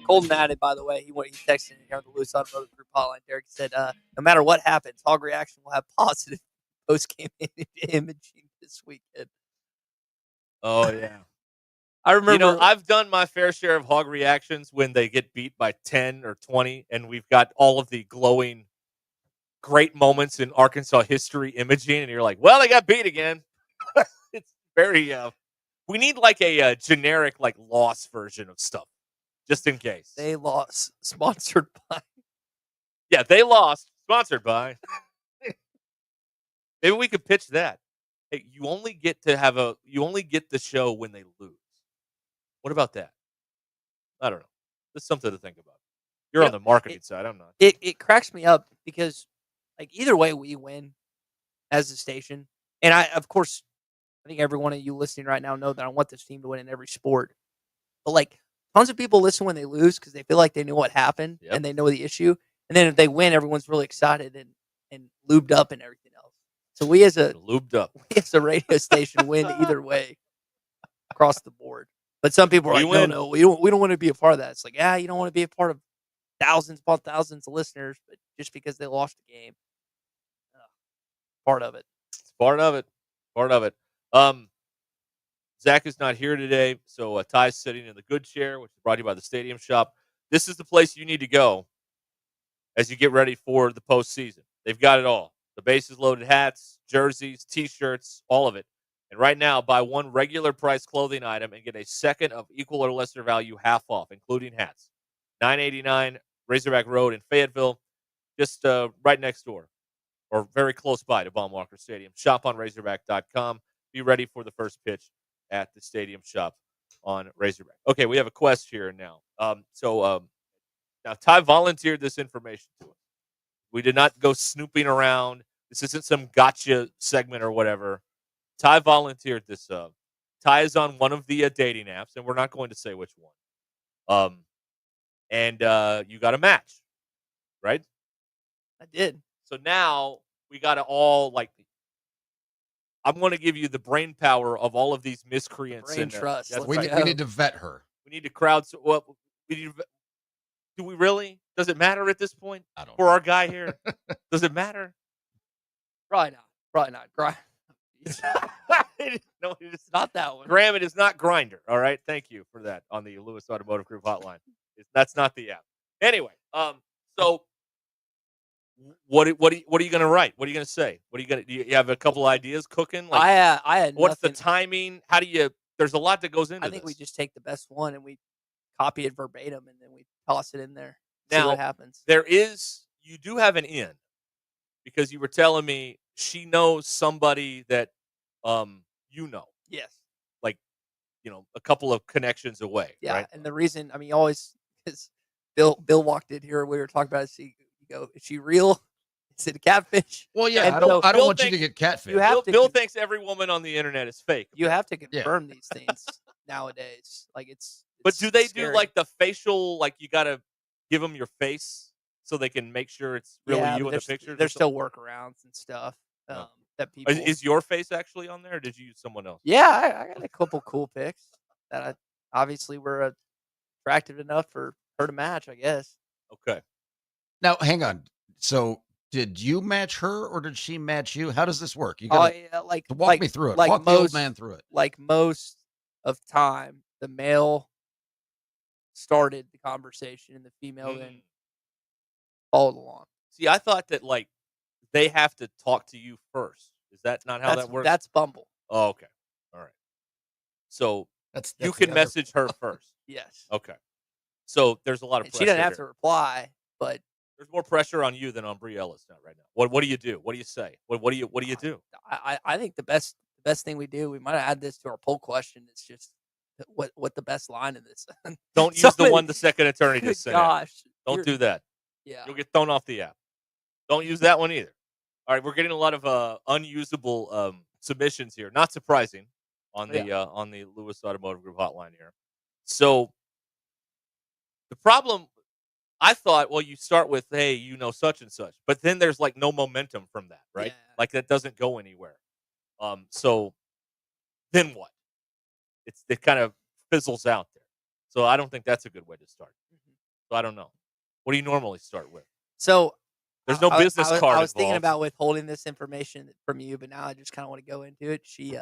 Colton added, by the way, he texted here on the Lewis Automotive Group hotline. Derek said, no matter what happens, Hog Reaction will have positive post-game imaging this weekend. Oh, yeah. I remember. I've done my fair share of Hog Reactions when they get beat by 10 or 20, and we've got all of the glowing great moments in Arkansas history imaging, and you're like, well, they got beat again. It's very, we need like a generic, like, loss version of stuff, just in case. They lost, sponsored by. Yeah, they lost, sponsored by. Maybe we could pitch that. Hey, you only get the show when they lose. What about that? I don't know. That's something to think about. You're on the marketing side. I'm not. It cracks me up because, like, either way we win as a station. And I think every one of you listening right now know that I want this team to win in every sport. But, like, tons of people listen when they lose because they feel like they know what happened and they know the issue. And then if they win, everyone's really excited and lubed up and everything else. So we as a radio station win either way across the board. But some people are like, no, we don't want to be a part of that. It's like, you don't want to be a part of thousands upon thousands of listeners, but just because they lost a game, part of it. It's part of it. Zach is not here today, so Ty's sitting in the good chair, which is brought to you by the Stadium Shop. This is the place you need to go as you get ready for the postseason. They've got it all. The bases loaded hats, jerseys, T-shirts, all of it. And right now, buy one regular price clothing item and get a second of equal or lesser value half off, including hats. $9.89 Razorback Road in Fayetteville, just right next door or very close by to Baum-Walker Stadium. Shop on Razorback.com. Be ready for the first pitch at the Stadium Shop on Razorback. Okay, we have a quest here now. Now Ty volunteered this information to us. We did not go snooping around. This isn't some gotcha segment or whatever. Ty volunteered this. Ty is on one of the dating apps, and we're not going to say which one. And you got a match, right? I did. So now we got to all, like, I'm going to give you the brain power of all of these miscreants. Brain trust. We need to vet her. We need to do we really? Does it matter at this point? I don't for our guy here? Does it matter? Probably not. No, it's not that one. Graham, it is not Grinder. All right. Thank you for that on the Lewis Automotive Group hotline. That's not the app. Anyway, so what are you going to write? What are you going to say? Do you have a couple ideas cooking? Like, I had what's nothing. the timing? How do you? There's a lot that goes into I think this. we just take the best one and we copy it verbatim and then we toss it in there. See Now, what happens. You do have an in because you were telling me she knows somebody that you know. Yes. Like, a couple of connections away. Yeah, right? and the reason, you always, because Bill walked in here, we were talking about it. You go, is she real? Is it a catfish? Well, yeah, And I don't want you to get catfish. Bill thinks every woman on the internet is fake. You have to confirm these things nowadays. Like But do they scary. do like the facial? Like you got to give them your face so they can make sure it's really you in the picture. There's still workarounds and stuff that people. Is your face actually on there, or did you use someone else? Yeah, I got a couple cool pics that obviously were attractive enough for her to match, I guess. Okay. Now, hang on. So, did you match her or did she match you? How does this work? You got to walk me through it. Walk the old man through it. Like most of time, the male started the conversation and the female then followed along. See, I thought that like they have to talk to you first. Is that not how that works? That's Bumble. Oh, okay. All right. So that's you can message her first. Yes. Okay. So there's a lot of pressure. She doesn't have here. to reply, but there's more pressure on you than on Brie Ellis now right now. What do you do? What do you say? What do you do? I think the best thing we do, we might add this to our poll question. It's just what the best line in this. Don't use the one the second attorney just sent. Gosh, don't do that. Yeah, you'll get thrown off the app. Don't use that one either. All right, we're getting a lot of unusable submissions here. Not surprising on the Lewis Automotive Group hotline here. So the problem, I thought, well, you start with, hey, such and such, but then there's like no momentum from that, right? Yeah. Like that doesn't go anywhere. So then what? It kind of fizzles out there. So I don't think that's a good way to start. So I don't know. What do you normally start with? So there's no business card. I was thinking about withholding this information from you, but now I just kind of want to go into it. She's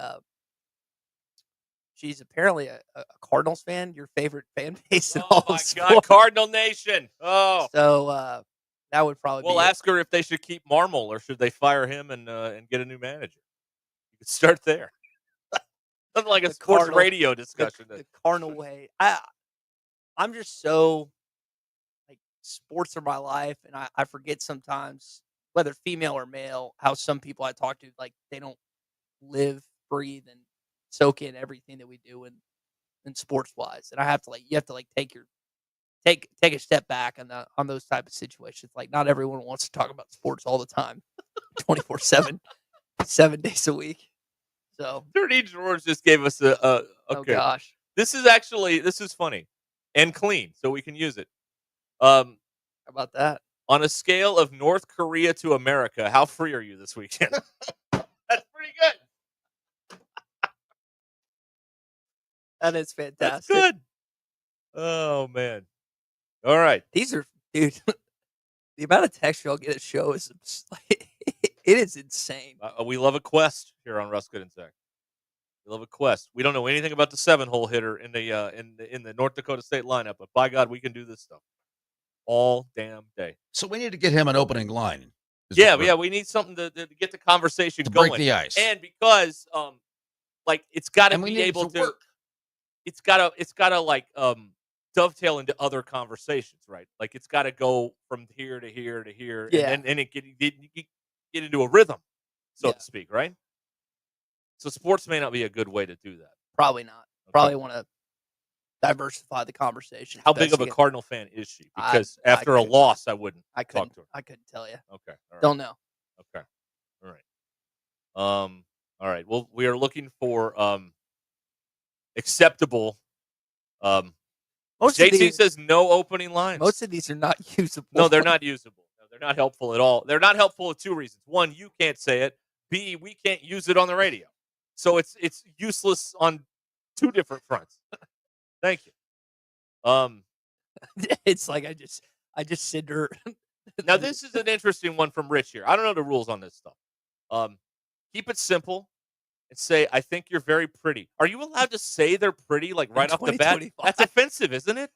apparently a Cardinals fan, your favorite fan base in all of sports. God, Cardinal Nation. Oh. So that would probably We'll ask her if they should keep Marmol or should they fire him and get a new manager. You could start there. Nothing like a sports radio discussion. The Cardinal way. I'm just so like sports are my life, and I forget sometimes whether female or male how some people I talk to like they don't live, breathe, and soak in everything that we do in sports wise. And I have to you have to take a step back on those type of situations. Like not everyone wants to talk about sports all the time, 24/7, 7 days a week. So Dirty George just gave us okay. Oh gosh, this is funny and clean, so we can use it. How about that? On a scale of North Korea to America, how free are you this weekend? That's pretty good. That is fantastic. That's good. Oh man. All right. These are, dude. The amount of text y'all get at show is it is insane. We love a quest here on Ruscin Zach. We love a quest. We don't know anything about the 7-hole hitter in the North Dakota State lineup, but by God, we can do this stuff all damn day. So we need to get him an opening line. Yeah. We need something to get the conversation going, break the ice, and because it's got to be able to work. It's got to dovetail into other conversations, right? Like it's got to go from here to here to here, and then it get into a rhythm, so to speak, right? So sports may not be a good way to do that. Probably not. Okay. Probably want to diversify the conversation. How big of a Cardinal fan is she? Because after a loss, I wouldn't talk to her. I couldn't tell you. Okay. All right. Don't know. Okay. All right. All right. Well, we are looking for acceptable. JT says no opening lines. Most of these are not usable. No, they're not usable. No, they're not helpful at all. They're not helpful for two reasons. One, you can't say it. B, we can't use it on the radio. So it's useless on two different fronts. Thank you. It's like I just send her. Now this is an interesting one from Rich here. I don't know the rules on this stuff. Keep it simple. and say, "I think you're very pretty." Are you allowed to say they're pretty like right off the bat? That's offensive, isn't it?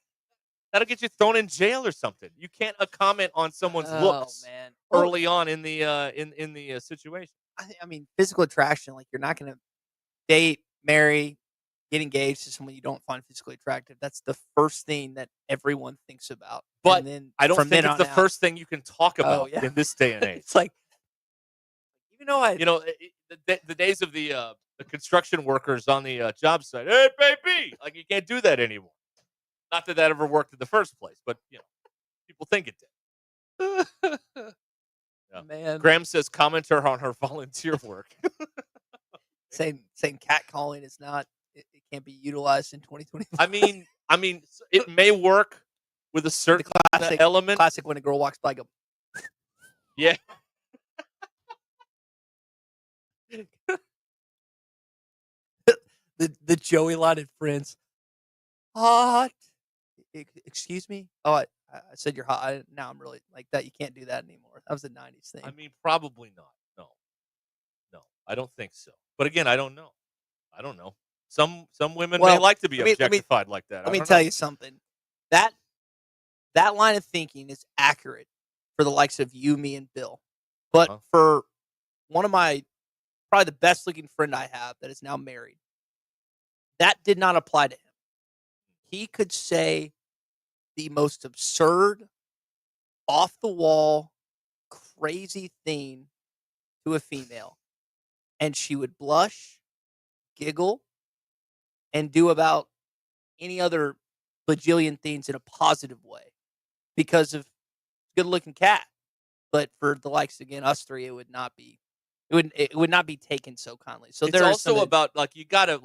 That'll get you thrown in jail or something. You can't comment on someone's looks early on in the in the situation. I mean, physical attraction. Like you're not going to date, marry, get engaged to someone you don't find physically attractive. That's the first thing that everyone thinks about. But and then I don't from think then it's the on out- first thing you can talk about yeah. in this day and age. It's like, the days of the construction workers on the job site. Hey, baby, like you can't do that anymore. Not that ever worked in the first place, but people think it did. Yeah. Man. Graham says, comment her on her volunteer work. saying catcalling is not. It can't be utilized in 2025. I mean, it may work with a certain element. Classic when a girl walks by, go. Yeah. the Joey line in Friends. Hot. Excuse me. Oh, I said you're hot. Now I'm really like that. You can't do that anymore. That was a '90s thing. I mean, probably not. No, I don't think so. But again, I don't know. Some women may like to be objectified like that. Let me tell you something. That line of thinking is accurate for the likes of you, me, and Bill. But for one of my probably the best looking friend I have that is now married, that did not apply to him. He could say the most absurd, off the wall, crazy thing to a female, and she would blush, giggle, and do about any other bajillion things in a positive way because of good looking cat. But for the likes again, us three, it would not be taken so kindly. So it's also about like you gotta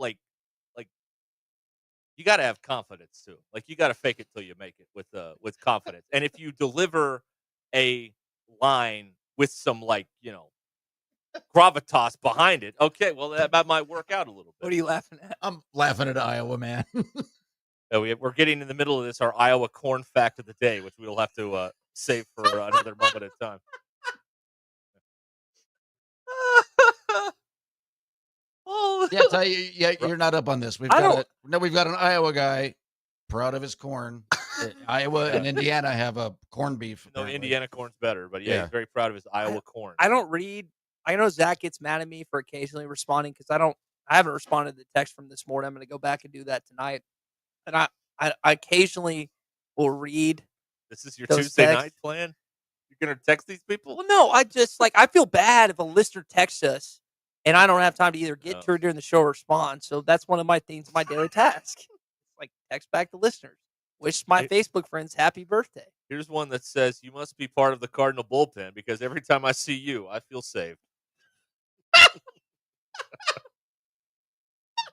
you gotta have confidence too. Like you gotta fake it till you make it with confidence. And if you deliver a line with some gravitas behind it, okay, well that might work out a little bit. What are you laughing at? I'm laughing at Iowa, man. We're getting in the middle of this, our Iowa corn fact of the day, which we'll have to save for another moment of time. Tell you, you're not up on this. We've got an Iowa guy proud of his corn. Iowa and Indiana have a corned beef. Apparently. No, Indiana corn's better, but he's very proud of his Iowa corn. I don't read. I know Zach gets mad at me for occasionally responding because I haven't responded to the text from this morning. I'm going to go back and do that tonight. And I occasionally will read. This is your Tuesday night plan? You're going to text these people? Well, no, I just I feel bad if a listener texts us and I don't have time to either get to her during the show or respond. So that's one of my things, my daily task. Text back to listeners. Wish my Facebook friends happy birthday. Here's one that says, you must be part of the Cardinal bullpen because every time I see you, I feel saved.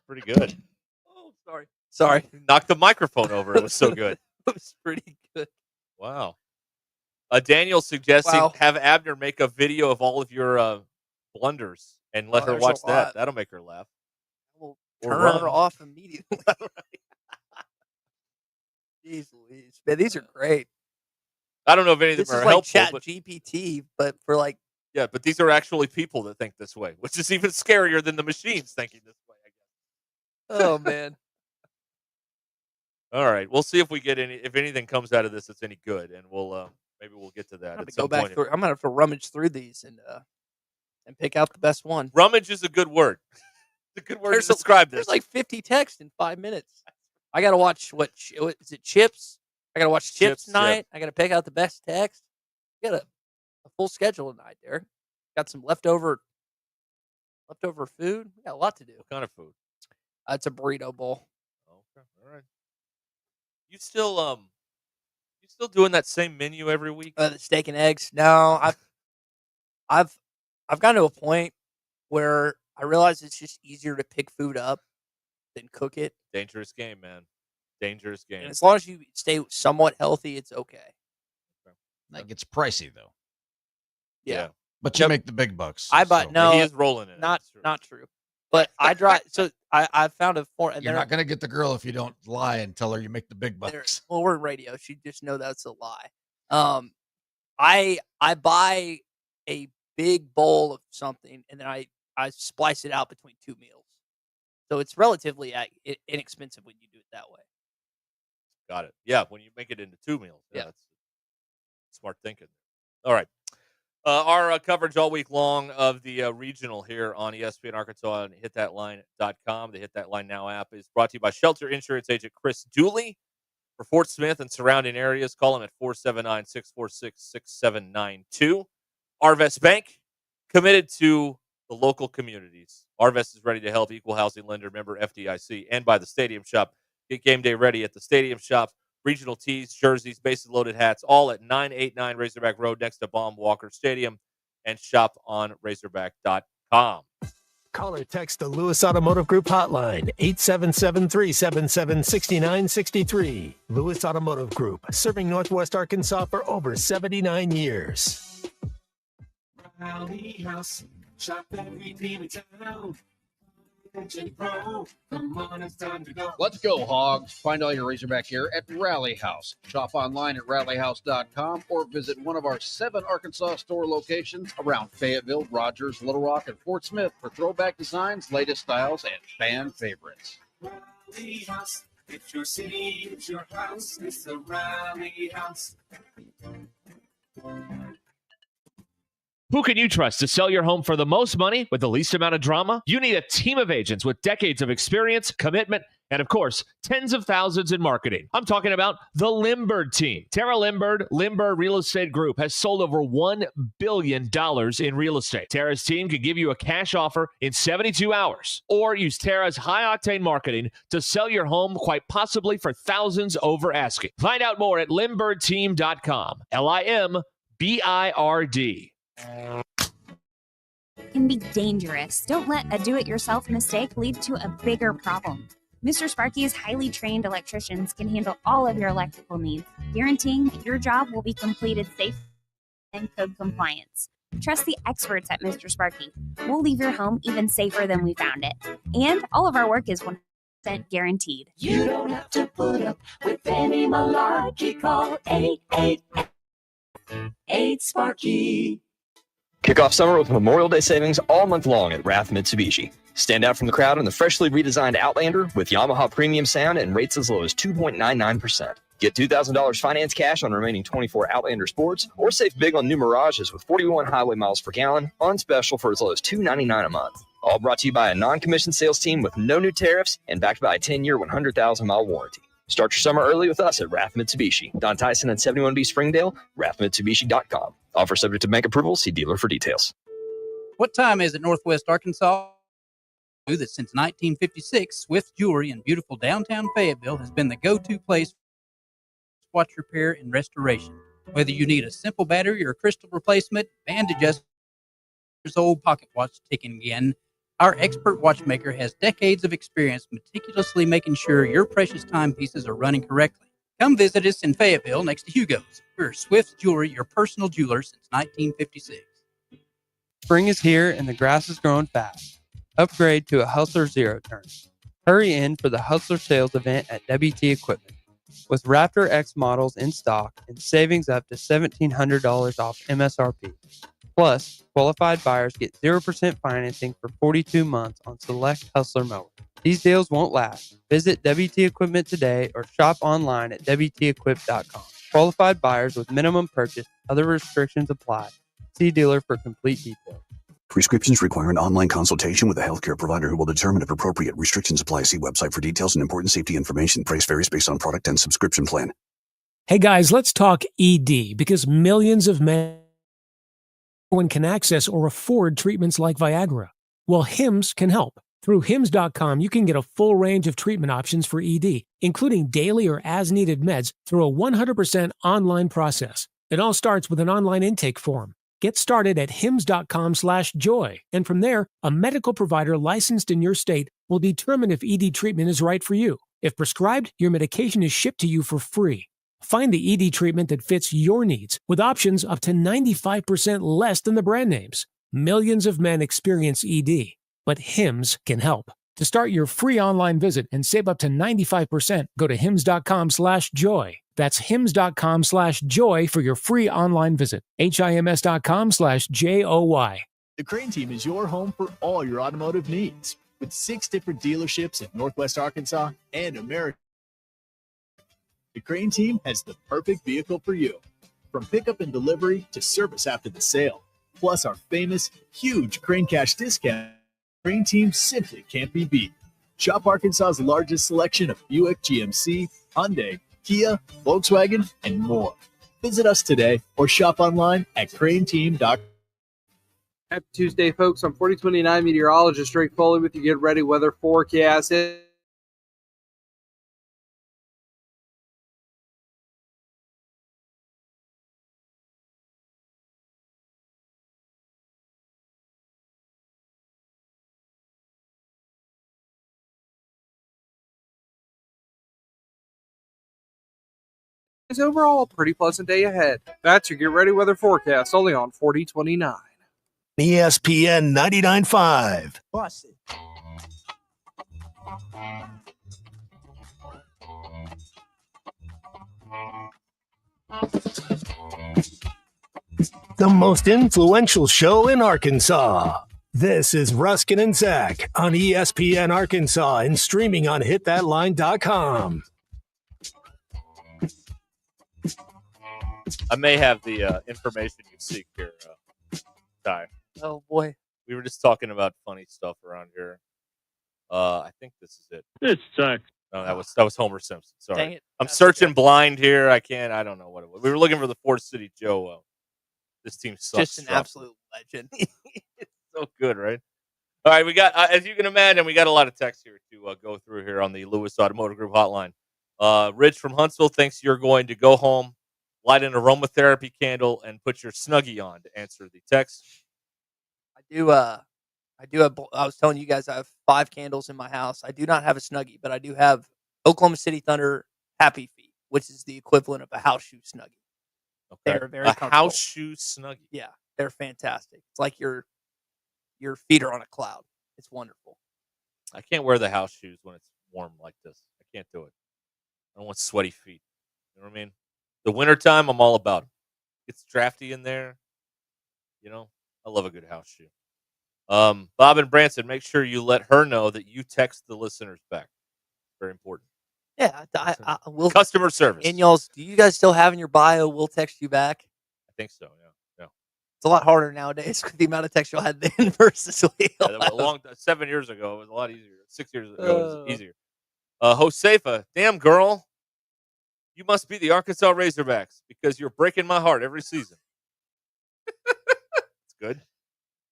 Pretty good. Oh, sorry. Knocked the microphone over. It was so good. It was pretty good. Wow. Daniel suggesting have Abner make a video of all of your blunders and let her watch that. That'll make her laugh. We'll turn her off immediately. Jeez Louise. Man, these are great. I don't know if any of them are helpful. Chat GPT, but for yeah, but these are actually people that think this way, which is even scarier than the machines thinking this way, I guess. Oh, man. All right. We'll see if we get if anything comes out of this that's any good, and maybe we'll get to that at some point. I'm going to have to rummage through these and pick out the best one. Rummage is a good word. It's a good word to describe this. There's 50 texts in 5 minutes. I got to watch what is it? Chips. I got to watch Chips tonight. Yeah. I got to pick out the best text. We got a full schedule tonight, Derek. Got some leftover food. We got a lot to do. What kind of food? It's a burrito bowl. Okay, all right. You still doing that same menu every week? The steak and eggs. No, I've gotten to a point where I realize it's just easier to pick food up than cook it. Dangerous game, man. Dangerous game. And as long as you stay somewhat healthy, it's okay. That gets pricey though. Yeah. But you make the big bucks. No, he is rolling in. Not true. But I drive. So I found a form. You're not going to get the girl if you don't lie and tell her you make the big bucks. Well, we're in radio. She just know that's a lie. I buy a big bowl of something, and then I I splice it out between 2 meals. So it's relatively inexpensive when you do it that way. Got it. Yeah, when you make it into 2 meals. Yeah. That's smart thinking. All right. Our coverage all week long of the regional here on ESPN Arkansas and hitthatline.com. The Hit That Line Now app is brought to you by Shelter Insurance Agent Chris Dooley. For Fort Smith and surrounding areas, call him at 479-646-6792. Arvest Bank, committed to the local communities. Arvest is ready to help. Equal housing lender, member FDIC, and by the Stadium Shop. Get game day ready at the Stadium Shop. Regional tees, jerseys, bases loaded hats, all at 989 Razorback Road next to Baum Walker Stadium, and shop on Razorback.com. Call or text the Lewis Automotive Group hotline, 877-377-6963. Lewis Automotive Group, serving Northwest Arkansas for over 79 years. Rally House, shop every team in town. Come on, it's time to go. Let's go, Hogs. Find all your Razorback gear at Rally House. Shop online at rallyhouse.com or visit one of our 7 Arkansas store locations around Fayetteville, Rogers, Little Rock, and Fort Smith for throwback designs, latest styles, and fan favorites. Rally House. It's your city, it's your house, it's the Rally House. Who can you trust to sell your home for the most money with the least amount of drama? You need a team of agents with decades of experience, commitment, and of course, tens of thousands in marketing. I'm talking about the Limbird team. Tara Limbird Real Estate Group has sold over $1 billion in real estate. Tara's team can give you a cash offer in 72 hours or use Tara's high-octane marketing to sell your home quite possibly for thousands over asking. Find out more at LimbirdTeam.com. LIMBIRD. Can be dangerous. Don't let a do-it-yourself mistake lead to a bigger problem. Mr. Sparky's highly trained electricians can handle all of your electrical needs, guaranteeing that your job will be completed safe and code compliance. Trust the experts at Mr. Sparky. We'll leave your home even safer than we found it. And all of our work is 100% guaranteed. You don't have to put up with any malarkey. Call 888-8-SPARKY. Kick off summer with Memorial Day savings all month long at Rath Mitsubishi. Stand out from the crowd in the freshly redesigned Outlander with Yamaha premium sound and rates as low as 2.99%. Get $2,000 finance cash on remaining 24 Outlander Sports or save big on new Mirages with 41 highway miles per gallon on special for as low as $2.99 a month. All brought to you by a non-commissioned sales team with no new tariffs and backed by a 10-year, 100,000-mile warranty. Start your summer early with us at Rath Mitsubishi. Don Tyson and 71B Springdale, rathmitsubishi.com. Offer subject to bank approval. See dealer for details. What time is it, Northwest Arkansas? That since 1956, Swift Jewelry in beautiful downtown Fayetteville has been the go-to place for watch repair and restoration. Whether you need a simple battery or crystal replacement, band adjusters, old pocket watch ticking again, our expert watchmaker has decades of experience meticulously making sure your precious timepieces are running correctly. Come visit us in Fayetteville next to Hugo's. We're Swift Jewelry, your personal jeweler since 1956. Spring is here and the grass is growing fast. Upgrade to a Hustler Zero Turn. Hurry in for the Hustler sales event at WT Equipment. With Raptor X models in stock and savings up to $1,700 off MSRP. Plus, qualified buyers get 0% financing for 42 months on select Hustler mowers. These deals won't last. Visit WT Equipment today or shop online at WTEquip.com. Qualified buyers with minimum purchase, other restrictions apply. See dealer for complete details. Prescriptions require an online consultation with a healthcare provider who will determine if appropriate. Restrictions apply. See website for details and important safety information. Price varies based on product and subscription plan. Hey guys, let's talk ED because millions of men can access or afford treatments like Viagra. Well, Hims can help. Through Hims.com, you can get a full range of treatment options for ED, including daily or as-needed meds through a 100% online process. It all starts with an online intake form. Get started at hims.com/joy, and from there, a medical provider licensed in your state will determine if ED treatment is right for you. If prescribed, your medication is shipped to you for free. Find the ED treatment that fits your needs with options up to 95% less than the brand names. Millions of men experience ED, but Hims can help. To start your free online visit and save up to 95%, go to hims.com/joy. That's hims.com/joy for your free online visit. HIMS.com/JOY. The Crane Team is your home for all your automotive needs. With 6 different dealerships in Northwest Arkansas and America, the Crane Team has the perfect vehicle for you. From pickup and delivery to service after the sale. Plus our famous, huge Crane Cash discount, Crane Team simply can't be beat. Shop Arkansas's largest selection of Buick, GMC, Hyundai, Kia, Volkswagen, and more. Visit us today or shop online at craneteam.com. Happy Tuesday, folks. I'm 4029 meteorologist Drake Foley with your Get Ready weather forecast. It's overall a pretty pleasant day ahead. That's your Get Ready weather forecast only on 4029. ESPN 99.5. Bust it. The most influential show in Arkansas. This is Ruscin and Zach on ESPN Arkansas and streaming on hitthatline.com. I may have the information you seek here, Ty. Oh, boy. We were just talking about funny stuff around here. I think this is it. This sucks. No, that was Homer Simpson. Sorry. Dang it. I'm searching blind here. I don't know what it was. We were looking for the Ford City Joe. This team sucks. Just an absolute legend. It's so good, right? All right, we got, as you can imagine, we got a lot of text here to go through here on the Lewis Automotive Group hotline. Rich from Huntsville thinks you're going to go home, light an aromatherapy candle, and put your Snuggie on to answer the text. I do have, I was telling you guys I have 5 candles in my house. I do not have a Snuggie, but I do have Oklahoma City Thunder Happy Feet, which is the equivalent of a house shoe Snuggie. Okay. They're very a comfortable. house shoe Snuggie. Yeah, they're fantastic. It's like your feet are on a cloud. It's wonderful. I can't wear the house shoes when it's warm like this. I can't do it. I don't want sweaty feet. You know what I mean? The wintertime, I'm all about them. It's drafty in there. You know, I love a good house shoe. Bob and Branson, make sure you let her know that you text the listeners back. Very important. Yeah, I will. Customer service. And y'all, do you guys still have in your bio? We'll text you back. I think so. Yeah. It's a lot harder nowadays with the amount of text y'all had then versus Yeah, 7 years ago, it was a lot easier. 6 years ago, it was easier. Josefa, damn girl, you must be the Arkansas Razorbacks because you're breaking my heart every season. It's good.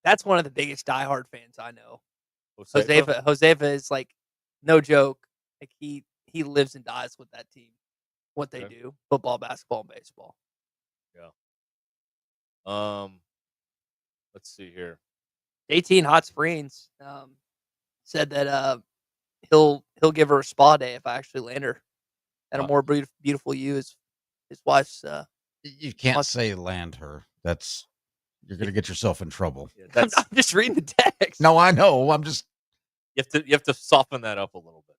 That's one of the biggest diehard fans I know. Josefa? Josefa is like, no joke. Like he lives and dies with that team. What they do, football, basketball, and baseball. Yeah. Let's see here. 18 Hot Springs said that he'll give her a spa day if I actually land her at a more beautiful view. His wife's. You can't say land her. You're going to get yourself in trouble. I'm just reading the text. No, I know. I'm just. You have to soften that up a little bit.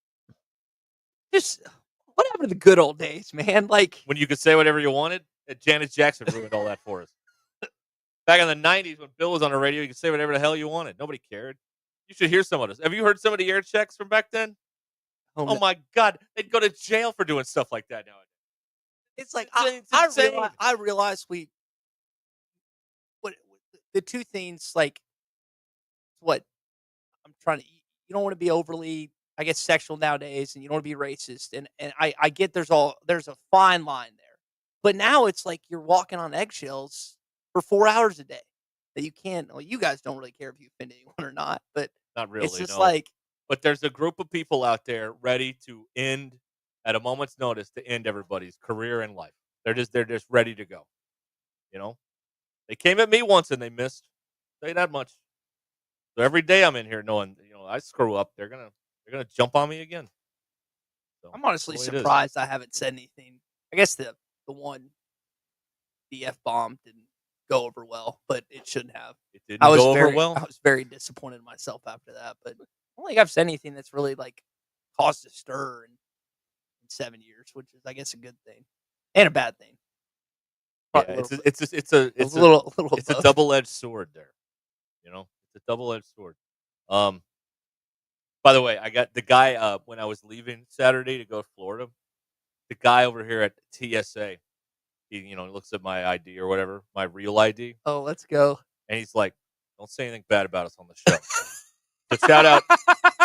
Just what happened to the good old days, man? Like when you could say whatever you wanted. Janet Jackson ruined all that for us. Back in the 90s when Bill was on the radio, you could say whatever the hell you wanted. Nobody cared. You should hear some of this. Have you heard some of the air checks from back then? Oh my God. They'd go to jail for doing stuff like that nowadays. It's like insane. I realize the two things, like what I'm trying to, you don't want to be overly, I guess, sexual nowadays, and you don't want to be racist. And I get there's a fine line there. But now it's like you're walking on eggshells for 4 hours a day that you can't, well, you guys don't really care if you offend anyone or not, but not really. It's just no. like, but there's a group of people out there ready to end at a moment's notice to end everybody's career and life. They're just ready to go. You know, they came at me once and they missed. Say that much. So every day I'm in here knowing, I screw up. They're gonna jump on me again. So I'm honestly surprised I haven't said anything. I guess the one, the F-bomb didn't go over well, but it shouldn't have. It didn't go over well? I was very disappointed in myself after that, but I don't think I've said anything that's really like caused a stir in 7 years, which is, I guess, a good thing and a bad thing. Yeah, it's a double-edged sword there. You know, it's a double-edged sword. By the way, I got the guy when I was leaving Saturday to go to Florida. The guy over here at TSA, he looks at my ID or whatever, my real ID, Oh, let's go. and he's like, "Don't say anything bad about us on the show." So shout out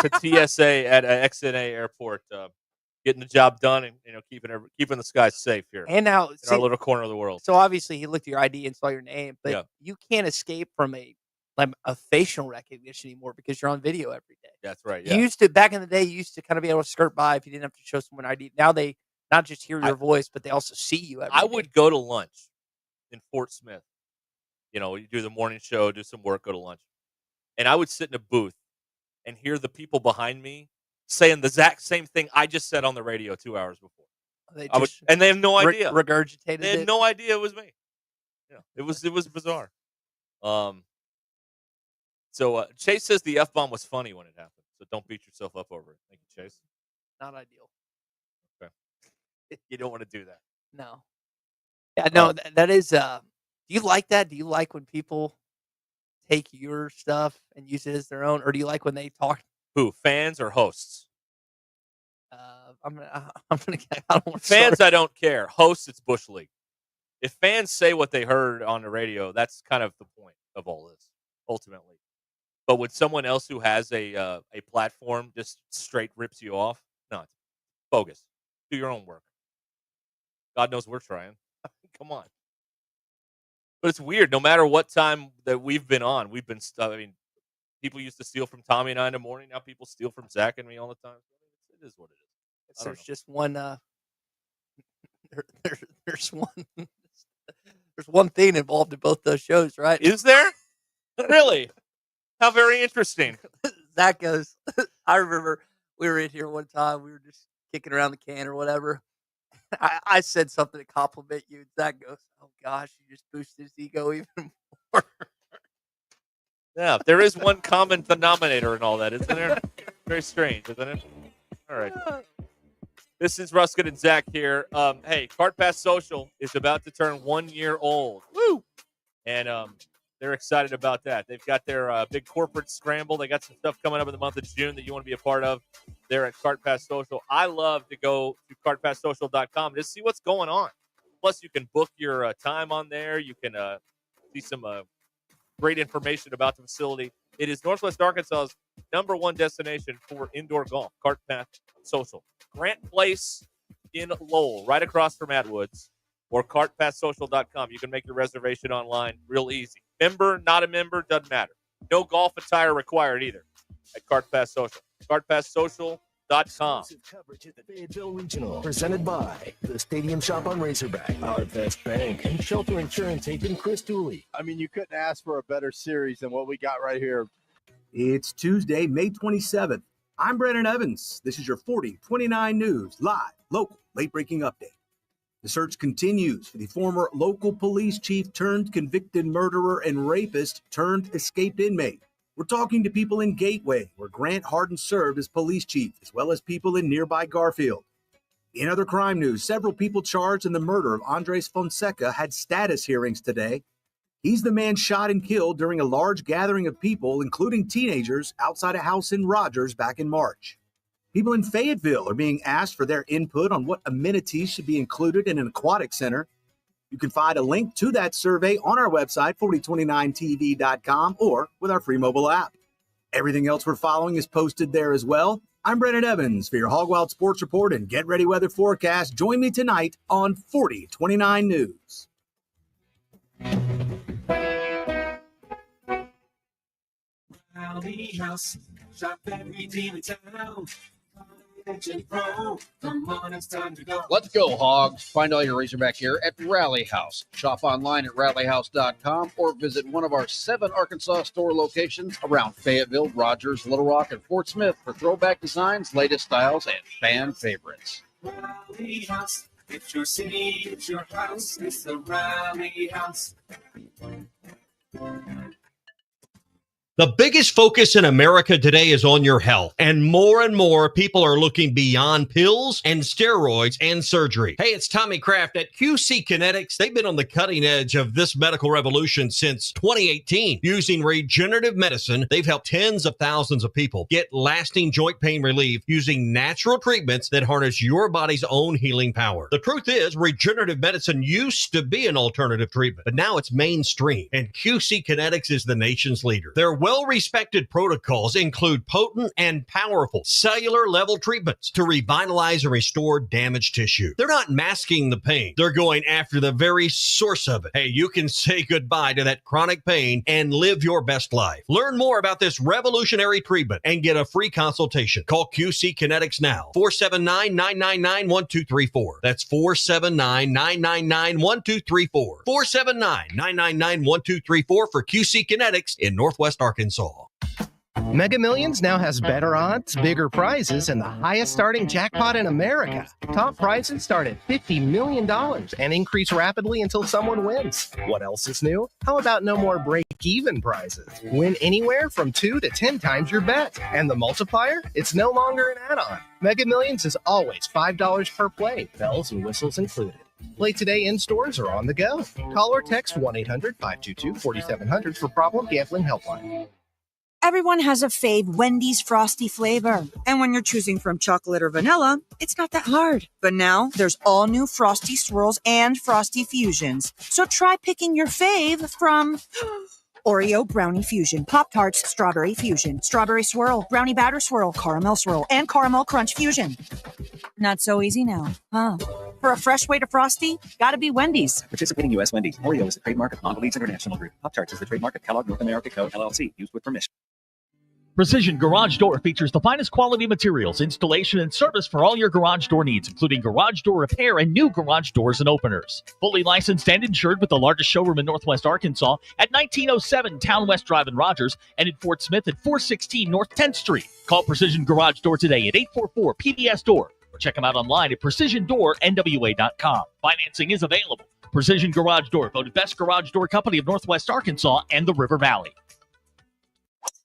to TSA at XNA Airport, getting the job done and keeping the skies safe here. And now, in our little corner of the world. So obviously, he looked at your ID and saw your name, but you can't escape from a facial recognition anymore because you're on video every day. That's right. Yeah. You used to back in the day. You used to kind of be able to skirt by if you didn't have to show someone ID. Now they not just hear your voice, but they also see you. I would go to lunch in Fort Smith. You do the morning show, do some work, go to lunch, and I would sit in a booth and hear the people behind me saying the exact same thing I just said on the radio 2 hours before. And they have no idea. Regurgitated. They had no idea it was me. It was bizarre. So Chase says the F-bomb was funny when it happened, so don't beat yourself up over it. Thank you, Chase. Not ideal. Okay. You don't want to do that. No. Yeah, no, that is. Do you like that? Do you like when people take your stuff and use it as their own, or do you like when they talk? Who, fans or hosts? I'm gonna. I don't want fans. I don't care. Hosts, it's Bush League. If fans say what they heard on the radio, that's kind of the point of all this, ultimately. But when someone else who has a platform just straight rips you off, no, it's bogus. Do your own work. God knows we're trying. Come on. But it's weird. No matter what time that we've been on, we've been. People used to steal from Tommy and I in the morning. Now people steal from Zach and me all the time. It is what it is. There's just one. There's one. There's one thing involved in both those shows, right? Is there? Really? How very interesting. Zach goes. I remember we were in here one time. We were just kicking around the can or whatever. I said something to compliment you. And Zach goes, "Oh gosh, you just boosted his ego even more." Yeah, there is one common denominator in all that, isn't there? Very strange, isn't it? All right. This is Ruscin and Zach here. Hey, Cart Pass Social is about to turn 1 year old. Woo! And they're excited about that. They've got their big corporate scramble. They got some stuff coming up in the month of June that you want to be a part of there at Cart Pass Social. I love to go to cartpasssocial.com to see what's going on. Plus, you can book your time on there. You can see some great information about the facility. It is Northwest Arkansas's #1 destination for indoor golf, Cart Path Social. Grant Place in Lowell, right across from Atwoods, or cartpasssocial.com. You can make your reservation online real easy. Member, not a member, doesn't matter. No golf attire required either at Cart Pass Social. cartpasssocial.com. Exclusive coverage at the Fayetteville Regional, presented by the Stadium Shop on Razorback, Our Best Bank, and Shelter Insurance agent Chris Dooley. I mean, you couldn't ask for a better series than what we got right here. It's Tuesday, May 27th. I'm Brandon Evans. This is your 4029 News, live, local, late-breaking update. The search continues for the former local police chief turned convicted murderer and rapist turned escaped inmate. We're talking to people in Gateway, where Grant Harden served as police chief, as well as people in nearby Garfield. In other crime news, several people charged in the murder of Andres Fonseca had status hearings today. He's the man shot and killed during a large gathering of people, including teenagers, outside a house in Rogers back in March. People in Fayetteville are being asked for their input on what amenities should be included in an aquatic center. You can find a link to that survey on our website, 4029tv.com, or with our free mobile app. Everything else we're following is posted there as well. I'm Brandon Evans for your Hog Wild Sports Report and Get Ready Weather Forecast. Join me tonight on 4029 News. Rally House, shop every team in town. Come on, it's time to go. Let's go, Hogs. Find all your Razorback gear at Rally House. Shop online at rallyhouse.com or visit one of our 7 Arkansas store locations around Fayetteville, Rogers, Little Rock, and Fort Smith for throwback designs, latest styles, and fan favorites. Rally House, it's your city, it's your house, it's the Rally House. The biggest focus in America today is on your health, and more people are looking beyond pills and steroids and surgery. Hey, it's Tommy Kraft at QC Kinetics. They've been on the cutting edge of this medical revolution since 2018. Using regenerative medicine, they've helped tens of thousands of people get lasting joint pain relief using natural treatments that harness your body's own healing power. The truth is, regenerative medicine used to be an alternative treatment, but now it's mainstream, and QC Kinetics is the nation's leader. Their well-respected protocols include potent and powerful cellular-level treatments to revitalize and restore damaged tissue. They're not masking the pain. They're going after the very source of it. Hey, you can say goodbye to that chronic pain and live your best life. Learn more about this revolutionary treatment and get a free consultation. Call QC Kinetics now. 479-999-1234. That's 479-999-1234. 479-999-1234 for QC Kinetics in Northwest Arkansas. Mega Millions now has better odds, bigger prizes, and the highest starting jackpot in America. Top prizes start at $50 million and increase rapidly until someone wins. What else is new? How about no more break-even prizes? Win anywhere from 2 to 10 times your bet. And the multiplier? It's no longer an add-on. Mega Millions is always $5 per play, bells and whistles included. Play today in stores or on the go. Call or text 1-800-522-4700 for Problem Gambling Helpline. Everyone has a fave Wendy's Frosty flavor. And when you're choosing from chocolate or vanilla, it's not that hard. But now there's all new Frosty Swirls and Frosty Fusions. So try picking your fave from Oreo Brownie Fusion, Pop-Tarts Strawberry Fusion, Strawberry Swirl, Brownie Batter Swirl, Caramel Swirl, and Caramel Crunch Fusion. Not so easy now, huh? For a fresh way to Frosty, gotta be Wendy's. Participating U.S. Wendy's. Oreo is the trademark of Mondelez International Group. Pop-Tarts is the trademark of Kellogg North America Co., LLC. Used with permission. Precision Garage Door features the finest quality materials, installation, and service for all your garage door needs, including garage door repair and new garage doors and openers. Fully licensed and insured with the largest showroom in Northwest Arkansas at 1907 Town West Drive in Rogers and in Fort Smith at 416 North 10th Street. Call Precision Garage Door today at 844-PBS-DOOR or check them out online at precisiondoornwa.com. Financing is available. Precision Garage Door, voted best garage door company of Northwest Arkansas and the River Valley.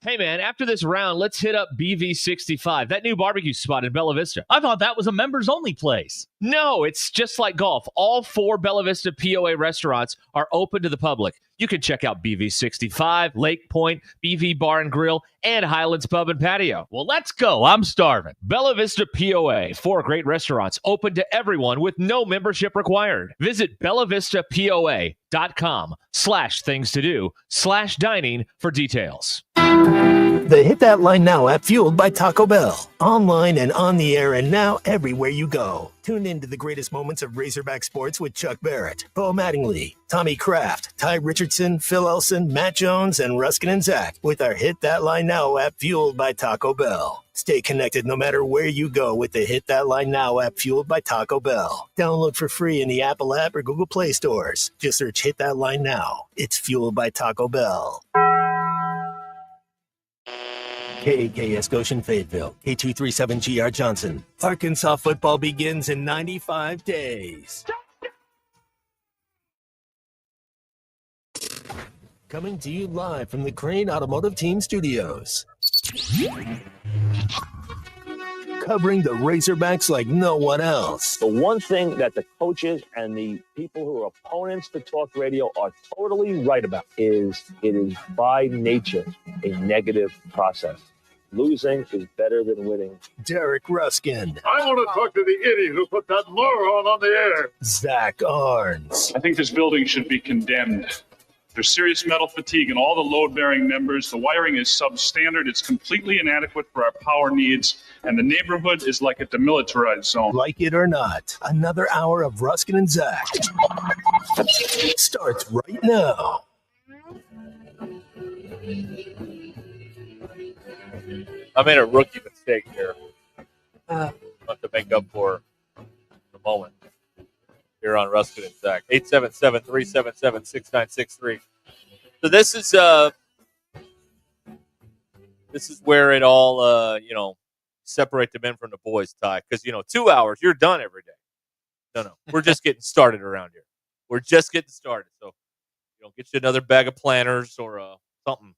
Hey, man, after this round, let's hit up BV65, that new barbecue spot in Bella Vista. I thought that was a members-only place. No, it's just like golf. All 4 Bella Vista POA restaurants are open to the public. You can check out BV65, Lake Point, BV Bar and Grill, and Highlands Pub and Patio. Well, let's go. I'm starving. Bella Vista POA, 4 great restaurants open to everyone with no membership required. Visit bellavistapoa.com/things-to-do/dining for details. The Hit That Line Now app, fueled by Taco Bell. Online and on the air and now everywhere you go. Tune in to the greatest moments of Razorback sports with Chuck Barrett, Bo Mattingly, Tommy Kraft, Ty Richardson, Phil Elson, Matt Jones, and Ruscin Zach with our Hit That Line Now app, fueled by Taco Bell. Stay connected no matter where you go with the Hit That Line Now app, fueled by Taco Bell. Download for free in the Apple app or Google Play stores. Just search Hit That Line Now. It's fueled by Taco Bell. KKS Goshen Fayetteville, K237GR Johnson. Arkansas football begins in 95 days. Coming to you live from the Crane Automotive Team Studios. Covering the Razorbacks like no one else. The one thing that the coaches and the people who are opponents to talk radio are totally right about is it is by nature a negative process. Losing is better than winning. Derek Ruskin. I want to talk to the idiot who put that moron on the air. Zach Arns. I think this building should be condemned. There's serious metal fatigue in all the load-bearing members. The wiring is substandard. It's completely inadequate for our power needs. And the neighborhood is like a demilitarized zone. Like it or not, another hour of Ruskin and Zach starts right now. I made a rookie mistake here. I have to make up for the moment here on Ruskin and Zach. 877-377-6963. So this is where it all separate the men from the boys, Ty. Because 2 hours, you're done every day. No, we're just getting started around here. We're just getting started. So get you another bag of planters or something.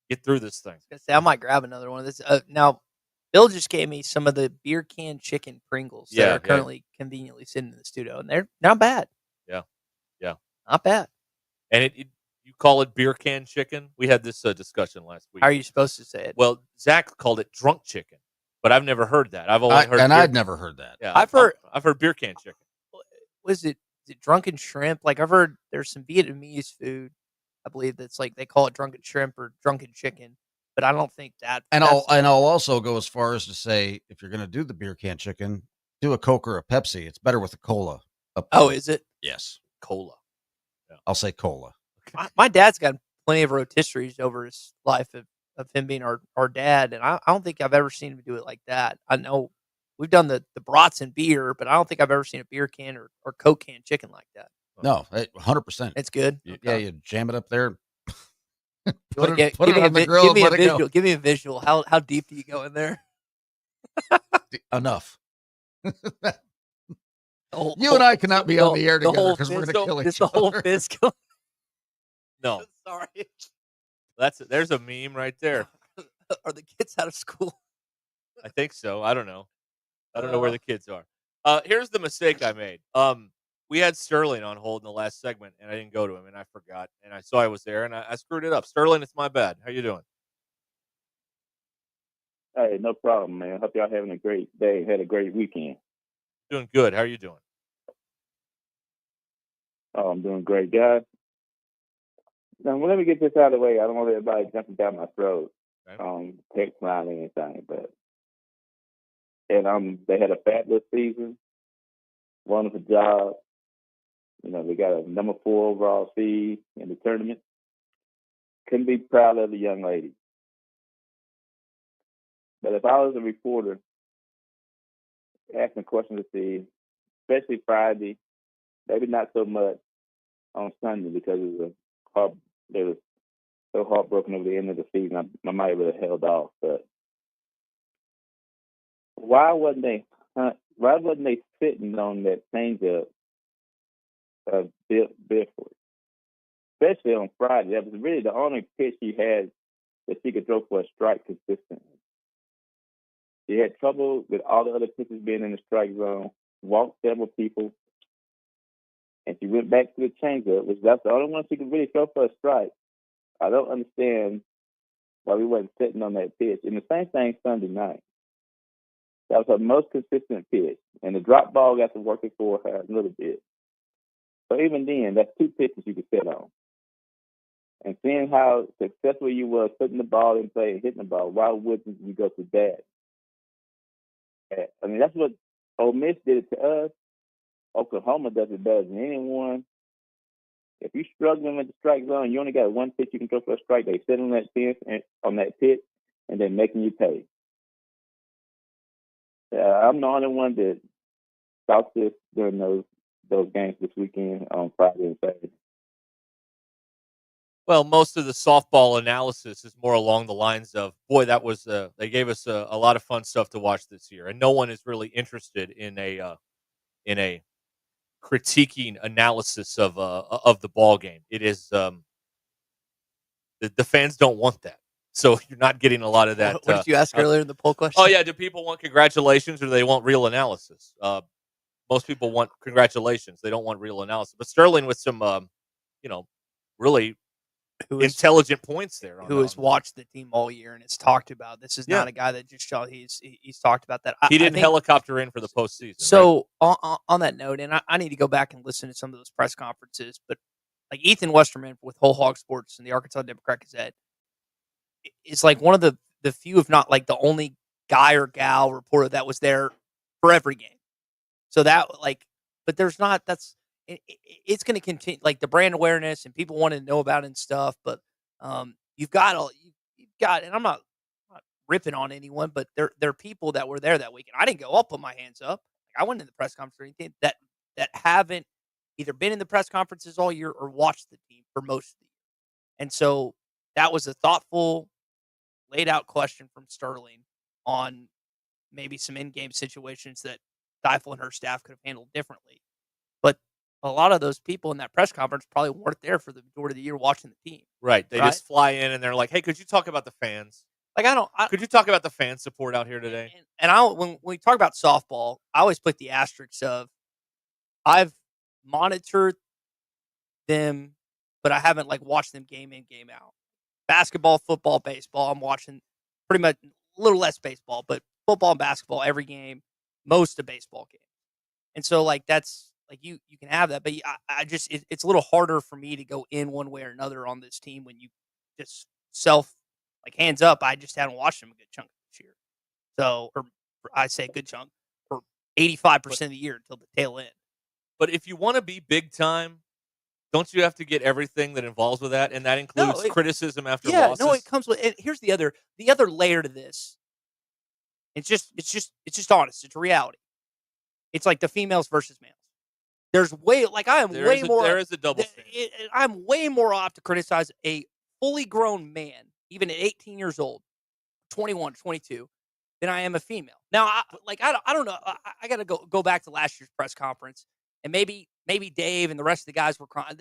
Get through this thing. I might grab another one of this. Now, Bill just gave me some of the beer can chicken Pringles that are currently conveniently sitting in the studio, and they're not bad. Yeah, yeah, not bad. And you call it beer can chicken? We had this discussion last week. How are you supposed to say it? Well, Zach called it drunk chicken, but I've never heard that. I've only heard, I'd never heard that. Yeah, I've heard beer can chicken. Was it drunken shrimp? Like I've heard there's some Vietnamese food, I believe that's like they call it drunken shrimp or drunken chicken, but I don't think that. And I'll also go as far as to say, if you're going to do the beer can chicken, do a Coke or a Pepsi. It's better with a cola. Oh, is it? Yes, cola. Yeah. I'll say cola. My dad's got plenty of rotisseries over his life of him being our dad, and I don't think I've ever seen him do it like that. I know we've done the brats and beer, but I don't think I've ever seen a beer can or Coke can chicken like that. No, 100%. It's good. Yeah, you jam it up there. Put it on the grill and let it go. Give me a visual. How deep do you go in there? Enough. You and I cannot be on the air together because we're going to kill each other. The whole fist going. No. Sorry. There's a meme right there. Are the kids out of school? I think so. I don't know. I don't know where the kids are. Here's the mistake I made. We had Sterling on hold in the last segment, and I didn't go to him, and I forgot. And I saw I was there, and I screwed it up. Sterling, it's my bad. How you doing? Hey, no problem, man. Hope y'all having a great day. Had a great weekend. Doing good. How are you doing? Oh, I'm doing great, guys. Now, let me get this out of the way. I don't want everybody jumping down my throat, text line or anything. They had a fabulous season, wonderful job. You know, they got a number 4 overall seed in the tournament. Couldn't be proud of the young lady. But if I was a reporter asking questions to see, especially Friday, maybe not so much on Sunday because they were so heartbroken over the end of the season, I might have held off. But why wasn't they sitting on that changeup of Bifford, especially on Friday? That was really the only pitch she had that she could throw for a strike consistently. She had trouble with all the other pitches being in the strike zone, walked several people, and she went back to the changeup, which that's the only one she could really throw for a strike. I don't understand why we wasn't sitting on that pitch. And the same thing Sunday night. That was her most consistent pitch. And the drop ball got to working for her a little bit. So even then, that's 2 pitches you could sit on. And seeing how successful you were putting the ball in play and hitting the ball, why wouldn't you go to that? I mean, that's what Ole Miss did it to us. Oklahoma does it better than anyone. If you're struggling with the strike zone, you only got 1 pitch you can throw for a strike. They sit on that pitch and then making you pay. I'm the only one that thought this during those games this weekend on Friday and Saturday. Well, most of the softball analysis is more along the lines of, boy, that was they gave us a lot of fun stuff to watch this year, and no one is really interested in a critiquing analysis of the ball game. It is the fans don't want that, so you're not getting a lot of that. What did you ask earlier in the poll question? Oh yeah, do people want congratulations or do they want real analysis? Most people want congratulations; they don't want real analysis. But Sterling with some, really intelligent points there. Who has watched the team all year and has talked about this is not a guy that just shot. He's talked about that. He didn't helicopter in for the postseason. So right? on that note, and I need to go back and listen to some of those press conferences, but like Ethan Westerman with Whole Hog Sports and the Arkansas Democrat Gazette is like one of the few, if not like the only guy or gal reporter that was there for every game. So that but there's not. It's going to continue, like the brand awareness and people wanting to know about it and stuff. But you've got, and I'm not ripping on anyone, but there are people that were there that weekend. I didn't go. I'll put my hands up. I went in the press conference or anything that haven't either been in the press conferences all year or watched the team for most of the year. And so that was a thoughtful, laid out question from Sterling on maybe some in-game situations that Deifel and her staff could have handled differently. But a lot of those people in that press conference probably weren't there for the majority of the year watching the team. Right. They just fly in and they're like, "Hey, could you talk about the fans? Like Could you talk about the fan support out here today?" And when we talk about softball, I always put the asterisks of I've monitored them, but I haven't like watched them game in, game out. Basketball, football, baseball, I'm watching pretty much a little less baseball, but football and basketball every game, most of baseball games. And so like that's like you can have that, but I just it's a little harder for me to go in one way or another on this team when you just like hands up. I just haven't watched them a good chunk this year, so or I say a good chunk for 85% of the year until the tail end. But if you want to be big time, don't you have to get everything that involves with that, and that includes criticism after losses? No, it comes with. And here's the other layer to this. It's just honest. It's a reality. It's like the females versus males. There's way more. There is a double standard. I'm way more off to criticize a fully grown man, even at 18 years old, 21, 22, than I am a female. Now, I don't know. I got to go back to last year's press conference, and maybe Dave and the rest of the guys were crying.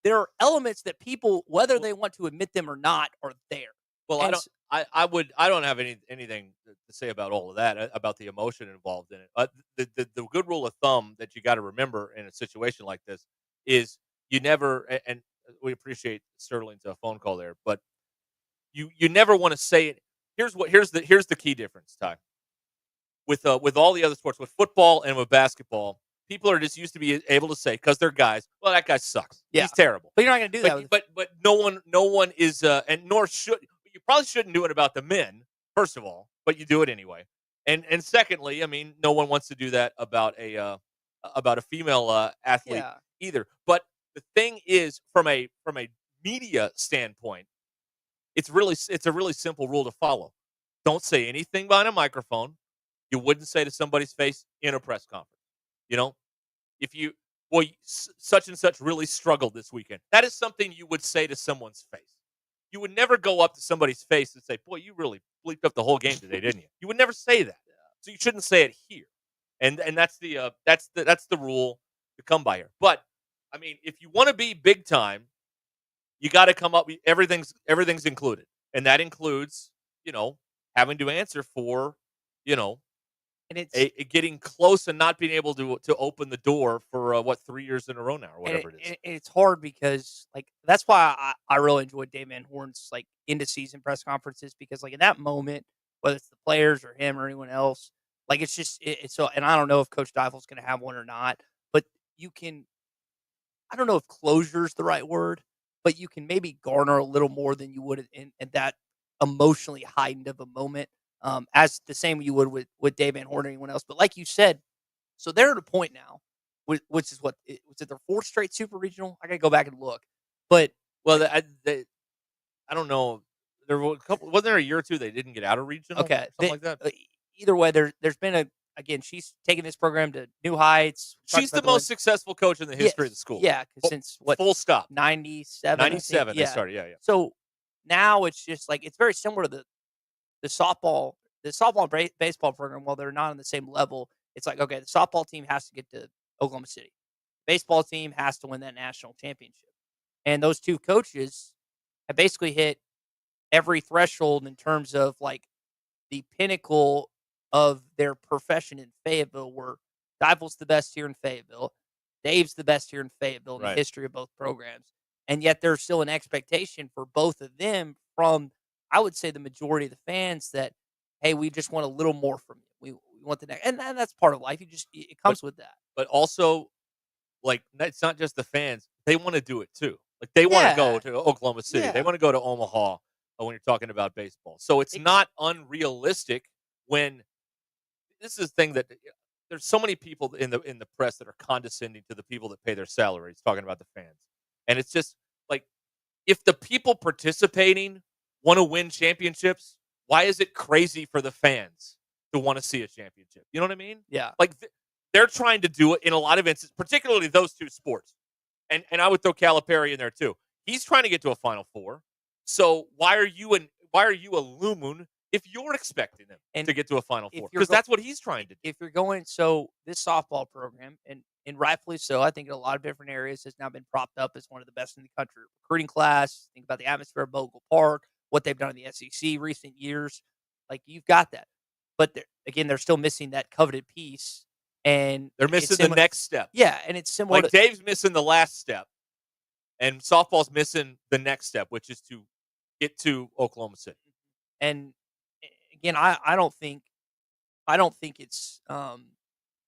There are elements that people, whether they want to admit them or not, are there. Well, I don't have anything to say about all of that, about the emotion involved in it. The good rule of thumb that you got to remember in a situation like this is you never, and we appreciate Sterling's phone call there, but you never want to say it. Here's the key difference, Ty. With all the other sports, with football and with basketball, people are just used to be able to say, because they're guys, well, that guy sucks. Yeah. He's terrible. But you're not going to do that. But no one is, and nor should you. Probably shouldn't do it about the men, first of all, but you do it anyway. And secondly, I mean, no one wants to do that about a female athlete either. But the thing is, from a media standpoint, it's a really simple rule to follow. Don't say anything behind a microphone you wouldn't say to somebody's face in a press conference. You know, if such and such really struggled this weekend, that is something you would say to someone's face. You would never go up to somebody's face and say, "Boy, you really bleeped up the whole game today, didn't you?" You would never say that. So you shouldn't say it here. And that's the rule to come by here. But I mean, if you want to be big time, you got to come up with everything's included, and that includes having to answer for and it's getting close and not being able to open the door for 3 years in a row now or whatever it is. And it's hard because that's why I really enjoyed Dave Van Horn's end of season press conferences, because in that moment, whether it's the players or him or anyone else, it's just it's so. And I don't know if Coach Deifel's going to have one or not, but you can. I don't know if closure is the right word, but you can maybe garner a little more than you would in that emotionally heightened of a moment. As the same you would with Dave Van Horn or anyone else. But like you said, so they're at a point now, which is was it their fourth straight super regional? I got to go back and look. But I don't know. There were a couple. Wasn't there a year or two they didn't get out of regional? Okay, something like that. Either way, there's been again. She's taken this program to new heights. She's the most successful coach in the history of the school. Yeah, since full stop 97. 97 they started. Yeah. So now it's just it's very similar to the softball and baseball program. While they're not on the same level, it's okay, the softball team has to get to Oklahoma City. Baseball team has to win that national championship. And those two coaches have basically hit every threshold in terms of the pinnacle of their profession in Fayetteville, where Deifel's the best here in Fayetteville. Dave's the best here in Fayetteville in the history of both programs. And yet there's still an expectation for both of them from, I would say, the majority of the fans that, hey, we just want a little more from you. We want the next, and that's part of life. It comes with that. But also, it's not just the fans; they want to do it too. They want to go to Oklahoma City. They want to go to Omaha when you're talking about baseball. So it's not unrealistic when this is the thing that there's so many people in the press that are condescending to the people that pay their salaries, talking about the fans, and it's just if the people participating want to win championships, why is it crazy for the fans to want to see a championship? You know what I mean? Yeah. They're trying to do it in a lot of instances, particularly those two sports. And I would throw Calipari in there too. He's trying to get to a Final Four. So why are you a Lumen if you're expecting him to get to a Final Four? Because that's what he's trying to do. If you're going, so this softball program, and and rightfully so. I think in a lot of different areas has now been propped up as one of the best in the country. Recruiting class, think about the atmosphere of Bogle Park, what they've done in the SEC recent years. Like, you've got that. But they're still missing that coveted piece. And they're missing the next step. Yeah, and it's similar like Dave's missing the last step, and softball's missing the next step, which is to get to Oklahoma City. And again, I don't think it's from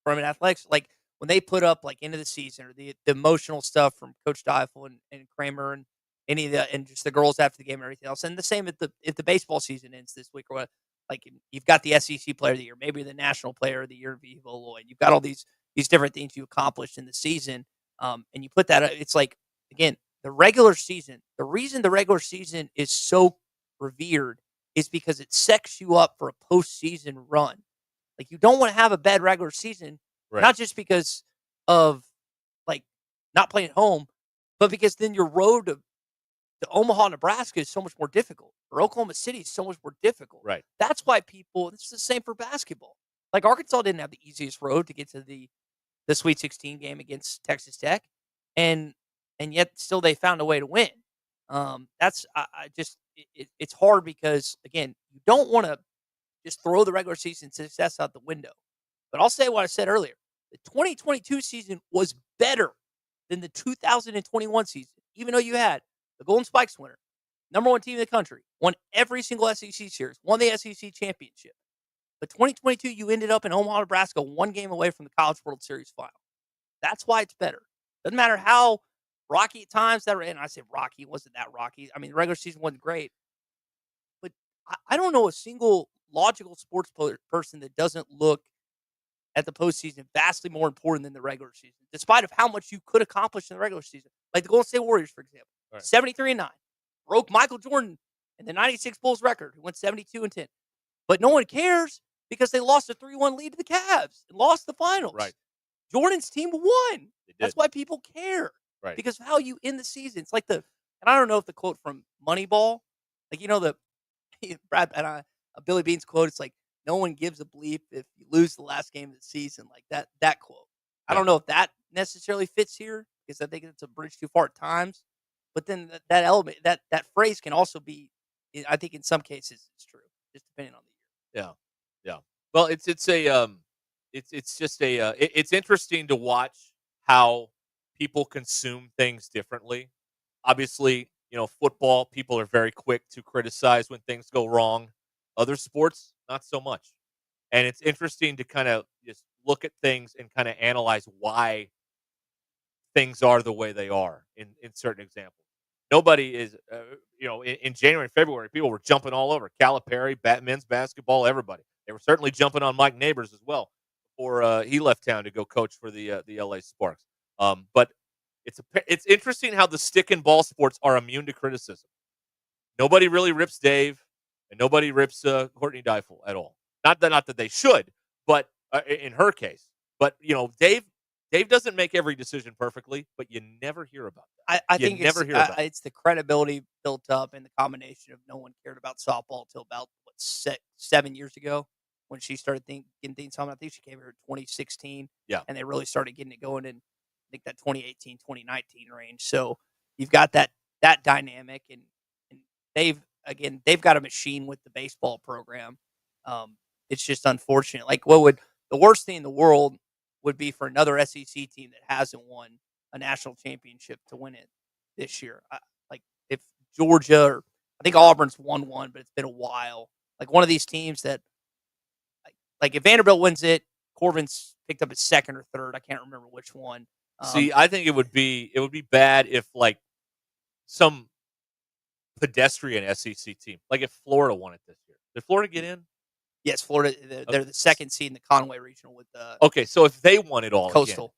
an athletics, like when they put up like into the season or the emotional stuff from Coach Deifel and Kramer and any of the and just the girls after the game and everything else. And the same if the baseball season ends this week or what, like you've got the SEC Player of the Year, maybe the National Player of the Year, Viva Lloyd. You've got all these different things you accomplished in the season, and you put that. It's like, again, the regular season. The reason the regular season is so revered is because it sets you up for a postseason run. Like, you don't want to have a bad regular season, right. Not just because of like not playing at home, but because then your road to Omaha, Nebraska is so much more difficult. Or Oklahoma City is so much more difficult. Right. That's why it's the same for basketball. Like, Arkansas didn't have the easiest road to get to the Sweet 16 game against Texas Tech. And yet still they found a way to win. It's hard because, again, you don't want to just throw the regular season success out the window. But I'll say what I said earlier. The 2022 season was better than the 2021 season, even though you had the Golden Spikes winner, number one team in the country, won every single SEC series, won the SEC championship. But 2022, you ended up in Omaha, Nebraska, one game away from the College World Series final. That's why it's better. Doesn't matter how rocky at times and I say rocky, it wasn't that rocky. I mean, the regular season wasn't great. But I don't know a single logical sports person that doesn't look at the postseason vastly more important than the regular season, despite of how much you could accomplish in the regular season. Like the Golden State Warriors, for example, 73-9, broke Michael Jordan and the 96 Bulls record, who went 72-10. But no one cares because they lost a 3-1 lead to the Cavs and lost the finals. Right. Jordan's team won. That's why people care. Right. Because of how you end the season. It's like and I don't know if the quote from Moneyball, like, Brad and Billy Bean's quote, it's like, no one gives a bleep if you lose the last game of the season, like that quote. I don't know if that necessarily fits here because I think it's a bridge too far at times. But then that element, that phrase can also be, I think in some cases it's true, just depending on the year. Yeah. Well, it's interesting to watch how people consume things differently. Obviously, football, people are very quick to criticize when things go wrong. Other sports, not so much. And it's interesting to kind of just look at things and kind of analyze why things are the way they are in certain examples. Nobody is, in January and February, people were jumping all over Calipari, men's basketball, everybody. They were certainly jumping on Mike Neighbors as well before he left town to go coach for the LA Sparks. But it's interesting how the stick and ball sports are immune to criticism. Nobody really rips Dave. And nobody rips Courtney Deifel at all. Not that they should, but in her case. But Dave doesn't make every decision perfectly, but you never hear about that. I think it's the credibility built up and the combination of no one cared about softball until about 7 years ago when she started getting things on. I think she came here in 2016. Yeah, and they really started getting it going in, I think, that 2018, 2019 range. So you've got that dynamic, and they've got a machine with the baseball program. It's just unfortunate. Like, the worst thing in the world would be for another SEC team that hasn't won a national championship to win it this year. Like if Georgia or I think Auburn's won one, but it's been a while. Like one of these teams that, like if Vanderbilt wins it, Corbin's picked up his second or third. I can't remember which one. See, I think it would be bad if like some pedestrian SEC team, like if Florida won it this year. Did Florida get in? Yes, Florida. They're the second seed in the Conway Regional with the. Okay, so if they won it all, Coastal, again,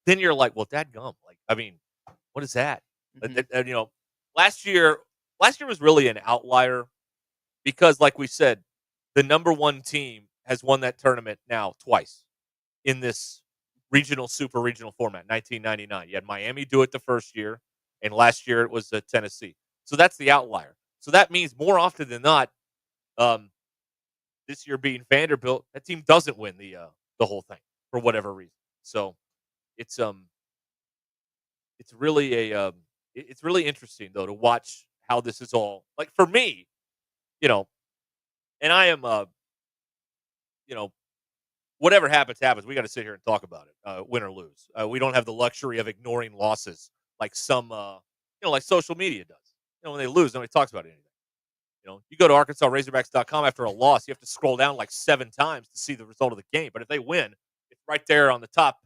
then you're like, well, dadgum. Like, I mean, what is that? Mm-hmm. Last year was really an outlier because, like we said, the number one team has won that tournament now twice in this super regional format. 1999, you had Miami do it the first year, and last year it was Tennessee. So that's the outlier. So that means more often than not, this year being Vanderbilt, that team doesn't win the whole thing for whatever reason. So it's really it's really interesting though to watch how this is all like for me, and I am whatever happens. We got to sit here and talk about it, win or lose. We don't have the luxury of ignoring losses like some like social media does. When they lose, nobody talks about anything. You go to ArkansasRazorbacks.com after a loss, you have to scroll down like 7 times to see the result of the game. But if they win, it's right there on the top.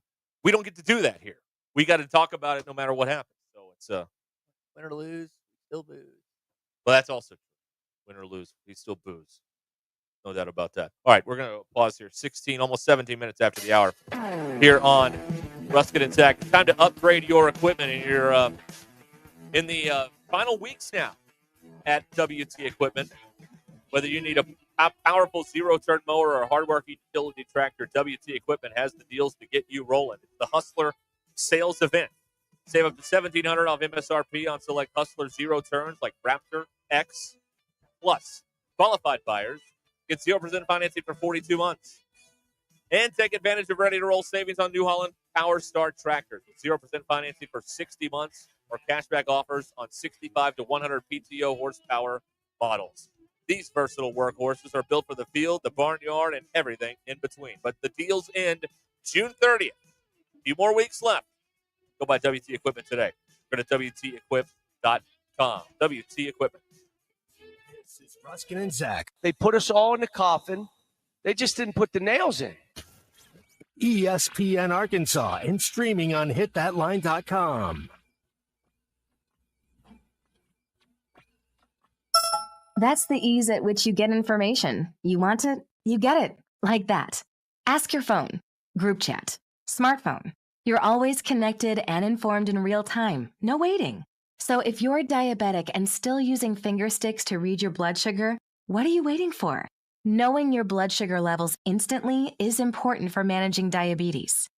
We don't get to do that here. We got to talk about it no matter what happens. So it's win or lose, still booze. Well, that's also true. Win or lose, we still booze. No doubt about that. All right, we're going to pause here. 16, almost 17 minutes after the hour here on Ruscin and Zach. It's time to upgrade your equipment, and you're in the final weeks now at WT Equipment. Whether you need a powerful zero-turn mower or a hard-working utility tractor, WT Equipment has the deals to get you rolling. It's the Hustler Sales Event. Save up to $1,700 off MSRP on select Hustler zero turns like Raptor X. Plus, qualified buyers get 0% financing for 42 months. And take advantage of ready-to-roll savings on New Holland Power Star tractors with 0% financing for 60 months or cashback offers on 65 to 100 PTO horsepower models. These versatile workhorses are built for the field, the barnyard, and everything in between. But the deals end June 30th. A few more weeks left. Go buy WT Equipment today. Go to WTEquip.com. WT Equipment. This is Ruscin and Zach. They put us all in the coffin. They just didn't put the nails in. ESPN Arkansas and streaming on hitthatline.com. That's the ease at which you get information. You want it, you get it, like that. Ask your phone, group chat, smartphone. You're always connected and informed in real time, no waiting. So if you're diabetic and still using finger sticks to read your blood sugar, what are you waiting for? Knowing your blood sugar levels instantly is important for managing diabetes.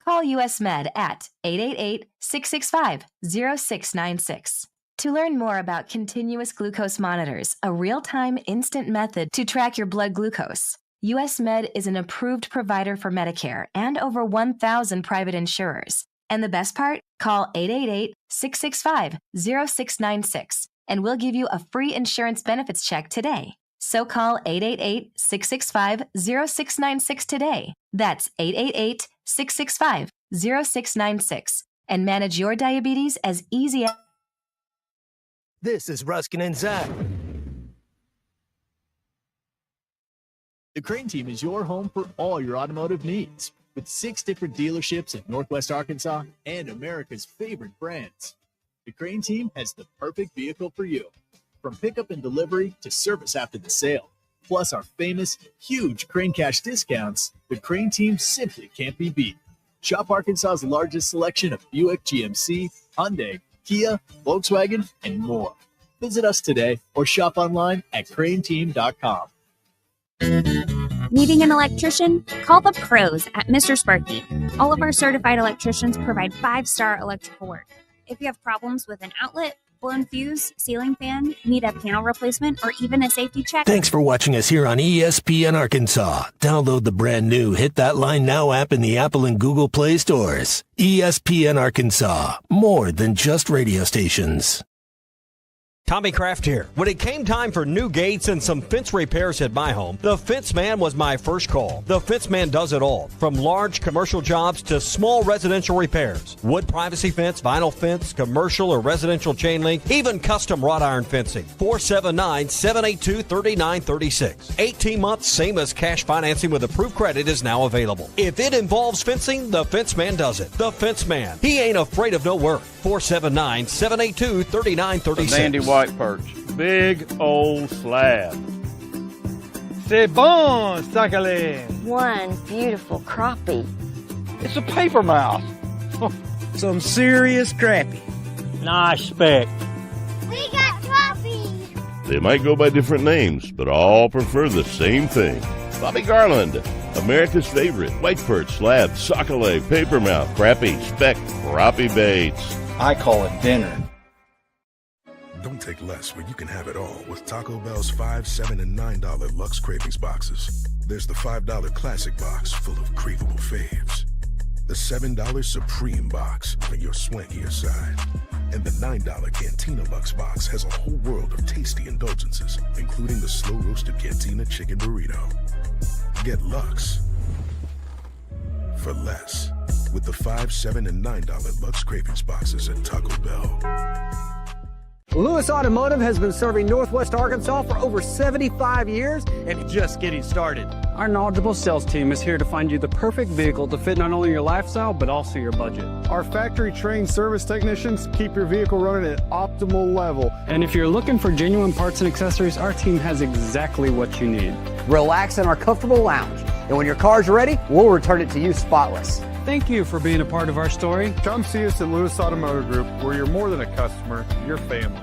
Call US Med at 888-665-0696. To learn more about continuous glucose monitors, a real-time instant method to track your blood glucose, US Med is an approved provider for Medicare and over 1,000 private insurers. And the best part? Call 888-665-0696 and we'll give you a free insurance benefits check today. So call 888-665-0696 today. That's 888-665-0696 and manage your diabetes as easy as... This is Ruscin and Zach. The Crane Team is your home for all your automotive needs. With 6 different dealerships in Northwest Arkansas and America's favorite brands, the Crane Team has the perfect vehicle for you. From pickup and delivery to service after the sale. Plus our famous, huge Crane Cash discounts, the Crane Team simply can't be beat. Shop Arkansas's largest selection of Buick, GMC, Hyundai, Kia, Volkswagen, and more. Visit us today or shop online at craneteam.com. Needing an electrician? Call the pros at Mr. Sparky. All of our certified electricians provide 5-star electrical work. If you have problems with an outlet, blown fuse, ceiling fan, need a panel replacement, or even a safety check. Thanks for watching us here on ESPN Arkansas. Download the brand new Hit That Line Now app in the Apple and Google Play stores. ESPN Arkansas, more than just radio stations. Tommy Kraft here. When it came time for new gates and some fence repairs at my home, the Fence Man was my first call. The Fence Man does it all, from large commercial jobs to small residential repairs. Wood privacy fence, vinyl fence, commercial or residential chain link, even custom wrought iron fencing. 479-782-3936. 18 months, same as cash financing with approved credit is now available. If it involves fencing, the Fence Man does it. The Fence Man. He ain't afraid of no work. 479-782-3936. Dandy white perch. Big old slab. C'est bon, sacalé. One beautiful crappie. It's a paper mouth. Some serious crappie. Nice speck. We got crappie. They might go by different names, but all prefer the same thing. Bobby Garland, America's favorite white perch, slab, sockeye, papermouth, crappie, speck, crappie baits. I call it dinner. Don't take less when you can have it all with Taco Bell's $5, $7, and $9 Lux Cravings boxes. There's the $5 Classic Box full of craveable faves. the $7 Supreme Box for your swankier side. And the $9 Cantina Bucks box has a whole world of tasty indulgences, including the slow-roasted Cantina Chicken Burrito. Get Lux for less with the $5, $7, and $9 Lux Cravings boxes at Taco Bell. Lewis Automotive has been serving Northwest Arkansas for over 75 years and just getting started. Our knowledgeable sales team is here to find you the perfect vehicle to fit not only your lifestyle, but also your budget. Our factory-trained service technicians keep your vehicle running at optimal level. And if you're looking for genuine parts and accessories, our team has exactly what you need. Relax in our comfortable lounge. And when your car's ready, we'll return it to you spotless. Thank you for being a part of our story. Come see us at Lewis Automotive Group, where you're more than a customer, you're family.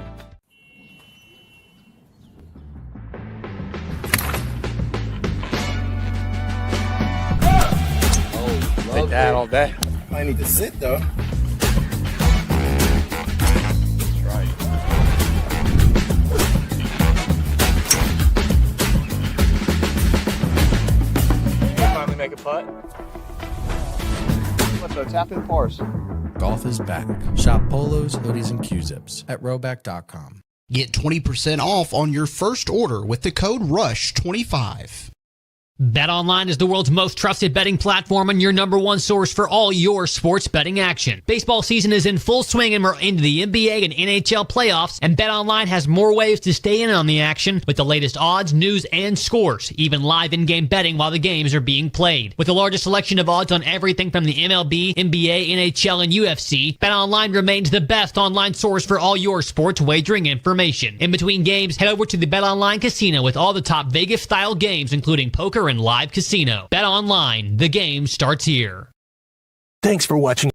Take that all day. I need to sit though. Right. Finally make a putt. Let's go tap in force. Golf is back. Shop polos, hoodies, and Q-zips at rowback.com. Get 20% off on your first order with the code RUSH25. BetOnline is the world's most trusted betting platform and your number one source for all your sports betting action. Baseball season is in full swing and we're into the NBA and NHL playoffs, and BetOnline has more ways to stay in on the action with the latest odds, news, and scores, even live in-game betting while the games are being played. With the largest selection of odds on everything from the MLB, NBA, NHL, and UFC, BetOnline remains the best online source for all your sports wagering information. In between games, head over to the BetOnline Casino with all the top Vegas-style games, including poker and live casino. Bet online. The game starts here. Thanks for watching.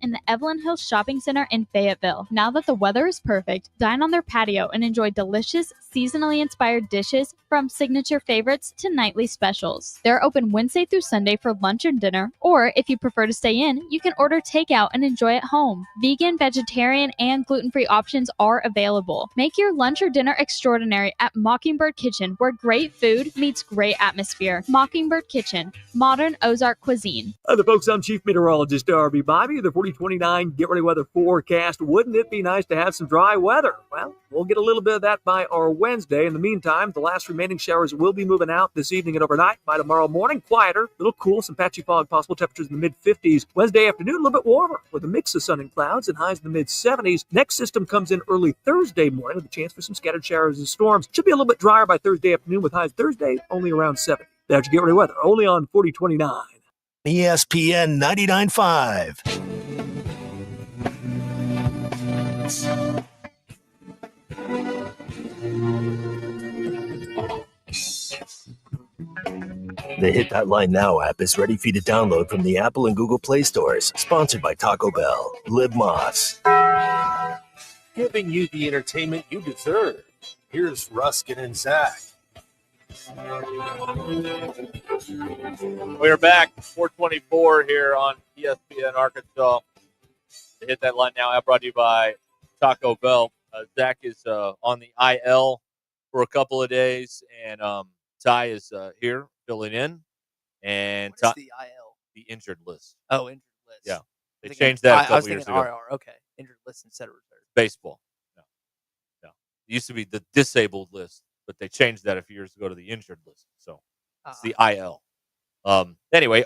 In the Evelyn Hills Shopping Center in Fayetteville. Now that the weather is perfect, dine on their patio and enjoy delicious, seasonally inspired dishes from signature favorites to nightly specials. They're open Wednesday through Sunday for lunch and dinner, or if you prefer to stay in, you can order takeout and enjoy at home. Vegan, vegetarian, and gluten-free options are available. Make your lunch or dinner extraordinary at Mockingbird Kitchen, where great food meets great atmosphere. Mockingbird Kitchen, modern Ozark cuisine. Hi, the folks. I'm Chief Meteorologist Darby Bobby. The 4029 Get Ready Weather forecast. Wouldn't it be nice to have some dry weather? Well, we'll get a little bit of that by our Wednesday. In the meantime, the last remaining showers will be moving out this evening and overnight. By tomorrow morning, quieter, a little cool, some patchy fog possible, temperatures in the mid-50s. Wednesday afternoon, a little bit warmer with a mix of sun and clouds and highs in the mid-70s. Next system comes in early Thursday morning with a chance for some scattered showers and storms. Should be a little bit drier by Thursday afternoon with highs Thursday only around 70. That's your Get Ready Weather, only on 4029. ESPN 99.5. The Hit That Line Now app is ready for you to download from the Apple and Google Play stores. Sponsored by Taco Bell. Live Moss. Giving you the entertainment you deserve. Here's Ruscin Zach. We are back, 424 here on ESPN Arkansas. The Hit That Line Now app brought to you by Taco Bell. Zach is on the IL for a couple of days, and Ty is here filling in. And What's the IL? The injured list. Oh, injured list. Yeah, they changed that a couple years ago. RR. Okay, injured list instead of reserve. Baseball. No. It used to be the disabled list, but they changed that a few years ago to the injured list. So it's the IL. Anyway,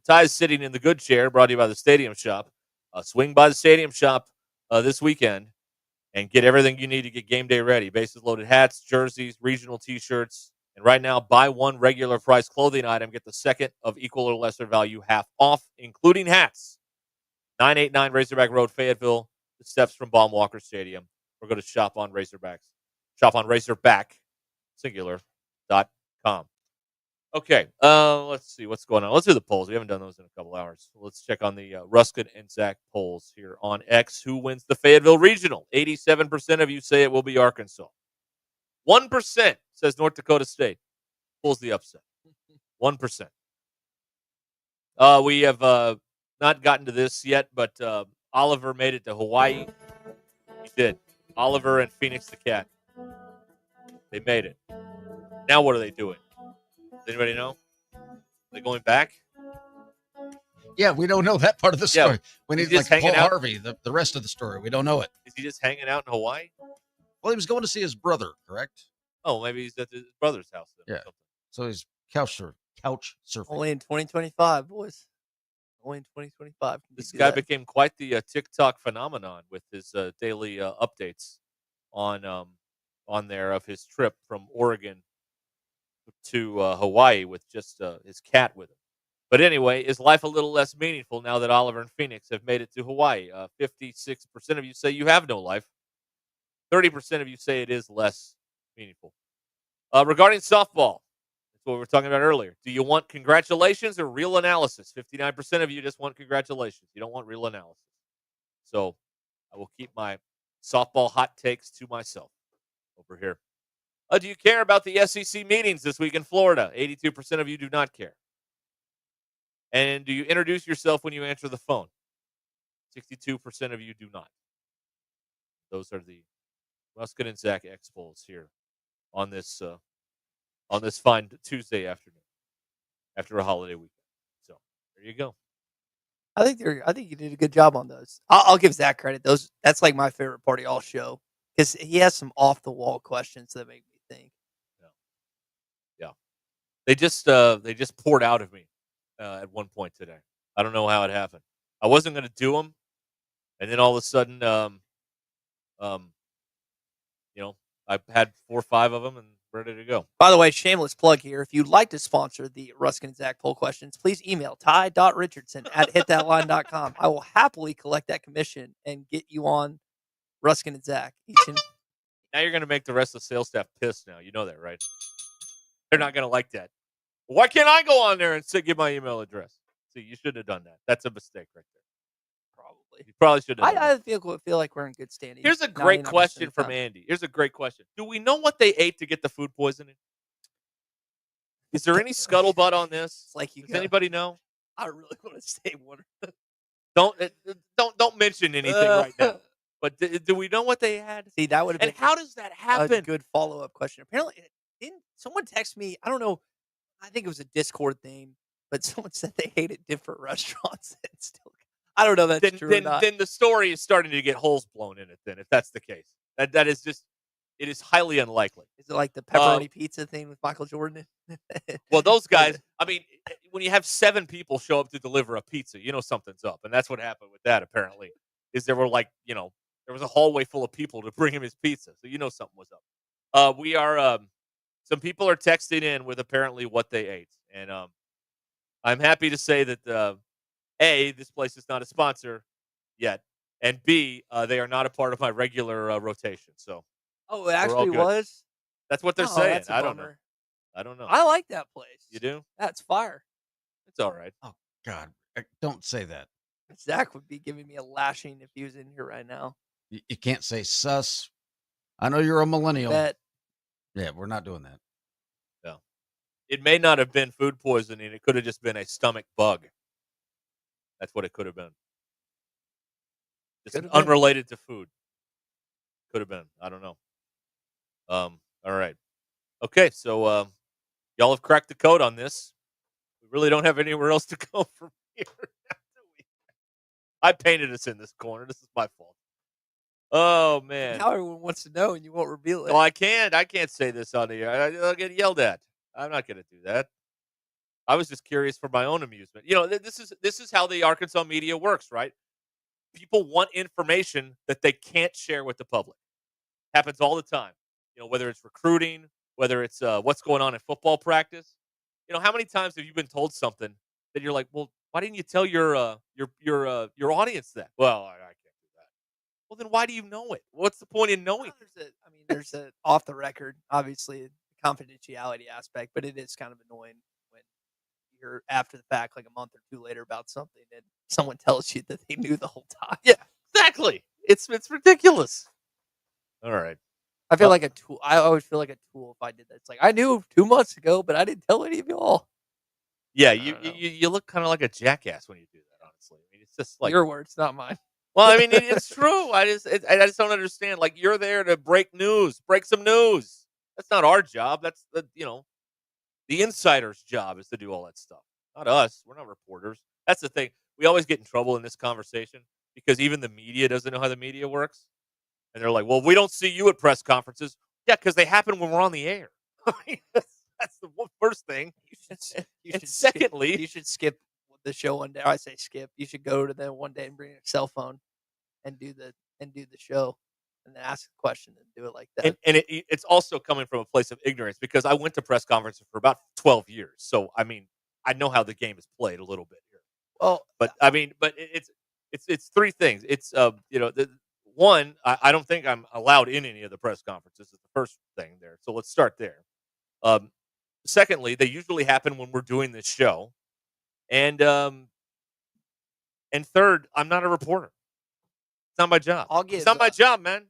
Ty's sitting in the good chair, brought to you by the Stadium Shop. Swing by the Stadium Shop this weekend and get everything you need to get game day ready. Bases loaded hats, jerseys, regional T-shirts. And right now, buy one regular price clothing item, get the second of equal or lesser value half off, including hats. 989 Razorback Road, Fayetteville, the steps from Baum-Walker Stadium. Or go to Shop on Razorbacks. Shop on Razorback, singular.com. Okay, let's see what's going on. Let's do the polls. We haven't done those in a couple hours. Let's check on the Ruscin and Zach polls here on X. Who wins the Fayetteville Regional? 87% of you say it will be Arkansas. 1% says North Dakota State pulls the upset. 1%. We have not gotten to this yet, but Oliver made it to Hawaii. He did. Oliver and Phoenix the Cat. They made it. Now what are they doing? Does anybody know? Are they going back? Yeah, we don't know that part of the story. We Is need he just like Paul hanging out? Harvey, the rest of the story. We don't know it. Is he just hanging out in Hawaii? Well, he was going to see his brother, correct? Oh, maybe he's at his brother's house then. Yeah. So he's couch surfing. Only in 2025, boys. Only in 2025. This guy became quite the TikTok phenomenon with his daily updates on there of his trip from Oregon to Hawaii with just his cat with him. But anyway, is life a little less meaningful now that Oliver and Phoenix have made it to Hawaii? 56% of you say you have no life. 30% of you say it is less meaningful. Regarding softball, that's what we were talking about earlier. Do you want congratulations or real analysis? 59% of you just want congratulations. You don't want real analysis. So I will keep my softball hot takes to myself over here. Do you care about the SEC meetings this week in Florida? 82% of you do not care. And do you introduce yourself when you answer the phone? 62% of you do not. Those are the Ruscin and Zach X polls here on this fine Tuesday afternoon after a holiday weekend. So there you go. I think you did a good job on those. I'll give Zach credit. That's like my favorite part of y'all show because he has some off the wall questions that make me think. Yeah. They just poured out of me at one point today. I don't know how it happened. I wasn't going to do them, and then all of a sudden, I had 4 or 5 of them and ready to go. By the way, shameless plug here. If you'd like to sponsor the Ruscin and Zach poll questions, please email ty.richardson@hitthatline.com. I will happily collect that commission and get you on Ruscin and Zach. Now you're going to make the rest of the sales staff pissed now. You know that, right? They're not going to like that. Why can't I go on there and give my email address? See, you shouldn't have done that. That's a mistake right there. Probably. You probably should have. I feel like we're in good standing. Here's a great question from Andy. Here's a great question. Do we know what they ate to get the food poisoning? Is there any scuttlebutt on this? Does anybody know? I really want to say one. Don't mention anything right now. But do we know what they had? See, that would have been. And how does that happen? A good follow-up question. Apparently, didn't someone text me? I don't know. I think it was a Discord thing, but someone said they ate at different restaurants. And still, I don't know if that's true or not. Then the story is starting to get holes blown in it. Then, if that's the case, that is just, it is highly unlikely. Is it like the pepperoni pizza thing with Michael Jordan? Well, those guys. I mean, when you have 7 people show up to deliver a pizza, you know something's up, and that's what happened with that. Apparently, is there were there was a hallway full of people to bring him his pizza, so you know something was up. We are. Some people are texting in with apparently what they ate, and I'm happy to say that A, this place is not a sponsor yet, and B, they are not a part of my regular rotation. So, it actually was. That's what they're saying. I don't know. I like that place. You do? That's fire. It's all right. Oh God, don't say that. Zach would be giving me a lashing if he was in here right now. You can't say sus. I know you're a millennial. Bet. Yeah, we're not doing that. No. It may not have been food poisoning. It could have just been a stomach bug. That's what it could have been. Just unrelated to food. Could have been. I don't know. All right. Okay, so y'all have cracked the code on this. We really don't have anywhere else to go from here. I painted us in this corner. This is my fault. Oh, man. Now everyone wants to know and you won't reveal it. No, I can't. I can't say this on the air. I'll get yelled at. I'm not going to do that. I was just curious for my own amusement. You know, this is how the Arkansas media works, right? People want information that they can't share with the public. Happens all the time. You know, whether it's recruiting, whether it's what's going on in football practice. You know, how many times have you been told something that you're like, well, why didn't you tell your audience that? Well, I can't do that. Well, then why do you know it? What's the point in knowing? There's a off the record, obviously, confidentiality aspect, but it is kind of annoying when you're after the fact, like a month or two later, about something, and someone tells you that they knew the whole time. Yeah, exactly. It's ridiculous. All right. I feel like a tool. I always feel like a tool if I did that. It's like I knew 2 months ago, but I didn't tell any of y'all. Yeah, you look kind of like a jackass when you do that. Honestly, I mean, it's just like your words, not mine. Well, I mean, it's true. I just don't understand. Like, you're there to break some news. That's not our job. That's the insider's job is to do all that stuff. Not us. We're not reporters. That's the thing. we always get in trouble in this conversation because even the media doesn't know how the media works. And they're like, well, we don't see you at press conferences. Yeah, because they happen when we're on the air. That's the first thing. Secondly, you should skip the show one day. I say skip. You should go to them one day and bring a cell phone and do the show and then ask a question and do it like that. And it's also coming from a place of ignorance because I went to press conferences for about 12 years. So, I mean, I know how the game is played a little bit here. Well, but I mean, but it's three things. It's one, I don't think I'm allowed in any of the press conferences. Is the first thing there. So let's start there. Secondly, they usually happen when we're doing this show, and third, I'm not a reporter. It's not my job. It's not my job, man.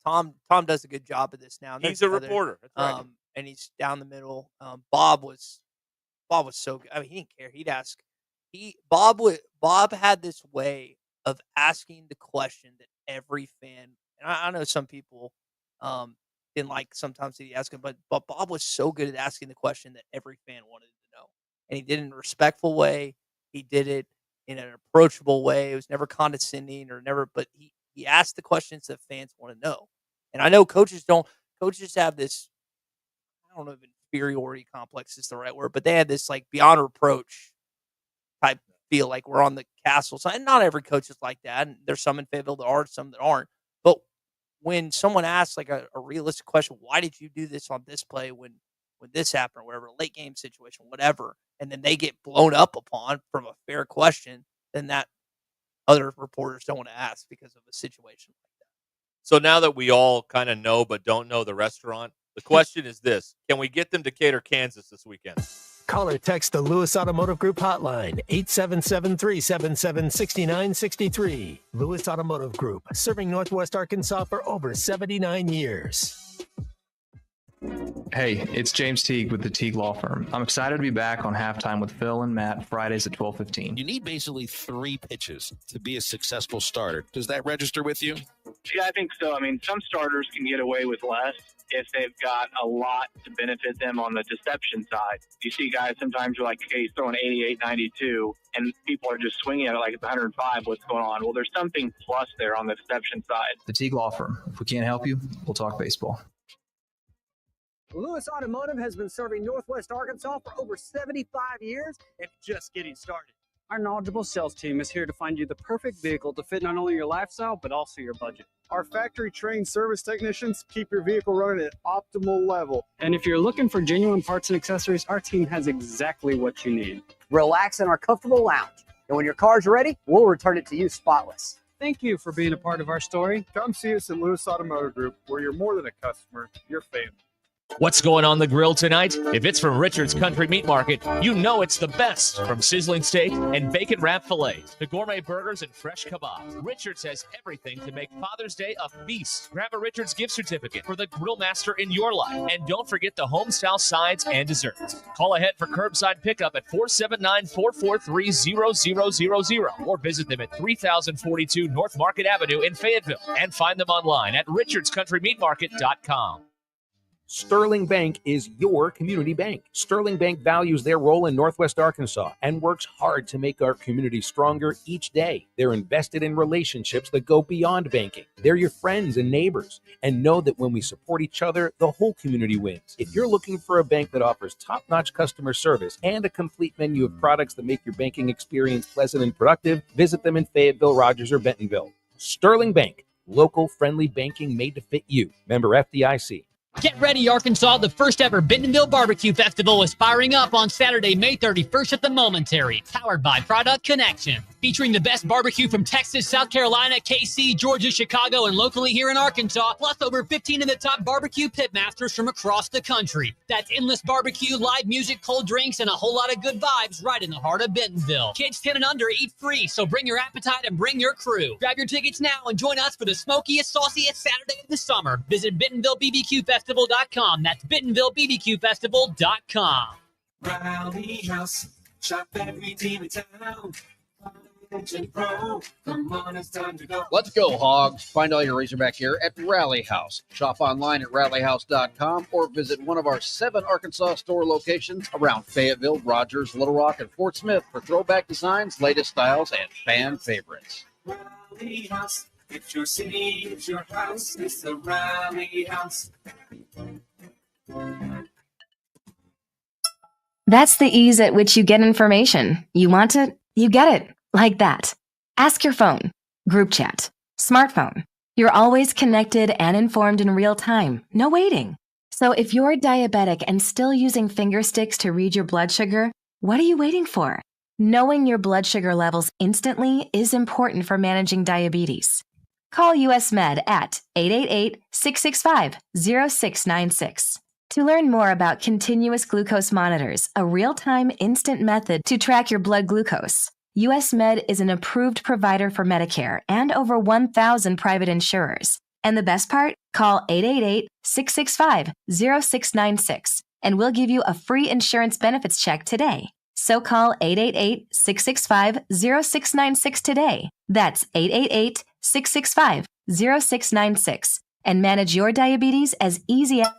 Tom does a good job of this now. He's a reporter. That's right. And he's down the middle. Bob was so good. I mean, he didn't care. He'd ask. Bob had this way of asking the question that every fan, and I know some people didn't like sometimes he'd ask him, but Bob was so good at asking the question that every fan wanted to know. And he did it in a respectful way. He did it in an approachable way. It was never condescending but he asked the questions that fans want to know. And I know coaches have this, I don't know if inferiority complex is the right word, but they had this like beyond reproach type feel like we're on the castle. So, and not every coach is like that. And there's some in Fayetteville that are, some that aren't. But when someone asks like a realistic question, why did you do this on this play when this happened or whatever, late game situation, whatever, and then they get blown up upon from a fair question, then that other reporters don't want to ask because of a situation like that. So now that we all kind of know but don't know the restaurant, the question is this: can we get them to Decatur, Kansas this weekend? Call or text the Lewis Automotive Group hotline, 877-377-6963. Lewis Automotive Group, serving Northwest Arkansas for over 79 years. Hey, it's James Teague with the Teague Law Firm. I'm excited to be back on Halftime with Phil and Matt Fridays at 12:15. You need basically 3 pitches to be a successful starter. Does that register with you? Yeah, I think so. I mean, some starters can get away with less if they've got a lot to benefit them on the deception side. You see guys sometimes you're like, okay, he's throwing 88, 92, and people are just swinging at it like it's 105. What's going on? Well, there's something plus there on the deception side. The Teague Law Firm. If we can't help you, we'll talk baseball. Lewis Automotive has been serving Northwest Arkansas for over 75 years and just getting started. Our knowledgeable sales team is here to find you the perfect vehicle to fit not only your lifestyle, but also your budget. Our factory-trained service technicians keep your vehicle running at optimal level. And if you're looking for genuine parts and accessories, our team has exactly what you need. Relax in our comfortable lounge. And when your car's ready, we'll return it to you spotless. Thank you for being a part of our story. Come see us at Lewis Automotive Group, where you're more than a customer, you're family. What's going on the grill tonight? If it's from Richard's Country Meat Market, you know it's the best. From sizzling steak and bacon wrapped fillets to gourmet burgers and fresh kebabs, Richard's has everything to make Father's Day a feast. Grab a Richard's gift certificate for the grill master in your life. And don't forget the home-style sides and desserts. Call ahead for curbside pickup at 479-443-0000 or visit them at 3042 North Market Avenue in Fayetteville and find them online at richardscountrymeatmarket.com. Sterling Bank is your community bank. Sterling Bank values their role in Northwest Arkansas and works hard to make our community stronger each day. They're invested in relationships that go beyond banking. They're your friends and neighbors, and know that when we support each other, the whole community wins. If you're looking for a bank that offers top-notch customer service and a complete menu of products that make your banking experience pleasant and productive, visit them in Fayetteville, Rogers, or Bentonville. Sterling Bank, local friendly banking made to fit you. Member FDIC. Get ready, Arkansas. The first ever Bentonville Barbecue Festival is firing up on Saturday, May 31st at the Momentary, powered by Product Connection. Featuring the best barbecue from Texas, South Carolina, KC, Georgia, Chicago, and locally here in Arkansas, plus over 15 of the top barbecue pitmasters from across the country. That's endless barbecue, live music, cold drinks, and a whole lot of good vibes right in the heart of Bentonville. Kids 10 and under eat free, so bring your appetite and bring your crew. Grab your tickets now and join us for the smokiest, sauciest Saturday of the summer. Visit BentonvilleBBQFestival.com. That's BentonvilleBBQFestival.com. Rowdy House, shop every team in town. Let's go, Hogs. Find all your Razorback gear at Rally House. Shop online at rallyhouse.com or visit one of our 7 Arkansas store locations around Fayetteville, Rogers, Little Rock, and Fort Smith for throwback designs, latest styles, and fan favorites. Rally House. It's your city, it's your house, it's the Rally House. That's the ease at which you get information. You want it, you get it, like that. Ask your phone, group chat, smartphone. You're always connected and informed in real time, no waiting. So if you're diabetic and still using finger sticks to read your blood sugar, what are you waiting for? Knowing your blood sugar levels instantly is important for managing diabetes. Call US Med at 888-665-0696. To learn more about continuous glucose monitors, a real-time instant method to track your blood glucose, US Med is an approved provider for Medicare and over 1,000 private insurers. And the best part? Call 888-665-0696 and we'll give you a free insurance benefits check today. So call 888-665-0696 today. That's 888-665-0696 and manage your diabetes as easy as...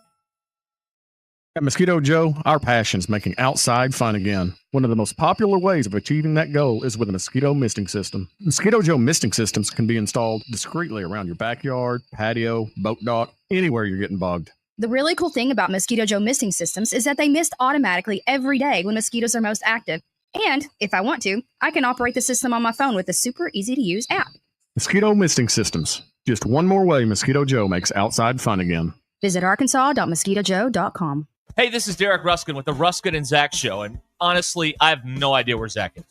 At Mosquito Joe, our passion is making outside fun again. One of the most popular ways of achieving that goal is with a mosquito misting system. Mosquito Joe misting systems can be installed discreetly around your backyard, patio, boat dock, anywhere you're getting bugged. The really cool thing about Mosquito Joe misting systems is that they mist automatically every day when mosquitoes are most active. And if I want to, I can operate the system on my phone with a super easy-to-use app. Mosquito misting systems. Just one more way Mosquito Joe makes outside fun again. Visit arkansas.mosquitojoe.com. Hey, this is Derek Ruskin with the Ruskin and Zach Show, and honestly, I have no idea where Zach is.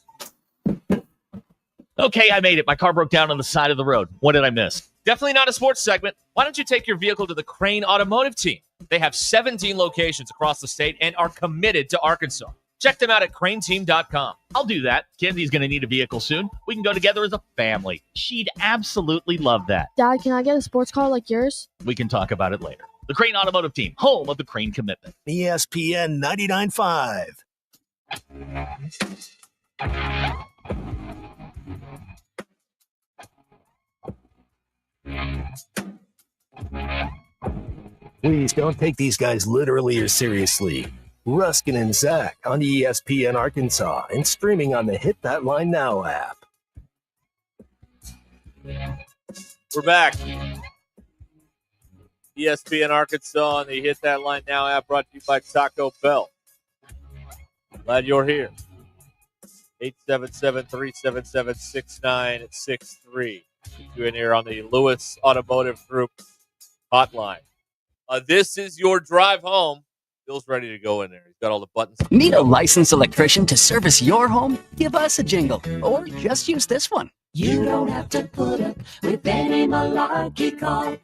Okay, I made it. My car broke down on the side of the road. What did I miss? Definitely not a sports segment. Why don't you take your vehicle to the Crane Automotive Team? They have 17 locations across the state and are committed to Arkansas. Check them out at craneteam.com. I'll do that. Kenzi's going to need a vehicle soon. We can go together as a family. She'd absolutely love that. Dad, can I get a sports car like yours? We can talk about it later. The Crane Automotive Team, home of the Crane commitment. ESPN 99.5. Please don't take these guys literally or seriously. Ruskin and Zach on ESPN Arkansas and streaming on the Hit That Line Now app. We're back. ESPN Arkansas and the Hit That Line Now app brought to you by Taco Bell. Glad you're here. 877-377-6963. Get you in here on the Lewis Automotive Group hotline. This is your drive home. Bill's ready to go in there. He's got all the buttons. Need a licensed electrician to service your home? Give us a jingle, or just use this one. You don't have to put up with any malarkey. Call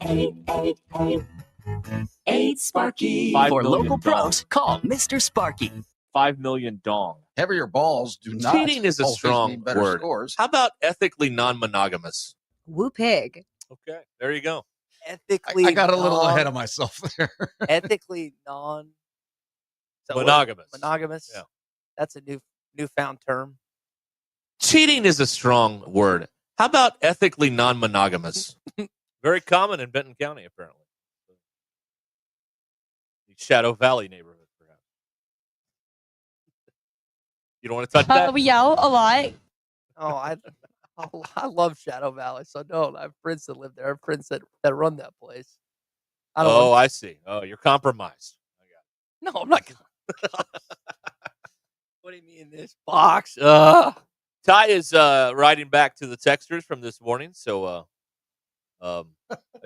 888-8-SPARKY. For local pros, call Mr. Sparky. 5 million dong. Heavier balls do not. Cheating is a always strong mean better word. scores. How about ethically non-monogamous? Woo pig. Okay, there you go. Ethically, I got a little ahead of myself there. Ethically Monogamous. Monogamous. Yeah. That's a newfound term. Cheating is a strong word. How about ethically non-monogamous? Very common in Benton County, apparently. The Shadow Valley neighborhood, perhaps. You don't want to touch that? We yell a lot. Oh, I love Shadow Valley, so no, I have friends that live there. I have friends that run that place. I see. Oh, you're compromised. No, I'm not. What do you mean, this box? Ty is riding back to the texters from this morning, so I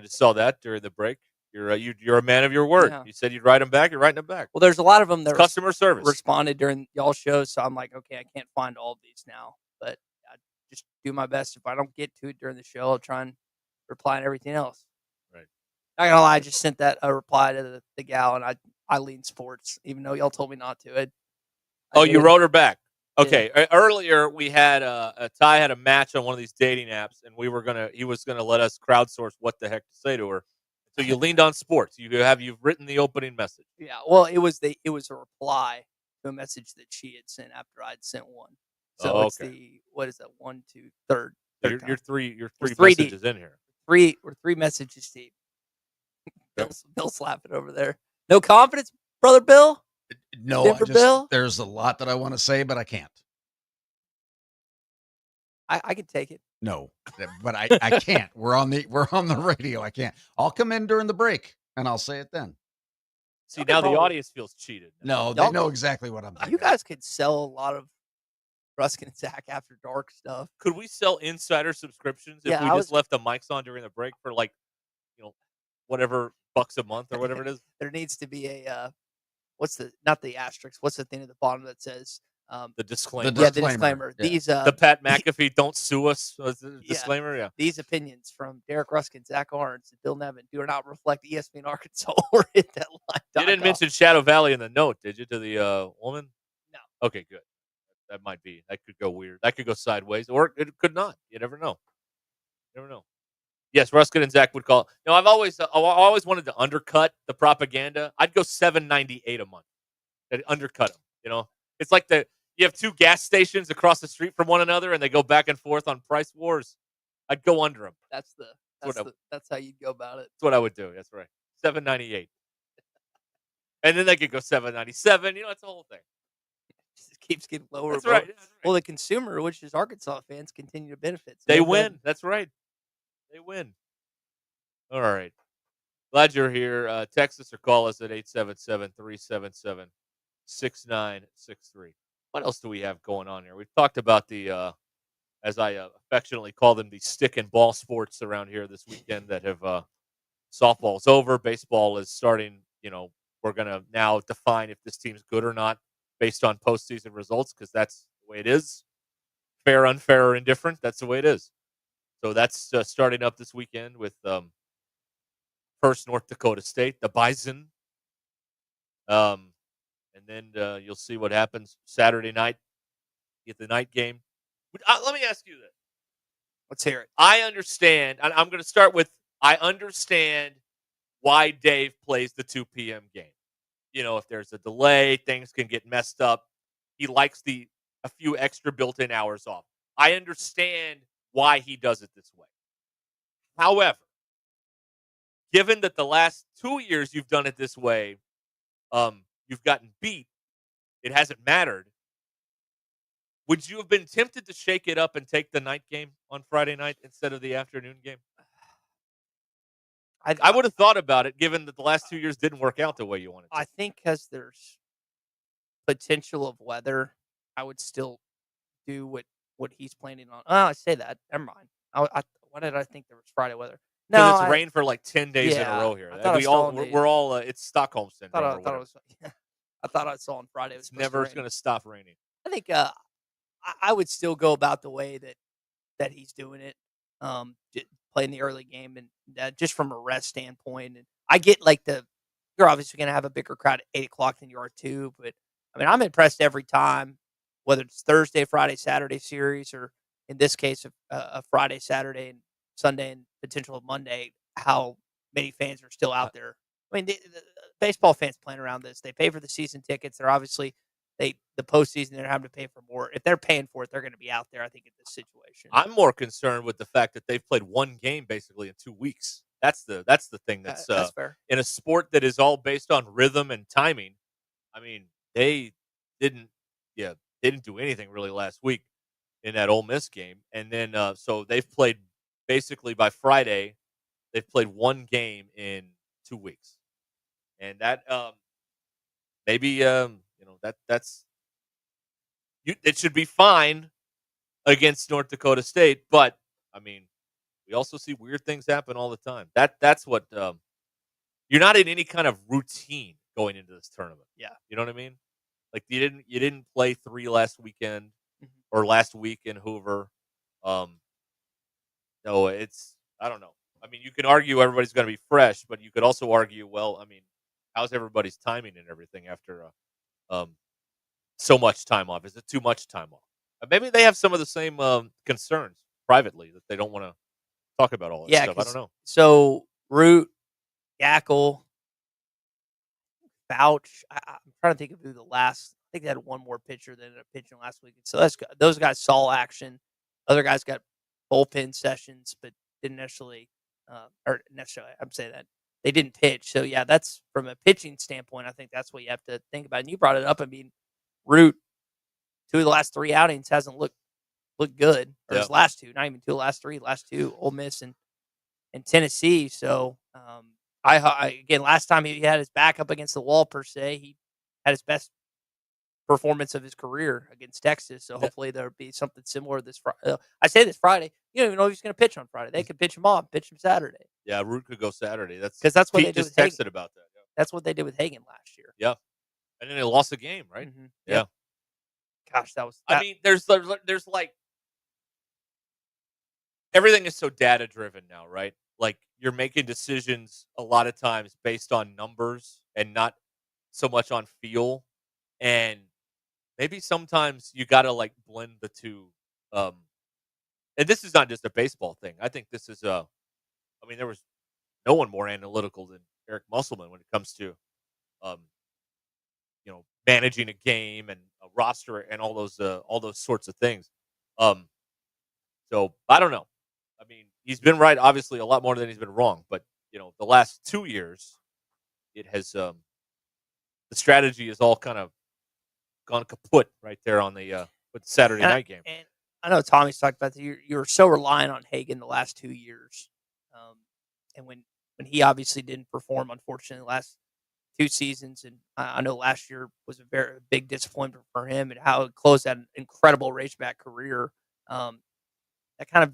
just saw that during the break. You're a man of your word. Yeah. You said you'd write them back. You're writing them back. Well, there's a lot of them that customer service responded during y'all's shows, so I'm like, okay, I can't find all of these now, but I just do my best. If I don't get to it during the show, I'll try and reply to everything else. Right. Not gonna lie, I just sent that a reply to the gal, and I lean sports, even though y'all told me not to. You wrote her back. Okay. Yeah. Earlier we had Ty had a match on one of these dating apps, and he was gonna let us crowdsource what the heck to say to her. So you leaned on sports. You've written the opening message. Yeah. Well, it was a reply to a message that she had sent after I'd sent one. So it's okay. the what is that? One, two, third. You're time. three We're messages deep. in here. We're 3 messages deep. Bill's laughing over there. No confidence, brother Bill. No, Denver Bill. there's a lot that I want to say, but I can't. I can take it. No, but I can't. We're on the radio. I can't. I'll come in during the break and I'll say it then. See, now the audience feels cheated. No, they know exactly what I'm saying. You guys could sell a lot of Ruscin and Zach After Dark stuff. Could we sell insider subscriptions if we just left the mics on during the break for like, whatever bucks a month or whatever it is? There needs to be a not the asterisk. What's the thing at the bottom that says the disclaimer? The disclaimer. Yeah. These the Pat McAfee "Don't sue us" was the disclaimer. Yeah. These opinions from Derek Ruskin, Zach Arns, and Bill Nevin do not reflect ESPN Arkansas or Hit That Line. You didn't mention Shadow Valley in the note, did you, to the woman? No. Okay, good. That might be. That could go weird. That could go sideways, or it could not. You never know. Yes, Ruskin and Zach would call. I've always wanted to undercut the propaganda. I'd go $7.98 a month. That undercut them. It's like you have two gas stations across the street from one another, and they go back and forth on price wars. I'd go under them. That's how you'd go about it. That's what I would do. That's right. $7.98, and then they could go $7.97. It's the whole thing. It keeps getting lower. That's right. Well, the consumer, which is Arkansas fans, continue to benefit. So They win. That's right. They win. All right. Glad you're here. Text us or call us at 877-377-6963. What else do we have going on here? We've talked about the, as I affectionately call them, the stick and ball sports around here this weekend that have softball's over. Baseball is starting. We're going to now define if this team's good or not based on postseason results, because that's the way it is. Fair, unfair, or indifferent, that's the way it is. So that's starting up this weekend with first North Dakota State, the Bison. And then you'll see what happens Saturday night. Get the night game. Let me ask you this. Let's hear it. I understand. I'm going to start with, I understand why Dave plays the 2 p.m. game. If there's a delay, things can get messed up. He likes a few extra built-in hours off. I understand why he does it this way. However, given that the last 2 years you've done it this way, you've gotten beat, it hasn't mattered. Would you have been tempted to shake it up and take the night game on Friday night instead of the afternoon game? I would have thought about it, given that the last 2 years didn't work out the way you wanted to. I think because there's potential of weather, I would still do what he's planning on. Oh, I say that. Never mind. Why did I think there was Friday weather? No, Because it's rained for like 10 days in a row here. We're all it's Stockholm syndrome. I thought I saw on Friday. It's never going to stop raining. I think I would still go about the way that he's doing it, playing the early game, and just from a rest standpoint. And I get you're obviously going to have a bigger crowd at 8:00 than you are 2, but I mean, I'm impressed every time, whether it's Thursday, Friday, Saturday series, or in this case, a Friday, Saturday, and Sunday, and potential of Monday, how many fans are still out there. I mean, the baseball fans plan around this. They pay for the season tickets. They're obviously the postseason, they're having to pay for more. If they're paying for it, they're going to be out there, I think, in this situation. I'm more concerned with the fact that they've played one game basically in 2 weeks. That's the thing that's fair. In a sport that is all based on rhythm and timing. I mean, they didn't do anything really last week in that Ole Miss game. And then so they've played basically by Friday, they've played one game in 2 weeks. And that maybe it should be fine against North Dakota State, but I mean, we also see weird things happen all the time. That's what you're not in any kind of routine going into this tournament. Yeah, you know what I mean. Like you didn't play 3 last weekend or last week in Hoover. No, I don't know. I mean, you can argue everybody's going to be fresh, but you could also argue, well, I mean, how's everybody's timing and everything after so much time off? Is it too much time off? Maybe they have some of the same concerns privately that they don't want to talk about all this stuff. I don't know. So Root, Gackle, Fouch. I'm trying to think of who the last. I think they had one more pitcher that ended up pitching last week. So those guys saw action. Other guys got bullpen sessions, but didn't necessarily, I'm saying that they didn't pitch. So yeah, that's from a pitching standpoint. I think that's what you have to think about. And you brought it up. I mean, Root, 2 of the last 3 outings hasn't looked good. Or his last 2, not even 2 of the last 3, last 2, Ole Miss and Tennessee. So again, last time he had his back up against the wall per se, he had his best performance of his career against Texas. So hopefully there'll be something similar this Friday. I say this Friday. You don't even know if he's going to pitch on Friday. They could pitch him off, pitch him Saturday. Yeah, Root could go Saturday. That's what Pete they did just with texted Hagen. about that. Yeah. That's what they did with Hagen last year. Yeah, and then they lost the game, right? Mm-hmm. Yeah. Gosh, that was. I mean, there's like everything is so data driven now, right? Like you're making decisions a lot of times based on numbers and not so much on feel. And maybe sometimes you got to like blend the two. And this is not just a baseball thing. I think this is I mean, there was no one more analytical than Eric Musselman when it comes to, managing a game and a roster and all those sorts of things. So I don't know. I mean, he's been right, obviously, a lot more than he's been wrong. But the last 2 years, it has the strategy is all kind of gone kaput right there on the with the Saturday night game. And I know Tommy's talked about that. You were so reliant on Hagen the last 2 years, and when he obviously didn't perform, unfortunately, the last 2 seasons, and I know last year was a very big disappointment for him and how it closed that incredible Razorback career. That kind of,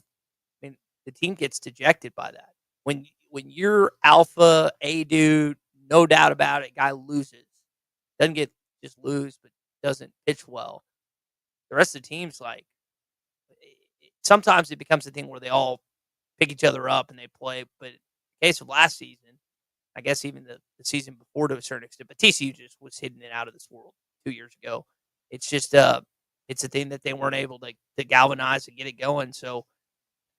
the team gets dejected by that. When you're alpha A dude, no doubt about it, guy loses, doesn't get just lose, but doesn't pitch well. The rest of the team's like, sometimes it becomes a thing where they all pick each other up and they play. But in the case of last season, I guess even the season before to a certain extent, but TCU just was hitting it out of this world 2 years ago. It's just it's a thing that they weren't able to galvanize and get it going. So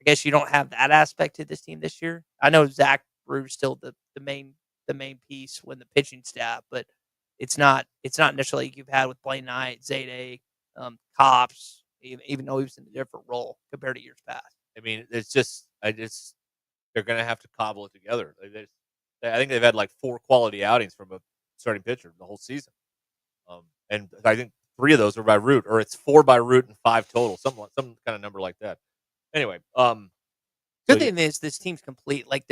I guess you don't have that aspect to this team this year. I know Zach Brew's still the main piece when the pitching staff, but it's not necessarily like you've had with Blaine Knight, Zayde, Cops, even though he was in a different role compared to years past. I mean, it's just they're going to have to cobble it together. I think they've had like 4 quality outings from a starting pitcher the whole season, and I think 3 of those are by Root, or it's 4 by Root and 5 total, some kind of number like that. Anyway, good thing is this team's complete. Like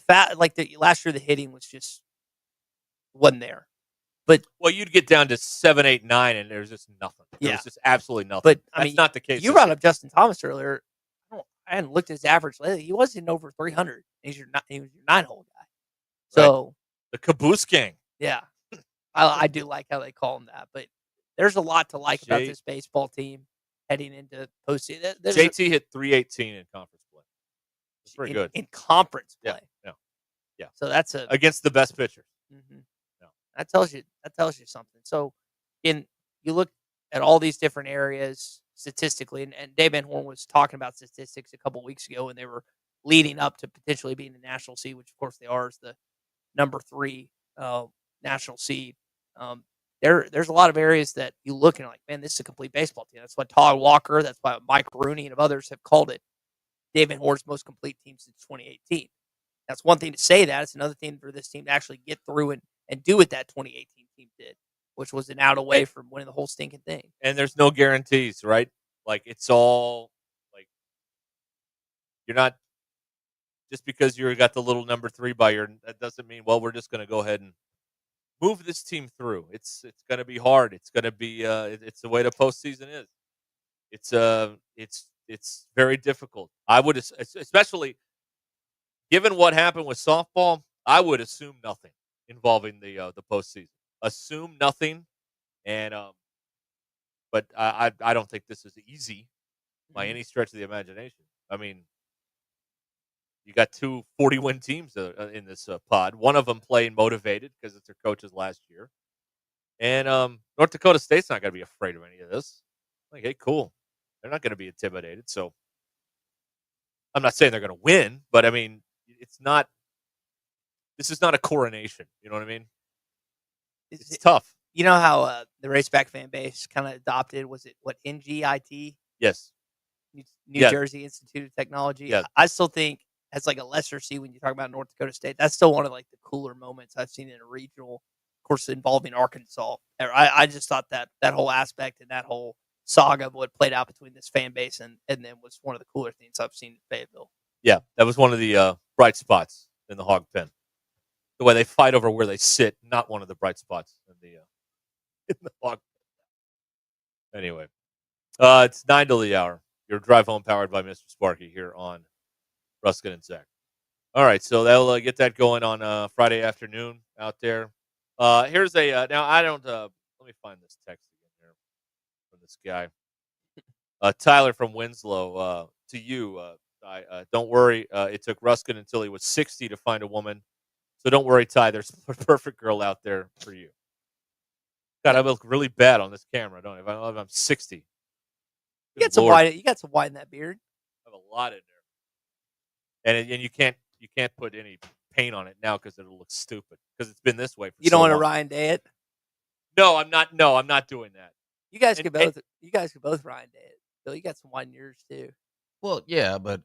last year, the hitting was just wasn't there. But you'd get down to 7, 8, 9, and there's just nothing. There's just absolutely nothing. But that's not the case. You brought up Justin Thomas earlier. I hadn't looked at his average lately. He wasn't over 300. He was your 9-hole guy. So right. The Caboose Gang. Yeah, I do like how they call him that. But there's a lot to like about this baseball team heading into postseason. JT hit 318 in conference play. It's pretty good in conference play. Yeah. So that's against the best pitcher. Mm-hmm. No. That tells you something. So, you look at all these different areas statistically, and Dave Van Horn was talking about statistics a couple weeks ago, and they were leading up to potentially being the national seed, which of course they are, as the number 3 national seed. There's a lot of areas that you look and like, man, this is a complete baseball team. That's why Todd Walker, that's why Mike Rooney and others have called it Dave Van Horn's most complete team since 2018. That's one thing to say that. It's another thing for this team to actually get through and do what that 2018 team did, which was an out away from winning the whole stinking thing. And there's no guarantees, right? Like, it's all like, you're not, just because you got the little number 3 by that doesn't mean, well, we're just going to go ahead and move this team through. It's going to be hard. It's going to be it's the way the postseason is. It's very difficult. I would, especially given what happened with softball, I would assume nothing involving the postseason. Assume nothing, and but I don't think this is easy by any stretch of the imagination. I mean, you got 2 40-win teams in this pod. One of them playing motivated because it's their coach's last year. And North Dakota State's not going to be afraid of any of this. Like, hey, cool. They're not going to be intimidated. So I'm not saying they're going to win, but I mean, this is not a coronation. You know what I mean? It's tough. You know how the raceback fan base kind of adopted, was it what, NGIT? Yes. New Jersey Institute of Technology. Yeah. I still think as like a lesser C when you talk about North Dakota State, that's still one of like the cooler moments I've seen in a regional, of course, involving Arkansas. I just thought that whole aspect and that whole saga of what played out between this fan base and then was one of the cooler things I've seen in Fayetteville. Yeah, that was one of the bright spots in the hog pen. The way they fight over where they sit, not one of the bright spots in the hog pen. Anyway, it's 9 till the hour. Your drive home powered by Mr. Sparky here on Ruscin and Zach. All right, so they'll get that going on Friday afternoon out there. Here's a now I don't let me find this text again here from this guy. Tyler from Winslow, to you, don't worry. It took Ruskin until he was 60 to find a woman. So don't worry, Ty. There's a perfect girl out there for you. God, I look really bad on this camera, don't I? If I'm 60. You got some white. You got some white in that beard. I have a lot in there, and you can't put any paint on it now because it'll look stupid because it's been this way for You don't want to Ryan Day it? No, I'm not. No, I'm not doing that. You guys could both. You guys could both Ryan Day it. Bill, you got some white in yours too. Well, yeah, but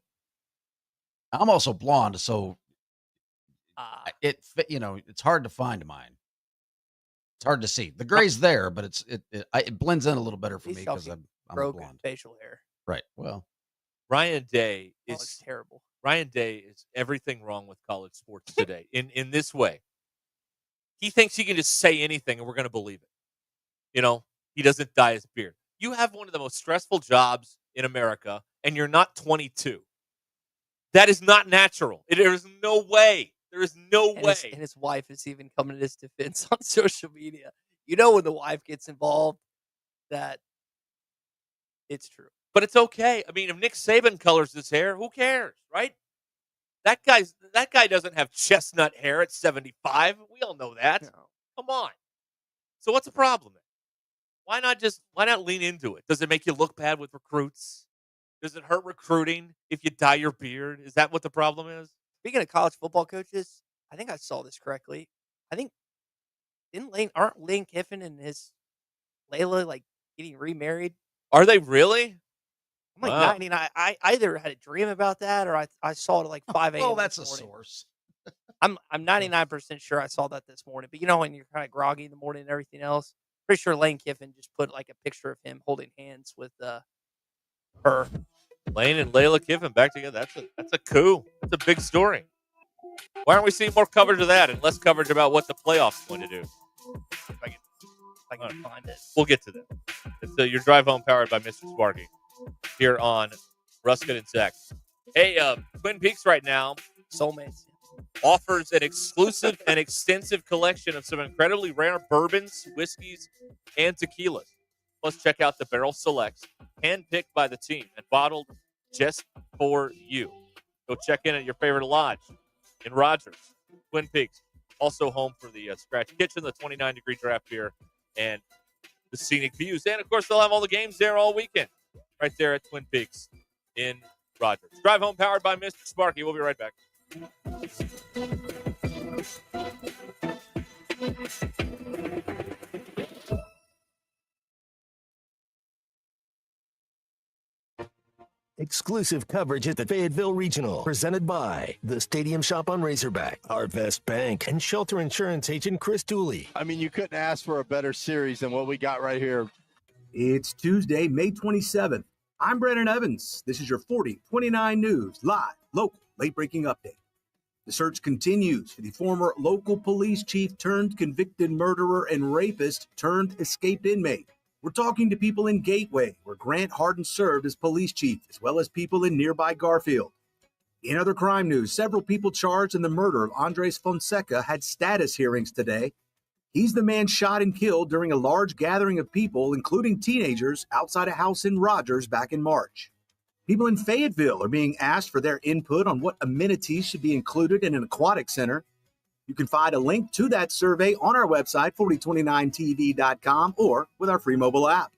I'm also blonde, so it's hard to find mine. It's hard to see. The gray's there, but it blends in a little better for me because I'm blonde. Facial hair. Right. Well, Ryan Day is terrible. Ryan Day is everything wrong with college sports today. In this way, he thinks he can just say anything and we're going to believe it. He doesn't dye his beard. You have one of the most stressful jobs in America, and you're not 22. That is not natural. There is no way. There is no way. And his wife is even coming to his defense on social media. When the wife gets involved, that it's true. But it's okay. I mean, if Nick Saban colors his hair, who cares, right? That guy doesn't have chestnut hair at 75. We all know that. No. Come on. So what's the problem? Why not lean into it? Does it make you look bad with recruits? Does it hurt recruiting if you dye your beard? Is that what the problem is? Speaking of college football coaches, I think I saw this correctly. I think aren't Lane Kiffin and his Layla like getting remarried? Are they really? I'm like 99. I either had a dream about that or I saw it at like 5 a.m. Oh, that's a source. I'm 99% sure I saw that this morning. But when you're kind of groggy in the morning and everything else, pretty sure Lane Kiffin just put like a picture of him holding hands with her. Lane and Layla Kiffin back together. That's a coup. That's a big story. Why aren't we seeing more coverage of that and less coverage about what the playoffs going to do? If I can find it. We'll get to that. It's your drive home powered by Mr. Sparky here on Ruscin and Zach. Hey, Twin Peaks right now, Soulmates, offers an exclusive and extensive collection of some incredibly rare bourbons, whiskeys, and tequilas. Plus, check out the barrel selects, handpicked by the team and bottled just for you. Go check in at your favorite lodge in Rogers, Twin Peaks. Also home for the Scratch Kitchen, the 29-degree draft beer, and the scenic views. And, of course, they'll have all the games there all weekend right there at Twin Peaks in Rogers. Drive home powered by Mr. Sparky. We'll be right back. Exclusive coverage at the Fayetteville Regional, presented by the Stadium Shop on Razorback, Arvest Bank, and Shelter Insurance agent Chris Dooley. I mean, you couldn't ask for a better series than what we got right here. It's Tuesday, May 27th. I'm Brandon Evans. This is your 40-29 News, live, local, late-breaking update. The search continues for the former local police chief turned convicted murderer and rapist turned escaped inmate. We're talking to people in Gateway, where Grant Harden served as police chief, as well as people in nearby Garfield. In other crime news, several people charged in the murder of Andres Fonseca had status hearings today. He's the man shot and killed during a large gathering of people, including teenagers, outside a house in Rogers back in March. People in Fayetteville are being asked for their input on what amenities should be included in an aquatic center. You can find a link to that survey on our website, 4029tv.com, or with our free mobile app.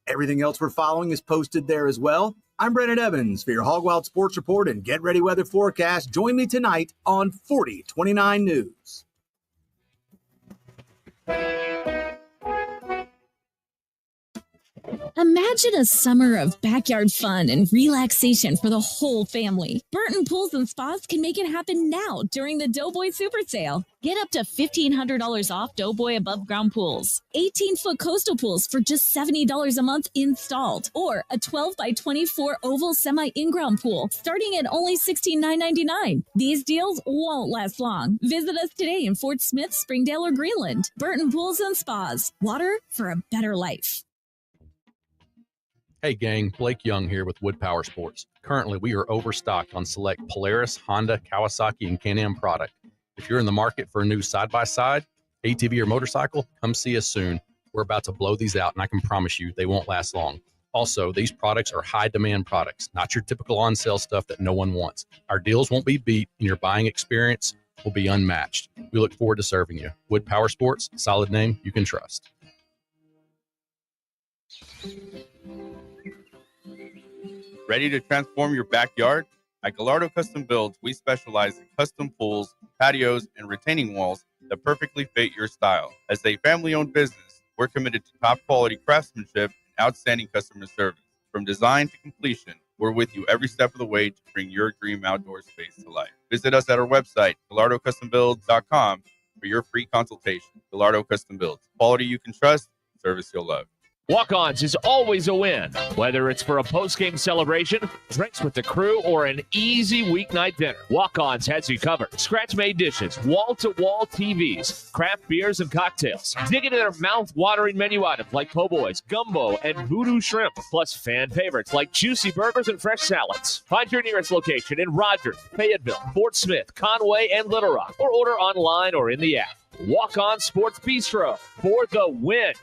Everything else we're following is posted there as well. I'm Brandon Evans for your Hog Wild Sports Report and Get Ready Weather Forecast. Join me tonight on 4029 News. Imagine a summer of backyard fun and relaxation for the whole family. Burton Pools and Spas can make it happen now during the Doughboy Super Sale. Get up to $1,500 off Doughboy above ground pools. 18-foot coastal pools for just $70 a month installed. Or a 12 by 24 oval semi in-ground pool starting at only $16,999. These deals won't last long. Visit us today in Fort Smith, Springdale, or Greenland. Burton Pools and Spas. Water for a better life. Hey gang, Blake Young here with Wood Power Sports. Currently, we are overstocked on select Polaris, Honda, Kawasaki, and Can-Am product. If you're in the market for a new side-by-side, ATV, or motorcycle, come see us soon. We're about to blow these out, and I can promise you they won't last long. Also, these products are high-demand products, not your typical on-sale stuff that no one wants. Our deals won't be beat, and your buying experience will be unmatched. We look forward to serving you. Wood Power Sports, solid name you can trust. Ready to transform your backyard? At Gallardo Custom Builds, we specialize in custom pools, patios, and retaining walls that perfectly fit your style. As a family-owned business, we're committed to top-quality craftsmanship and outstanding customer service. From design to completion, we're with you every step of the way to bring your dream outdoor space to life. Visit us at our website, GallardoCustomBuilds.com, for your free consultation. Gallardo Custom Builds. Quality you can trust, service you'll love. Walk-Ons is always a win, whether it's for a post-game celebration, drinks with the crew, or an easy weeknight dinner. Walk-Ons has you covered. Scratch-made dishes, wall-to-wall TVs, craft beers and cocktails. Dig into their mouth-watering menu items like po' boys, gumbo, and voodoo shrimp, plus fan favorites like juicy burgers and fresh salads. Find your nearest location in Rogers, Fayetteville, Fort Smith, Conway, and Little Rock, or order online or in the app. Walk-On Sports Bistro for the win.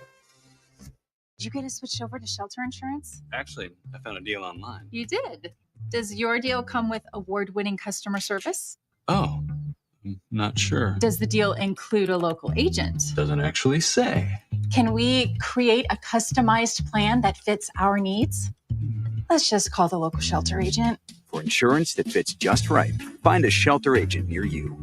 Did you get us switched over to shelter insurance? Actually, I found a deal online. You did. Does your deal come with award-winning customer service? Oh, I'm not sure. Does the deal include a local agent? Doesn't actually say. Can we create a customized plan that fits our needs? Let's just call the local shelter agent. For insurance that fits just right, find a shelter agent near you.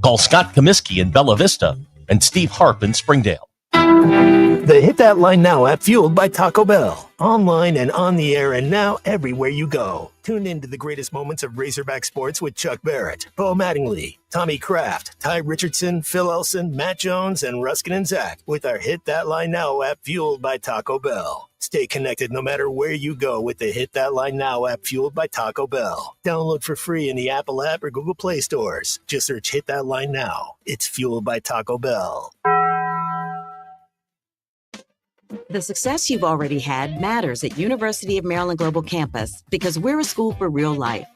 Call Scott Comiskey in Bella Vista and Steve Harp in Springdale. The Hit That Line Now app, fueled by Taco Bell. Online and on the air and now everywhere you go. Tune in to the greatest moments of Razorback sports with Chuck Barrett, Bo Mattingly, Tommy Kraft, Ty Richardson, Phil Elson, Matt Jones, and Ruscin Zach with our Hit That Line Now app, fueled by Taco Bell. Stay connected no matter where you go with the Hit That Line Now app, fueled by Taco Bell. Download for free in the Apple app or Google Play stores. Just search Hit That Line Now. It's fueled by Taco Bell. The success you've already had matters at University of Maryland Global Campus because we're a school for real life.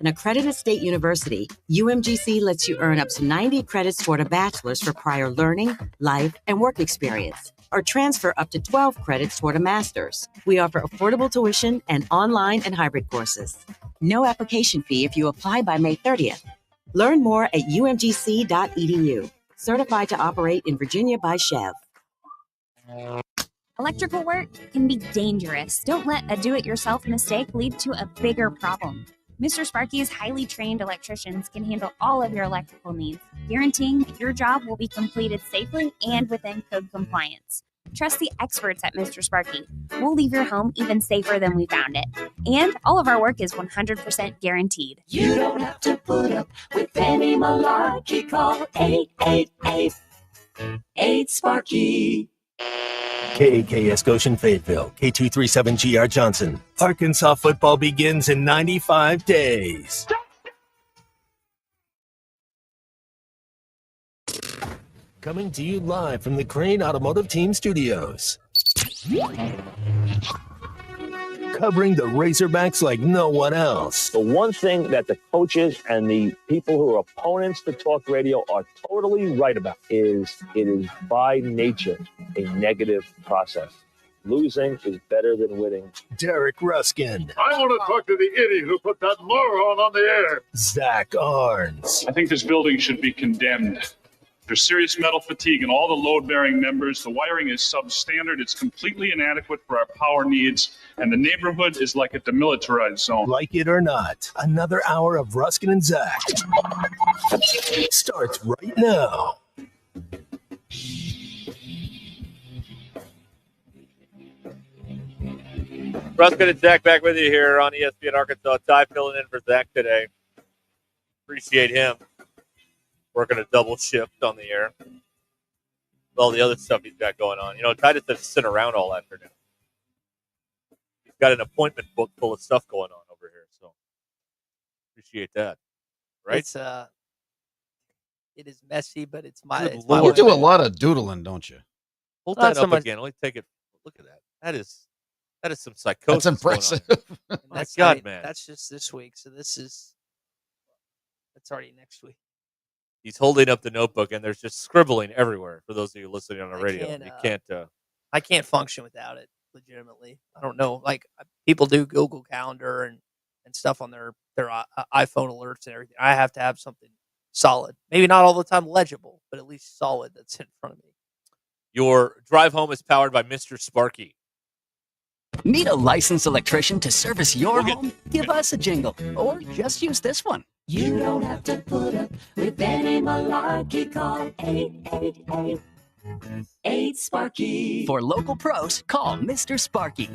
An accredited state university, UMGC lets you earn up to 90 credits toward a bachelor's for prior learning, life, and work experience, or transfer up to 12 credits toward a master's. We offer affordable tuition and online and hybrid courses. No application fee if you apply by May 30th. Learn more at umgc.edu. Certified to operate in Virginia by Chev. Electrical work can be dangerous. Don't let a do-it-yourself mistake lead to a bigger problem. Mr. Sparky's highly trained electricians can handle all of your electrical needs, guaranteeing that your job will be completed safely and within code compliance. Trust the experts at Mr. Sparky. We'll leave your home even safer than we found it. And all of our work is 100% guaranteed. You don't have to put up with any malarkey. Call 888-8-SPARKY. KAKS Goshen Fayetteville, K237GR Johnson. Arkansas football begins in 95 days. Coming to you live from the Crane Automotive Team Studios. Covering the Razorbacks like no one else. The one thing that the coaches and the people who are opponents to talk radio are totally right about is it is by nature a negative process. Losing is better than winning. Derek Ruskin. I want to talk to the idiot who put that moron on the air. Zach Arns. I think this building should be condemned. There's serious metal fatigue in all the load-bearing members. The wiring is substandard. It's completely inadequate for our power needs. And the neighborhood is like a demilitarized zone. Like it or not, another hour of Ruskin and Zach starts right now. Ruscin and Zach back with you here on ESPN Arkansas. Ty filling in for Zach today. Appreciate him working a double shift on the air. With all the other stuff he's got going on. Ty just doesn't sit around all afternoon. He's got an appointment book full of stuff going on over here, so appreciate that. Right? It is messy, but it's You my do a lot of doodling, don't you? Hold Not that so up much. again. Let me take it. Look at that. That is some psychosis. That's impressive. Going on. My That's God, not- man. That's just this week. So that's already next week. He's holding up the notebook, and there's just scribbling everywhere. For those of you listening on the radio, you can't. I can't function without it. Legitimately, I don't know. Like people do Google Calendar and stuff on their iPhone alerts and everything. I have to have something solid. Maybe not all the time legible, but at least solid that's in front of me. Your drive home is powered by Mr. Sparky. Need a licensed electrician to service your home? Give us a jingle, or just use this one. You don't have to put up with any malarkey. Call 888-8 For local pros, call Mr. Sparky.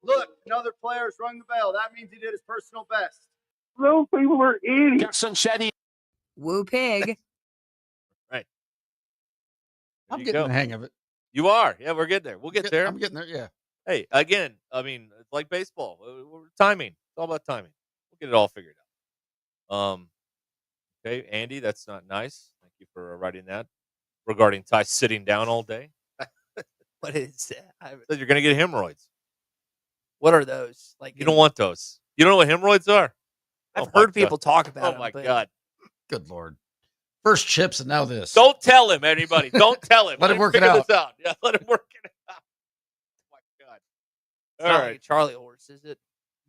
Look, another player's rung the bell. That means he did his personal best. Those people are idiots. Woo pig. Right. I'm you getting go. the hang of it. You are. Yeah, we're getting there. We'll get there. I'm getting there, yeah. Hey, again, I mean, it's like baseball. Timing. It's all about timing. We'll get it all figured out. Okay, Andy, that's not nice. Thank you for writing that. Regarding Ty sitting down all day. What is that? Said you're going to get hemorrhoids. What are those? Like You don't want those. You don't know what hemorrhoids are? I've Oh my heard people God. talk about Oh, them, my but God. Good Lord. First chips and now this. Don't tell him, anybody. Don't tell him. Let him work it figure out. this out. Yeah, let him work it out. Oh, my God. It's All not right. like a Charlie horse, is it?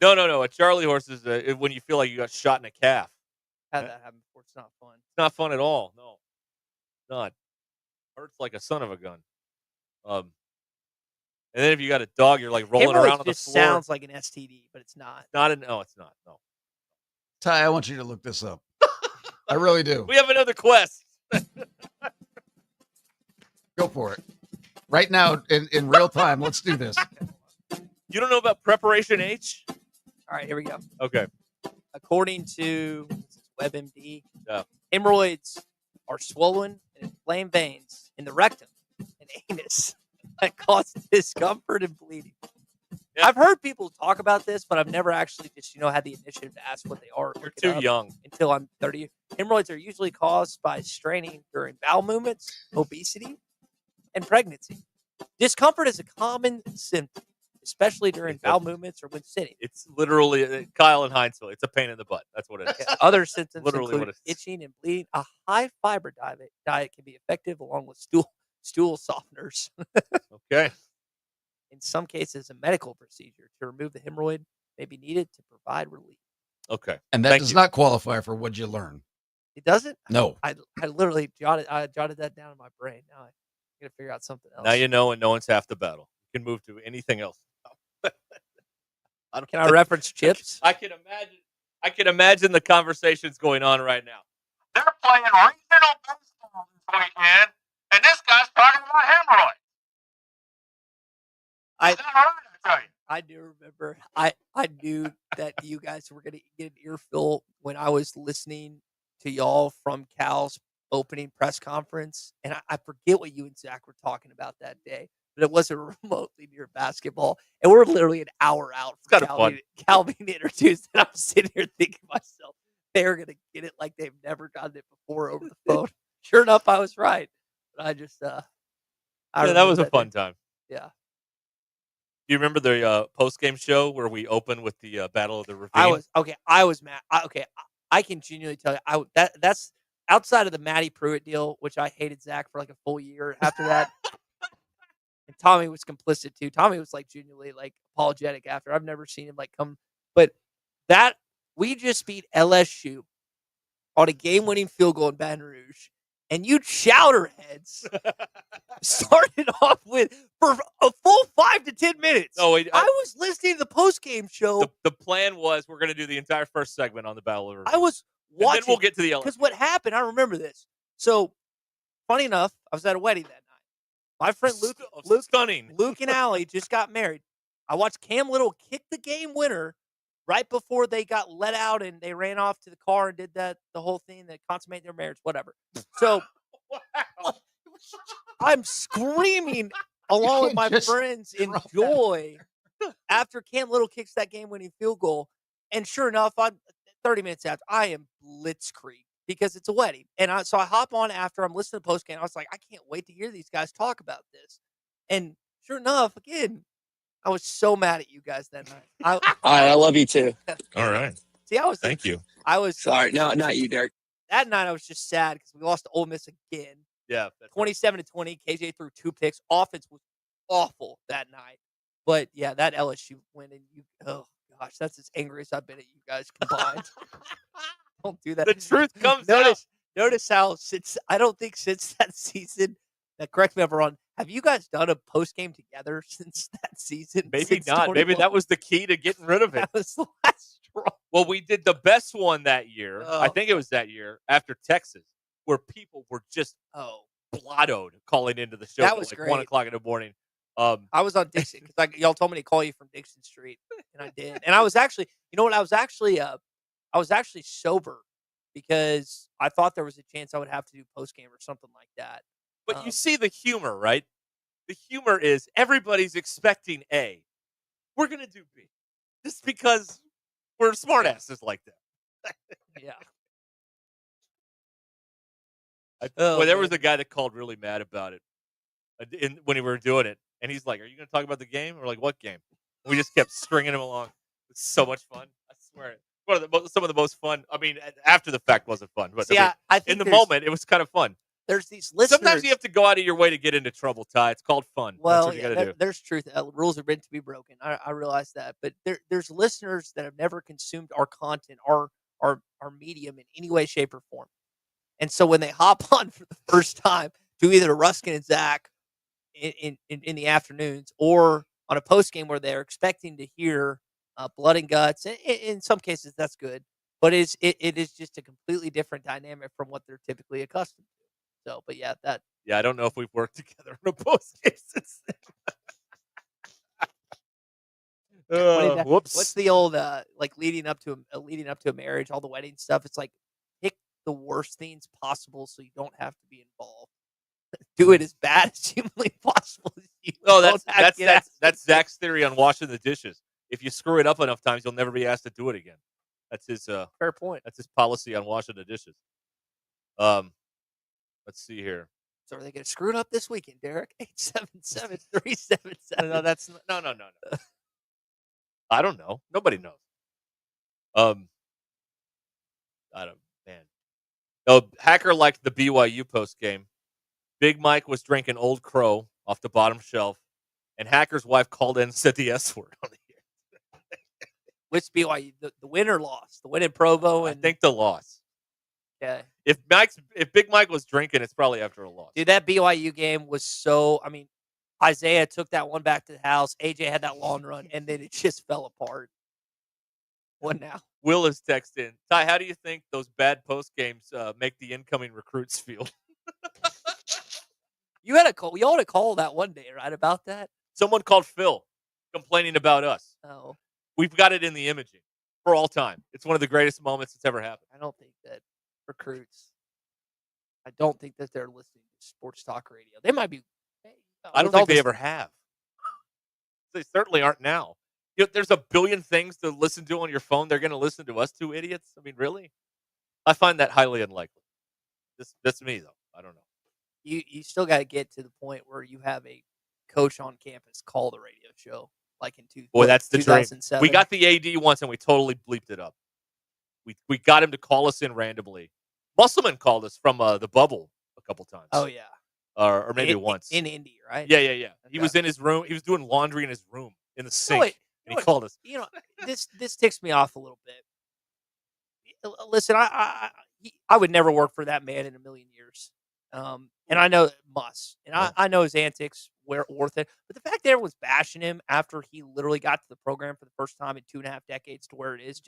No. A Charlie horse is when you feel like you got shot in a calf. Had that happen before. It's not fun. It's not fun at all. No. Not. Hurts like a son of a gun. And then if you got a dog, you're like rolling Hemorrhoids around on the just floor. sounds like an STD, but it's not. No, it's not. No. Ty, I want you to look this up. I really do. We have another quest. Go for it. Right now, in real time, let's do this. You don't know about Preparation H? All right, here we go. Okay. According to WebMD, Yeah. hemorrhoids are swollen and inflamed veins in the rectum and anus that cause discomfort and bleeding. Yeah. I've heard people talk about this, but I've never actually just had the initiative to ask what they are. You're too young. Until I'm 30. Hemorrhoids are usually caused by straining during bowel movements, obesity, and pregnancy. Discomfort is a common symptom, especially during bowel movements or when sitting. It's literally Kyle and Heinzel. It's a pain in the butt. That's what it is. Other symptoms Literally include what it is. itching and bleeding. A high fiber diet can be effective along with stool softeners. Okay. In some cases, a medical procedure to remove the hemorrhoid may be needed to provide relief. Okay. And that Thank does you. not qualify for what you learn. It doesn't? No. I literally jotted that down in my brain. Now I got to figure out something else. Now you know, and no one's half the battle. You can move to anything else. Can I reference chips? I can imagine the conversations going on right now. They're playing regional baseball this weekend, and this guy's talking about hemorrhoids. I do remember. I knew that you guys were going to get an earful when I was listening to y'all from Cal's opening press conference, and I forget what you and Zach were talking about that day, but it wasn't remotely near basketball, and we're literally an hour out from Cal being introduced, and I'm sitting here thinking to myself, they're going to get it like they've never gotten it before over the phone. Sure enough, I was right, but I just that was a fun time. Yeah. Do you remember the post-game show where we opened with the Battle of the Ravine? I was mad. I can genuinely tell you, that's outside of the Matty Pruitt deal, which I hated Zach for like a full year after that. And Tommy was complicit too. Tommy was like genuinely like apologetic after. I've never seen him like come, but that we just beat LSU on a game-winning field goal in Baton Rouge, and you chowderheads started off with for a full 5 to 10 minutes. No, I was listening to the post-game show. The plan was we're going to do the entire first segment on the Battle of the Ravine. I was watching. And then we'll get to the LSU. Because what happened, I remember this. So, funny enough, I was at a wedding that night. My friend Luke, stunning. Luke and Allie just got married. I watched Cam Little kick the game winner right before they got let out and they ran off to the car and did the whole thing that consummated their marriage, whatever. So I'm screaming along with my friends in joy after Cam Little kicks that game-winning field goal. And sure enough, 30 minutes after, I am blitzkrieg because it's a wedding. And so I hop on after I'm listening to post-game. I was like, I can't wait to hear these guys talk about this. And sure enough, again, I was so mad at you guys that night. All right, I love you too. All right. See, Thank you. I was Sorry, no, not you, Derek. That night I was just sad because we lost to Ole Miss again. Yeah. 27-20. KJ threw 2 picks. Offense was awful that night. But yeah, that LSU win and oh gosh, that's as angry as I've been at you guys combined. Don't do that. The truth comes out. Notice how I don't think since that season, correct me if I'm wrong, have you guys done a post game together since that season? Maybe not. Maybe that was the key to getting rid of it. That was the last straw. Well, we did the best one that year. I think it was that year after Texas, where people were just blottoed calling into the show That at was like great. 1 o'clock in the morning. I was on Dixon because y'all told me to call you from Dixon Street, and I did. And I was actually, you know what? I was actually sober because I thought there was a chance I would have to do post game or something like that. But you see the humor, right? The humor is everybody's expecting A. We're gonna do B, just because we're smartasses like that. Yeah. There was a guy that called really mad about it when we were doing it. And he's like, "Are you going to talk about the game?" We're like, "What game?" And we just kept stringing him along. It's so much fun. I swear. Some of the most fun. I mean, after the fact wasn't fun, but See, I think in the moment it was kind of fun. There's these listeners. Sometimes you have to go out of your way to get into trouble, Ty. It's called fun. Well, That's what you got to do. There's truth. Rules are meant to be broken. I realize that, but there's listeners that have never consumed our content, our medium in any way, shape, or form. And so when they hop on for the first time to either Ruscin and Zach in the afternoons or on a post game where they're expecting to hear blood and guts, in some cases that's good, but it is just a completely different dynamic from what they're typically accustomed to. So, but yeah, I don't know if we've worked together on a post game since then. Whoops. What's the old like leading up to a marriage, all the wedding stuff? It's like pick the worst things possible so you don't have to be involved. Do it as bad as humanly possible. That's Zach's theory on washing the dishes. If you screw it up enough times, you'll never be asked to do it again. That's his fair point. That's his policy on washing the dishes. Let's see here. So are they going to screw it up this weekend, Derek? 877-377. No, that's no. I don't know. Nobody knows. I don't, man. Oh, Hacker liked the BYU post game. Big Mike was drinking Old Crow off the bottom shelf, and Hacker's wife called in and said the S word on the air. Which BYU? The win or loss? The win in Provo? And I think the loss. Okay. If Big Mike was drinking, it's probably after a loss. Dude, that BYU game was so. I mean, Isaiah took that one back to the house. AJ had that long run, and then it just fell apart. What now? Will is texting. Ty, how do you think those bad post games make the incoming recruits feel? You had a call. You all had a call that one day, right? About that. Someone called Phil, complaining about us. Oh, we've got it in the imaging for all time. It's one of the greatest moments that's ever happened. I don't think that recruits. I don't think that they're listening to sports talk radio. They might be. I don't think they ever have. They certainly aren't now. You know, there's a billion things to listen to on your phone. They're going to listen to us two idiots. I mean, really? I find that highly unlikely. That's me, though. I don't know. You still got to get to the point where you have a coach on campus call the radio show, like in Boy, that's the dream. 2007. We got the AD once, and we totally bleeped it up. We got him to call us in randomly. Musselman called us from the bubble a couple times. Oh yeah, or maybe once in Indy, right? Yeah. Okay. He was in his room. He was doing laundry in his room in the sink, and he called us. You know, this ticks me off a little bit. Listen, I would never work for that man in a million years. And I know it must. And I know his antics were worth it. But the fact that everyone's bashing him after he literally got to the program for the first time in 2.5 decades to where it is,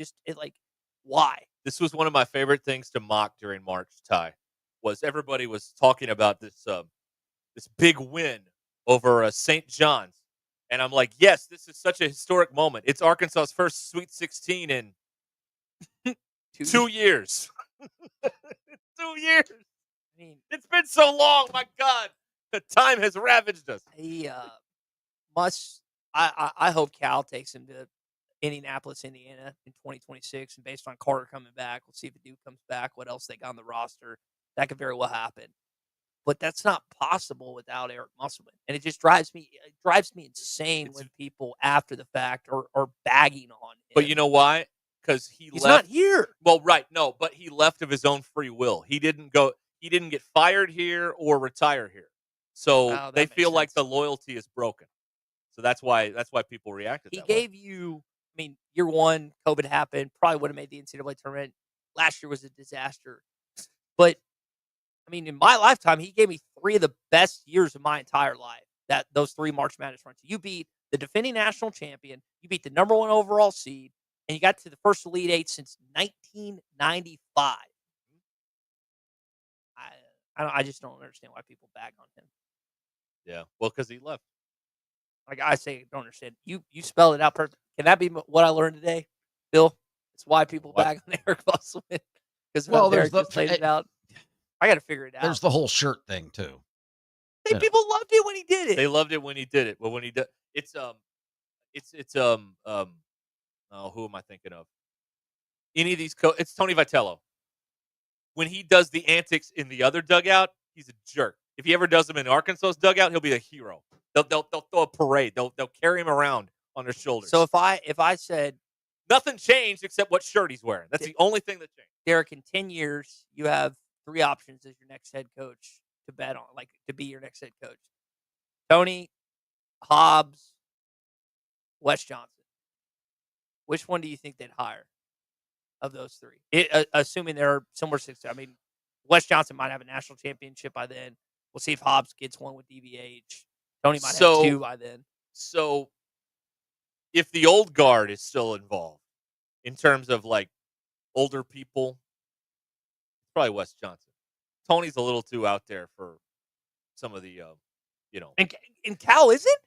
why? This was one of my favorite things to mock during March, Ty, was everybody was talking about this this big win over St. John's. And I'm like, yes, this is such a historic moment. It's Arkansas's first Sweet 16 in 2 years. 2 years. I mean, it's been so long. My God, the time has ravaged us. He must. I hope Cal takes him to Indianapolis, Indiana in 2026. And based on Carter coming back, we'll see if the Duke comes back, what else they got on the roster. That could very well happen. But that's not possible without Eric Musselman. And it just drives me insane when people after the fact are bagging on him. But you know why? Because he's not here. Well, right, no, but he left of his own free will. He didn't get fired here or retire here. So they feel like the loyalty is broken. So that's why people reacted that way. He gave you, I mean, year one, COVID happened, probably would have made the NCAA tournament. Last year was a disaster. But I mean, in my lifetime, he gave me 3 of the best years of my entire life. Those 3 March Madness runs. You beat the defending national champion, you beat the number 1 overall seed, and you got to the first Elite Eight since 1995. I just don't understand why people bag on him. Yeah, well, because he left. Like I say, I don't understand. You spelled it out perfect. Can that be what I learned today, Bill? It's why people bag on Eric Musselman. Because Derek just laid it out. I got to figure it out. There's the whole shirt thing too. People loved it when he did it. They loved it when he did it. But when he did, who am I thinking of? Any of these it's Tony Vitello. When he does the antics in the other dugout, he's a jerk. If he ever does them in Arkansas's dugout, he'll be a hero. They'll throw a parade. They'll carry him around on their shoulders. So if I said nothing changed except what shirt he's wearing, that's the only thing that changed. Derek, in 10 years, you have 3 options as your next head coach to bet on, like to be your next head coach. Tony, Hobbs, Wes Johnson. Which one do you think they'd hire of those 3? Assuming they're similar success. I mean, Wes Johnson might have a national championship by then. We'll see if Hobbs gets one with DBH. Tony might have 2 by then. So if the old guard is still involved in terms of like older people, it's probably Wes Johnson. Tony's a little too out there for some of the, And Cal isn't?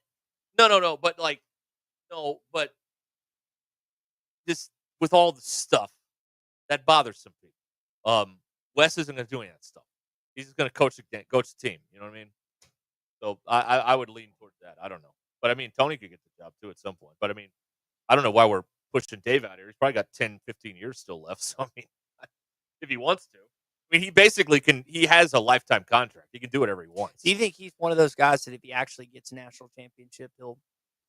No. But this with all the stuff that bothers some people. Wes isn't going to do any of that stuff. He's just going to coach the team. You know what I mean? So I would lean towards that. I don't know, but I mean Tony could get the job too at some point. But I mean, I don't know why we're pushing Dave out here. He's probably got 10, 15 years still left. So I mean, if he wants to. I mean, he basically can. He has a lifetime contract. He can do whatever he wants. Do you think he's one of those guys that if he actually gets a national championship, he'll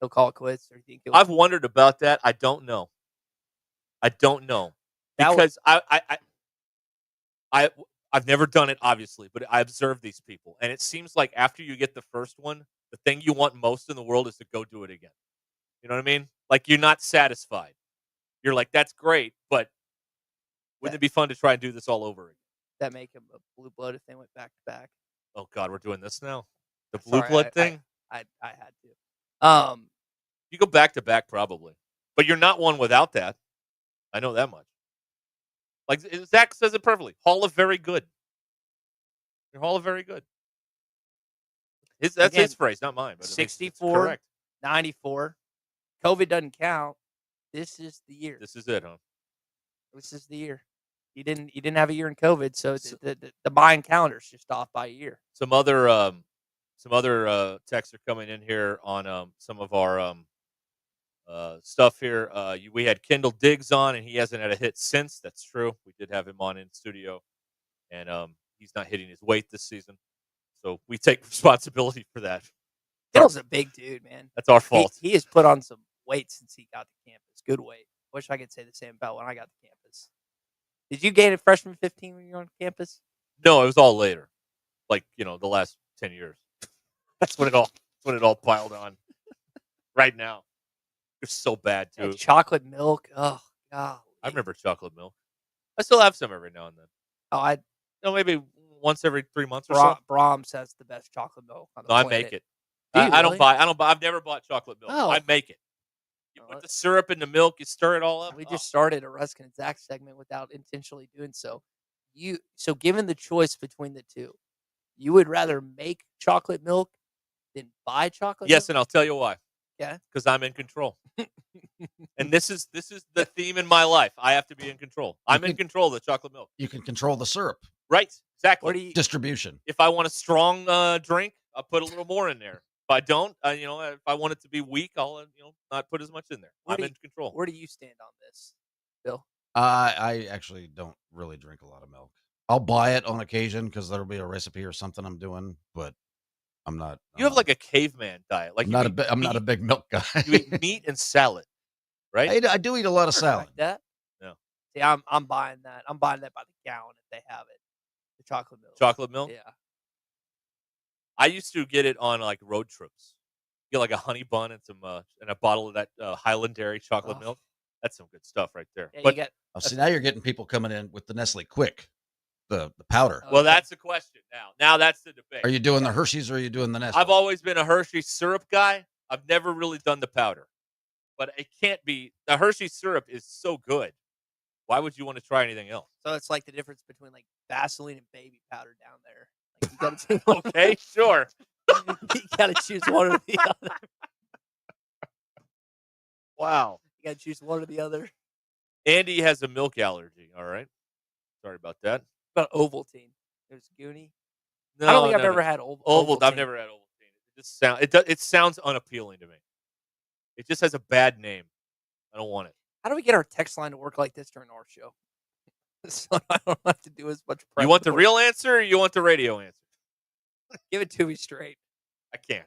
call it quits? Or do you think I've wondered about that. I don't know. Because I've never done it, obviously, but I observe these people, and it seems like after you get the first one, the thing you want most in the world is to go do it again. You know what I mean? Like you're not satisfied. You're like, that's great, but wouldn't it be fun to try and do this all over again? That make him a blue blood if they went back to back? Oh God, we're doing this now. The blue blood thing. I had to. You go back to back probably, but you're not one without that. I know that much. Like Zach says it perfectly. Hall of Very Good. You're Hall of Very Good. That's his phrase, not mine. But 64, correct. 94. COVID doesn't count. This is the year. This is it, huh? This is the year. You didn't have a year in COVID, so the Mayan calendar's just off by a year. Some other texts are coming in here on some of our stuff here. We had Kendall Diggs on, and he hasn't had a hit since. That's true. We did have him on in studio, and he's not hitting his weight this season. So we take responsibility for that. Kendall's a big dude, man. That's our fault. He has put on some weight since he got to campus. Good weight. Wish I could say the same about when I got to campus. Did you gain a freshman 15 when you were on campus? No, it was all later. Like, the last 10 years. That's when it all piled on. Right now. It's so bad, too. And chocolate milk. Oh, God. I remember chocolate milk. I still have some every now and then. Oh, maybe once every 3 months or so. Brahms has the best chocolate milk on the No, I planet. make it. Do you I don't really? buy. I've never bought chocolate milk. Oh. I make it. You put the syrup in the milk. You stir it all up. We just started a Ruscin Zach segment without intentionally doing so. So given the choice between the two, you would rather make chocolate milk Then buy chocolate Yes, milk? and I'll tell you why. Yeah. Because I'm in control. And this is the theme in my life. I have to be in control. I'm in control of the chocolate milk. You can control the syrup. Right. Exactly. What do you, Distribution. If I want a strong drink, I'll put a little more in there. If I don't, if I want it to be weak, I'll not put as much in there. I'm in control. Where do you stand on this, Bill? I actually don't really drink a lot of milk. I'll buy it on occasion because there'll be a recipe or something I'm doing, but I'm not. You have like a caveman diet. Like I'm not a big milk guy. You eat meat and salad, right? I do eat a lot of salad. Like that? No. See, I'm buying that. I'm buying that by the gallon if they have it. The chocolate milk. Chocolate milk? Yeah. I used to get it on like road trips. Get like a honey bun and some and a bottle of that Highland Dairy chocolate milk. That's some good stuff right there. Yeah, But you get, See, now you're getting people coming in with the Nestle Quick, the powder. well, that's the question now. Now that's the debate. Are you doing the Hershey's or are you doing the Nestle? I've always been a Hershey syrup guy. I've never really done the powder. But it can't be. The Hershey syrup is so good. Why would you want to try anything else? so it's like the difference between like Vaseline and baby powder down there. Like you gotta Okay, sure. you gotta choose one or the other. Wow. You gotta choose one or the other. Andy has a milk allergy. All right. Sorry about that. About Ovaltine. There's Goonie. No, I don't think I've no. ever had Ovaltine. I've never had Ovaltine. It sounds unappealing to me. It just has a bad name. I don't want it. How do we get our text line to work like this during our show? So I don't have to do as much prep. You want the for it. real answer or you want the radio answer? Give it to me straight. I can't.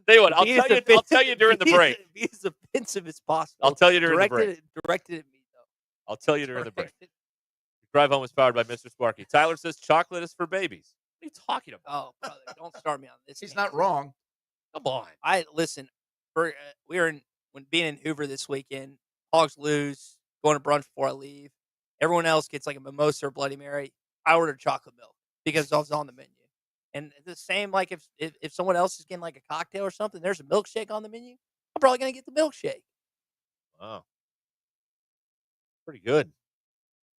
Tell you what, I'll tell you during the break. Be as offensive as possible. I'll tell you during the break. Directed at me, though. I'll tell you during the break. Drive Home is powered by Mr. Sparky. Tyler says chocolate is for babies. What are you talking about? Oh, brother, don't start me on this. He's not wrong. Come on. Listen. We were when being in Hoover this weekend. Hogs lose. Going to brunch before I leave. Everyone else gets like a mimosa or Bloody Mary. I ordered chocolate milk because it was on the menu. And the same, like if someone else is getting like a cocktail or something, there's a milkshake on the menu. I'm probably gonna get the milkshake. Wow. Pretty good.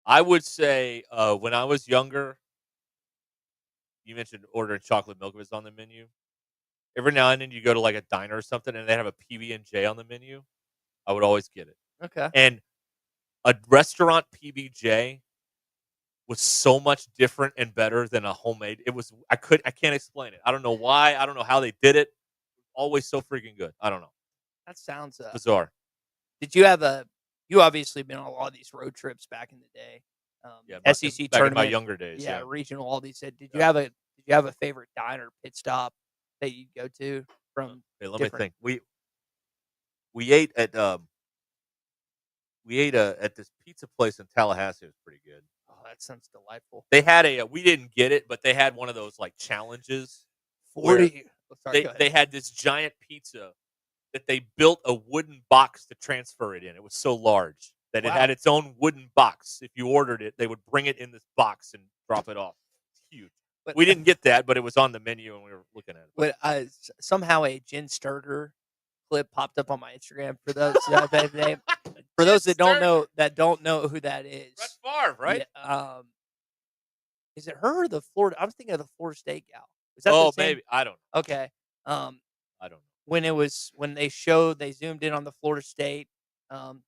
I would say when I was younger, you mentioned ordering chocolate milk if it's on the menu. Every now and then you go to like a diner or something and they have a PB&J on the menu. I would always get it. Okay. And a restaurant PB&J was so much different and better than a homemade. It was I can't explain it. I don't know why. I don't know how they did it. Always so freaking good. I don't know. That sounds Bizarre. Did you have you obviously been on a lot of these road trips back in the day. SEC back tournament. in my younger days. Yeah, Yeah. regional, all these said. Did you have a favorite diner pit stop that you'd go to from Hey, let me different- think. We ate at at this pizza place in Tallahassee. It was pretty good. Oh, that sounds delightful. They had we didn't get it, but they had one of those like challenges. 40. They had this giant pizza that they built a wooden box to transfer it in. It was so large that it Wow. had its own wooden box. If you ordered it, they would bring it in this box and drop it off. It's huge. But- We didn't get that, but it was on the menu and we were looking at it. But somehow a Jen Sturger clip popped up on my Instagram for those for those that don't know who that is. Brett Favre, right? Yeah, is it her or the Florida? I'm thinking of the Florida State gal. Is that the Oh, same? maybe. I don't know. Okay. I don't know. When they zoomed in on the Florida State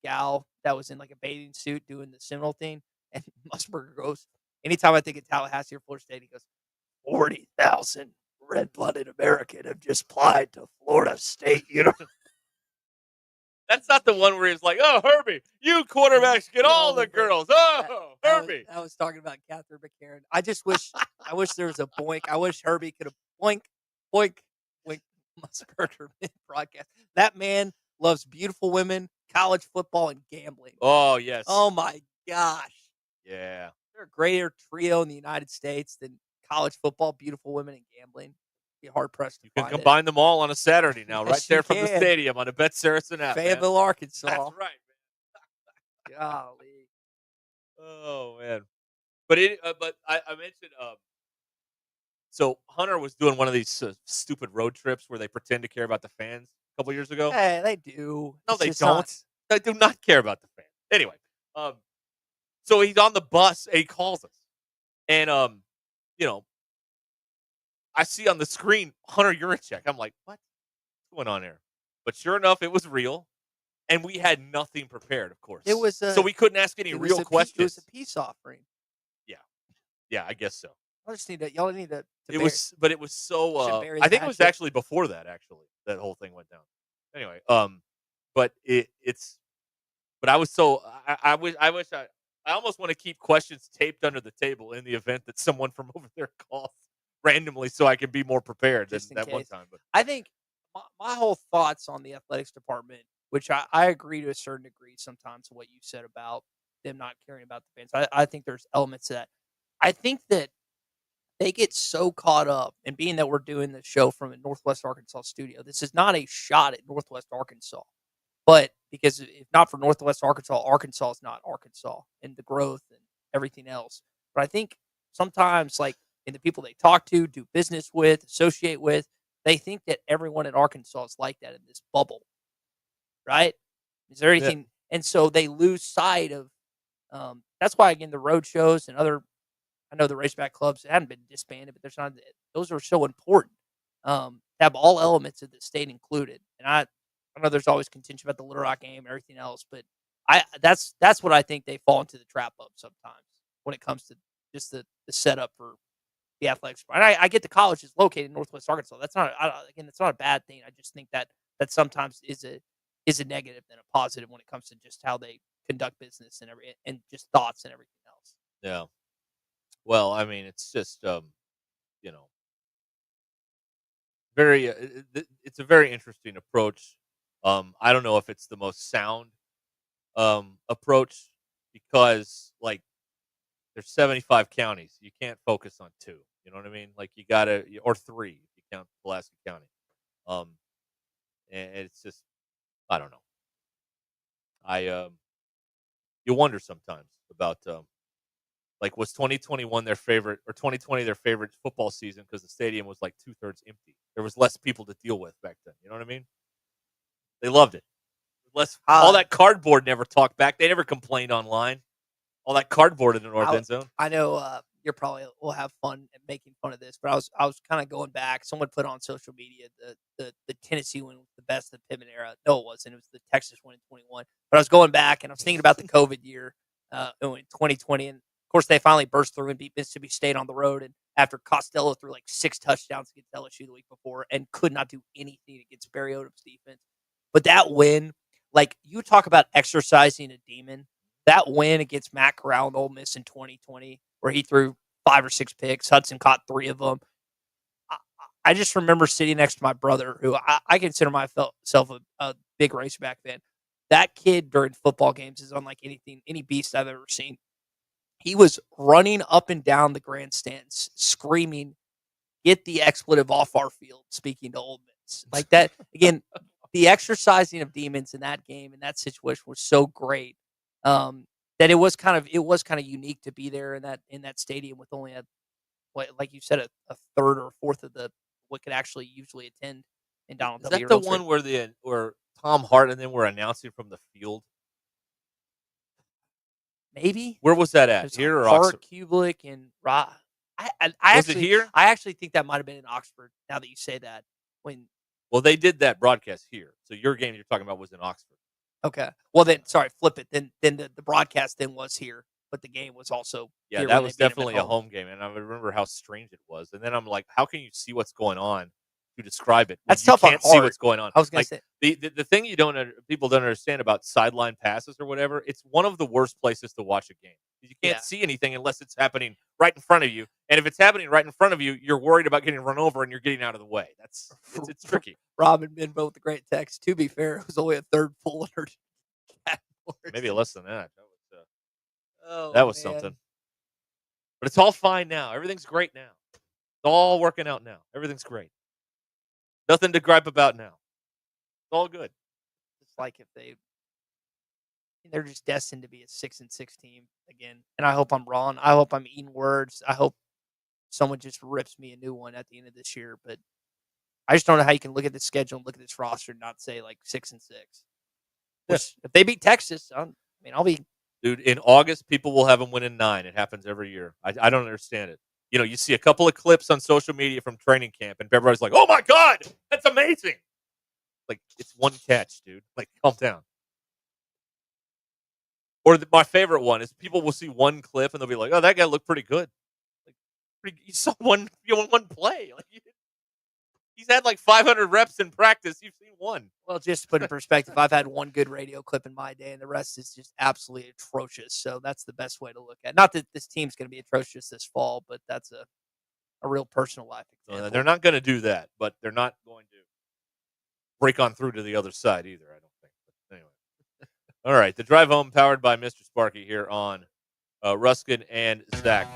gal that was in like a bathing suit doing the Seminole thing, and Musburger goes, anytime I think of Tallahassee or Florida State, he goes, 40,000 red-blooded American have just applied to Florida State University. That's not the one where he's like, "Oh, Herbie, you quarterbacks get all the girls." Oh, Herbie. I was talking about Catherine McCarron. I just wish there was a boink. I wish Herbie could have boink Musburger broadcast. That man loves beautiful women, college football, and gambling. Oh, yes. Oh my gosh. Yeah. They're a greater trio in the United States than college football, beautiful women, and gambling. Be hard pressed to You can find combine them all on a Saturday now, Yes, right there you from the can. stadium on a Bet Saracen it. app. man. Fayetteville, Arkansas. That's right. Golly. Oh man, but I mentioned so Hunter was doing one of these stupid road trips where they pretend to care about the fans a couple years ago. Hey, they do. No, It's they just don't. not- They do not care about the fans. Anyway, so he's on the bus and he calls us, and I see on the screen Hunter Yurichek. I'm like, what's going on there? But sure enough, it was real. And we had nothing prepared, of course. It was so we couldn't ask any real questions. It was a peace offering. Yeah, I guess so. I just need to. Y'all need to. It was so. bury I the think it was hatchet. actually before that. Actually, that whole thing went down. Anyway, but it's. But I was so. I wish. I almost want to keep questions taped under the table in the event that someone from over there calls randomly, so I can be more prepared than Just in that one case. time. But I think my whole thoughts on the athletics department, which I agree to a certain degree sometimes to what you said about them not caring about the fans. I think there's elements to that. I think that they get so caught up, and being that we're doing the show from a Northwest Arkansas studio, this is not a shot at Northwest Arkansas. But because if not for Northwest Arkansas, Arkansas is not Arkansas and the growth and everything else. But I think sometimes, like in the people they talk to, do business with, associate with, they think that everyone in Arkansas is like that in this bubble, right? Is there anything? And so they lose sight of. That's why again the road shows and other. I know the raceback clubs haven't been disbanded, but there's not. Those are so important. To have all elements of the state included, and I know there's always contention about the Little Rock game and everything else, but that's what I think they fall into the trap of sometimes when it comes to just the setup for the athletics. And I get the college is located in Northwest Arkansas. That's not again, it's not a bad thing. I just think that sometimes is a negative than a positive when it comes to just how they conduct business and just thoughts and everything else. yeah. Well, I mean, it's just very. It's a very interesting approach. I don't know if it's the most sound approach because like there's 75 counties. You can't focus on 2. You know what I mean? Like you gotta or 3 if you count Pulaski County. And it's just I don't know. You wonder sometimes about like was 2021 their favorite or 2020 their favorite football season because the stadium was like 2/3 empty. There was less people to deal with back then. You know what I mean? They loved it. All that cardboard never talked back. They never complained online. All that cardboard in the north end zone. I know you're probably will have fun at making fun of this, but I was kind of going back. Someone put on social media the Tennessee win was the best of the Pittman era. No, it wasn't. It was the Texas win in 21. But I was going back and I was thinking about the COVID year in 2020, and of course they finally burst through and beat Mississippi State on the road. And after Costello threw like 6 touchdowns against LSU the week before and could not do anything against Barry Odom's defense, but that win, like you talk about exercising a demon. That win against Matt Corral and Ole Miss in 2020, where he threw 5 or 6 picks, Hudson caught 3 of them. I just remember sitting next to my brother, who I consider myself a big Razorback fan. That kid during football games is unlike any beast I've ever seen. He was running up and down the grandstands, screaming, "Get the expletive off our field!" Speaking to Ole Miss, like that again. The exercising of demons in that game in that situation was so great. That it was kind of unique to be there in that stadium with only like you said a third or a fourth of what could actually usually attend in Donald Is W. that the one where Tom Hart and them were announcing from the field? Maybe. Where was that at? Here or Hart, Oxford? Kublik, and I Was actually, it here? I actually think that might have been in Oxford. Now that you say that, Well, they did that broadcast here. So your game you're talking about was in Oxford. Okay. Well, then, sorry, flip it. Then the broadcast then was here, but the game was also Yeah, here that when was they beat 'em at definitely a home game, and I remember how strange it was. And then I'm like, how can you see what's going on to describe it? When That's you tough on can't see Hart. what's going on. I was gonna Like, say the thing people don't understand about sideline passes or whatever. It's one of the worst places to watch a game. You can't see anything unless it's happening right in front of you. And if it's happening right in front of you, you're worried about getting run over and you're getting out of the way. It's tricky. Robin Minbo with the great text. To be fair, it was only a third full under Maybe less than that. Oh, That was man. something. But it's all fine now. Everything's great now. It's all working out now. Everything's great. Nothing to gripe about now. It's all good. It's like if they're just destined to be a 6-6 team again. And I hope I'm wrong. I hope I'm eating words. I hope someone just rips me a new one at the end of this year. But I just don't know how you can look at this schedule and look at this roster and not say like 6-6. Which, if they beat Texas, I'll be. Dude, in August, people will have them win in 9. It happens every year. I don't understand it. you see a couple of clips on social media from training camp, and everybody's like, "Oh my God, that's amazing!" Like, it's one catch, dude. Like, calm down. Or my favorite one is people will see one clip and they'll be like, "Oh, that guy looked pretty good." Like, you saw one play. Like, he's had like 500 reps in practice. You've seen one. Well, just to put in perspective, I've had one good radio clip in my day, and the rest is just absolutely atrocious. So that's the best way to look at it. Not that this team's going to be atrocious this fall, but that's a real personal life example. They're not going to do that, but they're not going to break on through to the other side either, I don't think. But anyway. All right, the drive home powered by Mr. Sparky here on Ruscin and Zach.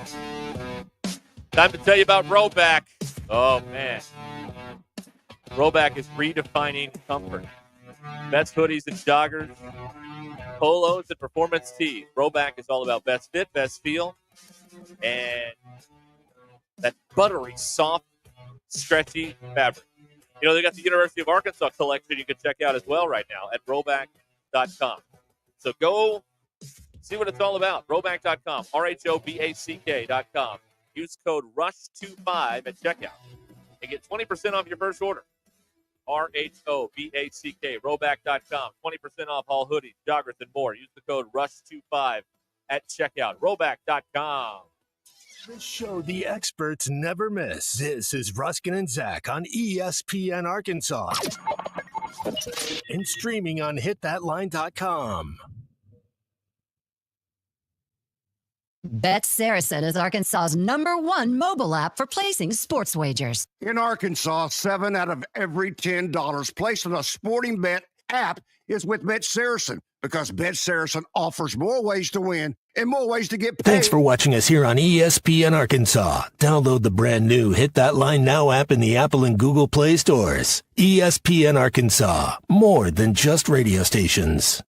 Time to tell you about Roback. Oh, man. Roback is redefining comfort. Best hoodies and joggers, polos and performance tees. Roback is all about best fit, best feel, and that buttery, soft, stretchy fabric. They got the University of Arkansas collection you can check out as well right now at roback.com. So go see what it's all about. Roback.com, RHOBACK.com. Use code RUSH25 at checkout and get 20% off your first order. RHOBACK, Roback.com. 20% off all hoodies, joggers, and more. Use the code RUSH25 at checkout. Roback.com. The show the experts never miss. This is Ruscin and Zach on ESPN Arkansas. And streaming on hitthatline.com. Bet Saracen is Arkansas's #1 mobile app for placing sports wagers. In Arkansas, 7 out of every $10 placed on a sporting bet app is with Bet Saracen, because Bet Saracen offers more ways to win and more ways to get paid. Thanks for watching us here on ESPN Arkansas. Download the brand new Hit That Line Now app in the Apple and Google Play stores. ESPN Arkansas, more than just radio stations.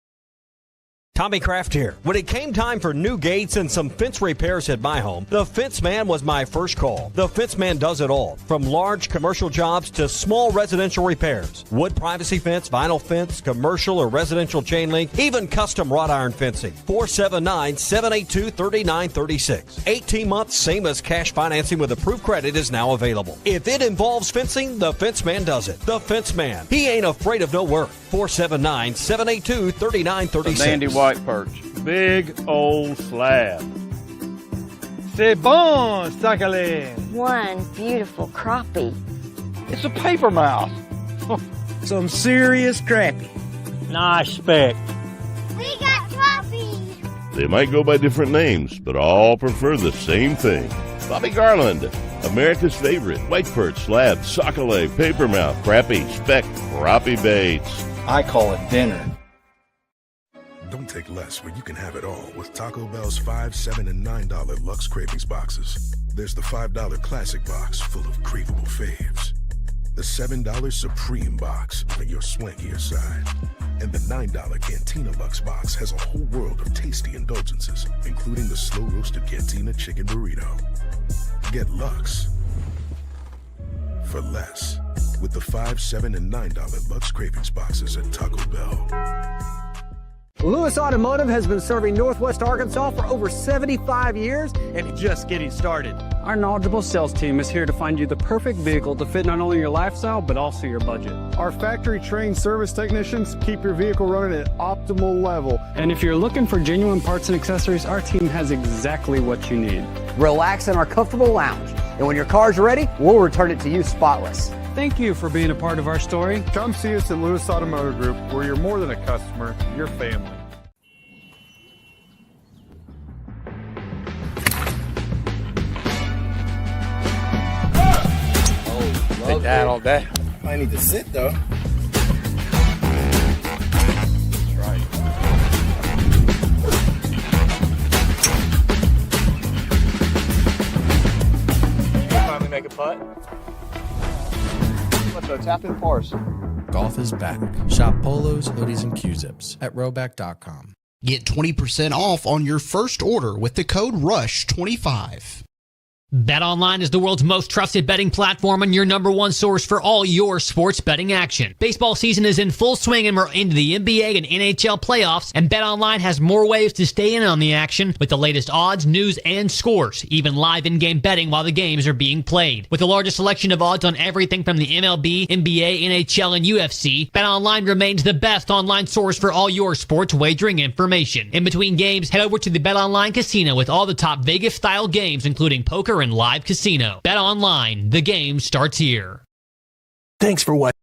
Tommy Kraft here. When it came time for new gates and some fence repairs at my home, the Fence Man was my first call. The Fence Man does it all, from large commercial jobs to small residential repairs. Wood privacy fence, vinyl fence, commercial or residential chain link, even custom wrought iron fencing. 479-782-3936. 18 months, same as cash financing with approved credit is now available. If it involves fencing, the Fence Man does it. The Fence Man. He ain't afraid of no work. 479-782-3936. Dandy white perch. Big old slab. C'est bon, sacalé. One beautiful crappie. It's a paper mouse. Some serious crappie. Nice speck. We got crappie. They might go by different names, but all prefer the same thing. Bobby Garland, America's favorite. White perch, slab, sockeye, papermouth, crappie, speck, crappie baits. I call it dinner. Don't take less when you can have it all with Taco Bell's $5, $7, and $9 Luxe Cravings boxes. There's the $5 Classic box full of craveable faves. The $7 Supreme box for your swankier side. And the $9 Cantina Luxe box has a whole world of tasty indulgences, including the slow-roasted Cantina Chicken Burrito. Get Luxe for less with the $5, $7, and $9 Luxe Cravings boxes at Taco Bell. Lewis Automotive has been serving Northwest Arkansas for over 75 years and just getting started. Our knowledgeable sales team is here to find you the perfect vehicle to fit not only your lifestyle, but also your budget. Our factory-trained service technicians keep your vehicle running at optimal level. And if you're looking for genuine parts and accessories, our team has exactly what you need. Relax in our comfortable lounge, and when your car's ready, we'll return it to you spotless. Thank you for being a part of our story. Come see us at Lewis Automotive Group, where you're more than a customer, you're family. Take that all day. I need to sit though. That's right. Finally make a putt. Let's go tap in force. Golf is back. Shop polos, hoodies, and Q-zips at roback.com. Get 20% off on your first order with the code RUSH25. BetOnline is the world's most trusted betting platform and your number one source for all your sports betting action. Baseball season is in full swing and we're into the NBA and NHL playoffs, and BetOnline has more ways to stay in on the action with the latest odds, news, and scores, even live in-game betting while the games are being played. With the largest selection of odds on everything from the MLB, NBA, NHL, and UFC, BetOnline remains the best online source for all your sports wagering information. In between games, head over to the BetOnline Casino with all the top Vegas-style games, including poker and live casino. Bet online. The game starts here. Thanks for watching.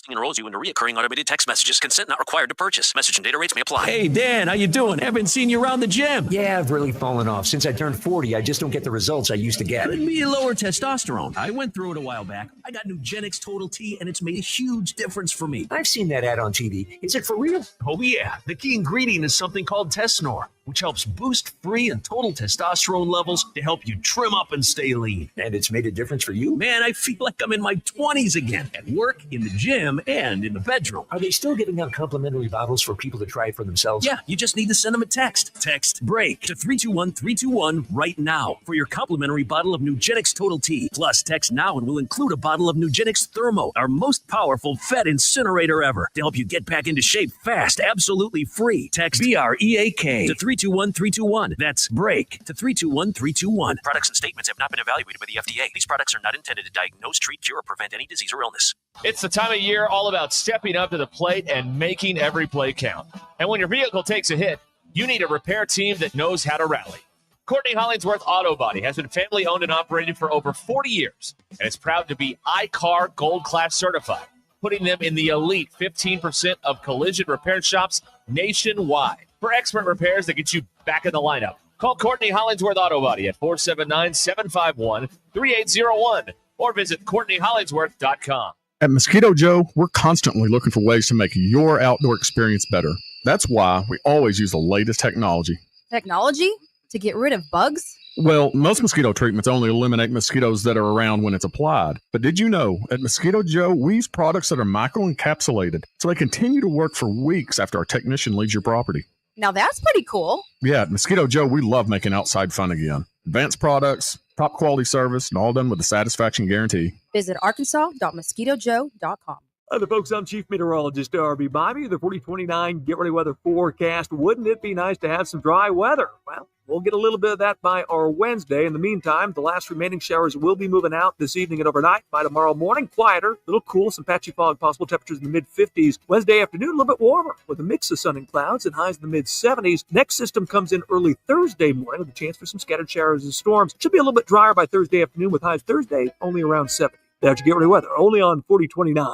Enrolls you into recurring automated text messages. Consent not required to purchase. Message and data rates may apply. Hey, Dan, how you doing? Haven't seen you around the gym. Yeah, I've really fallen off. Since I turned 40, I just don't get the results I used to get. Could be lower testosterone. I went through it a while back. I got Nugenix Total T, and it's made a huge difference for me. I've seen that ad on TV. Is it for real? Oh, yeah. The key ingredient is something called Tesnor, which helps boost free and total testosterone levels to help you trim up and stay lean. And it's made a difference for you? Man, I feel like I'm in my 20s again, at work, in the gym, and in the bedroom. Are they still giving out complimentary bottles for people to try it for themselves? Yeah, you just need to send them a text. Text BREAK to 321-321 right now for your complimentary bottle of Nugenix Total T. Plus, text now and we'll include a bottle of Nugenix Thermo, our most powerful fat incinerator ever, to help you get back into shape fast, absolutely free. Text BREAK to 321-321. That's BREAK to 321-321. Products and statements have not been evaluated by the FDA. These products are not intended to diagnose, treat, cure, or prevent any disease or illness. It's the time of year all about stepping up to the plate and making every play count. And when your vehicle takes a hit, you need a repair team that knows how to rally. Courtney Hollingsworth Auto Body has been family owned and operated for over 40 years and is proud to be iCar Gold Class certified, putting them in the elite 15% of collision repair shops nationwide. For expert repairs that get you back in the lineup, call Courtney Hollingsworth Auto Body at 479-751-3801 or visit CourtneyHollingsworth.com. At Mosquito Joe, we're constantly looking for ways to make your outdoor experience better. That's why we always use the latest technology. Technology? To get rid of bugs? Well, most mosquito treatments only eliminate mosquitoes that are around when it's applied. But did you know, at Mosquito Joe, we use products that are microencapsulated, so they continue to work for weeks after our technician leaves your property. Now that's pretty cool. Yeah, at Mosquito Joe, we love making outside fun again. Advanced products, top quality service, and all done with a satisfaction guarantee. Visit arkansas.mosquitojoe.com. Other folks, I'm Chief Meteorologist Darby Bobby. The 4029 Get Ready Weather forecast. Wouldn't it be nice to have some dry weather? Well, we'll get a little bit of that by our Wednesday. In the meantime, the last remaining showers will be moving out this evening and overnight. By tomorrow morning, quieter, a little cool, some patchy fog possible, temperatures in the mid-50s. Wednesday afternoon, a little bit warmer with a mix of sun and clouds and highs in the mid-70s. Next system comes in early Thursday morning with a chance for some scattered showers and storms. Should be a little bit drier by Thursday afternoon with highs Thursday only around 70. That's your Get Ready Weather, only on 4029.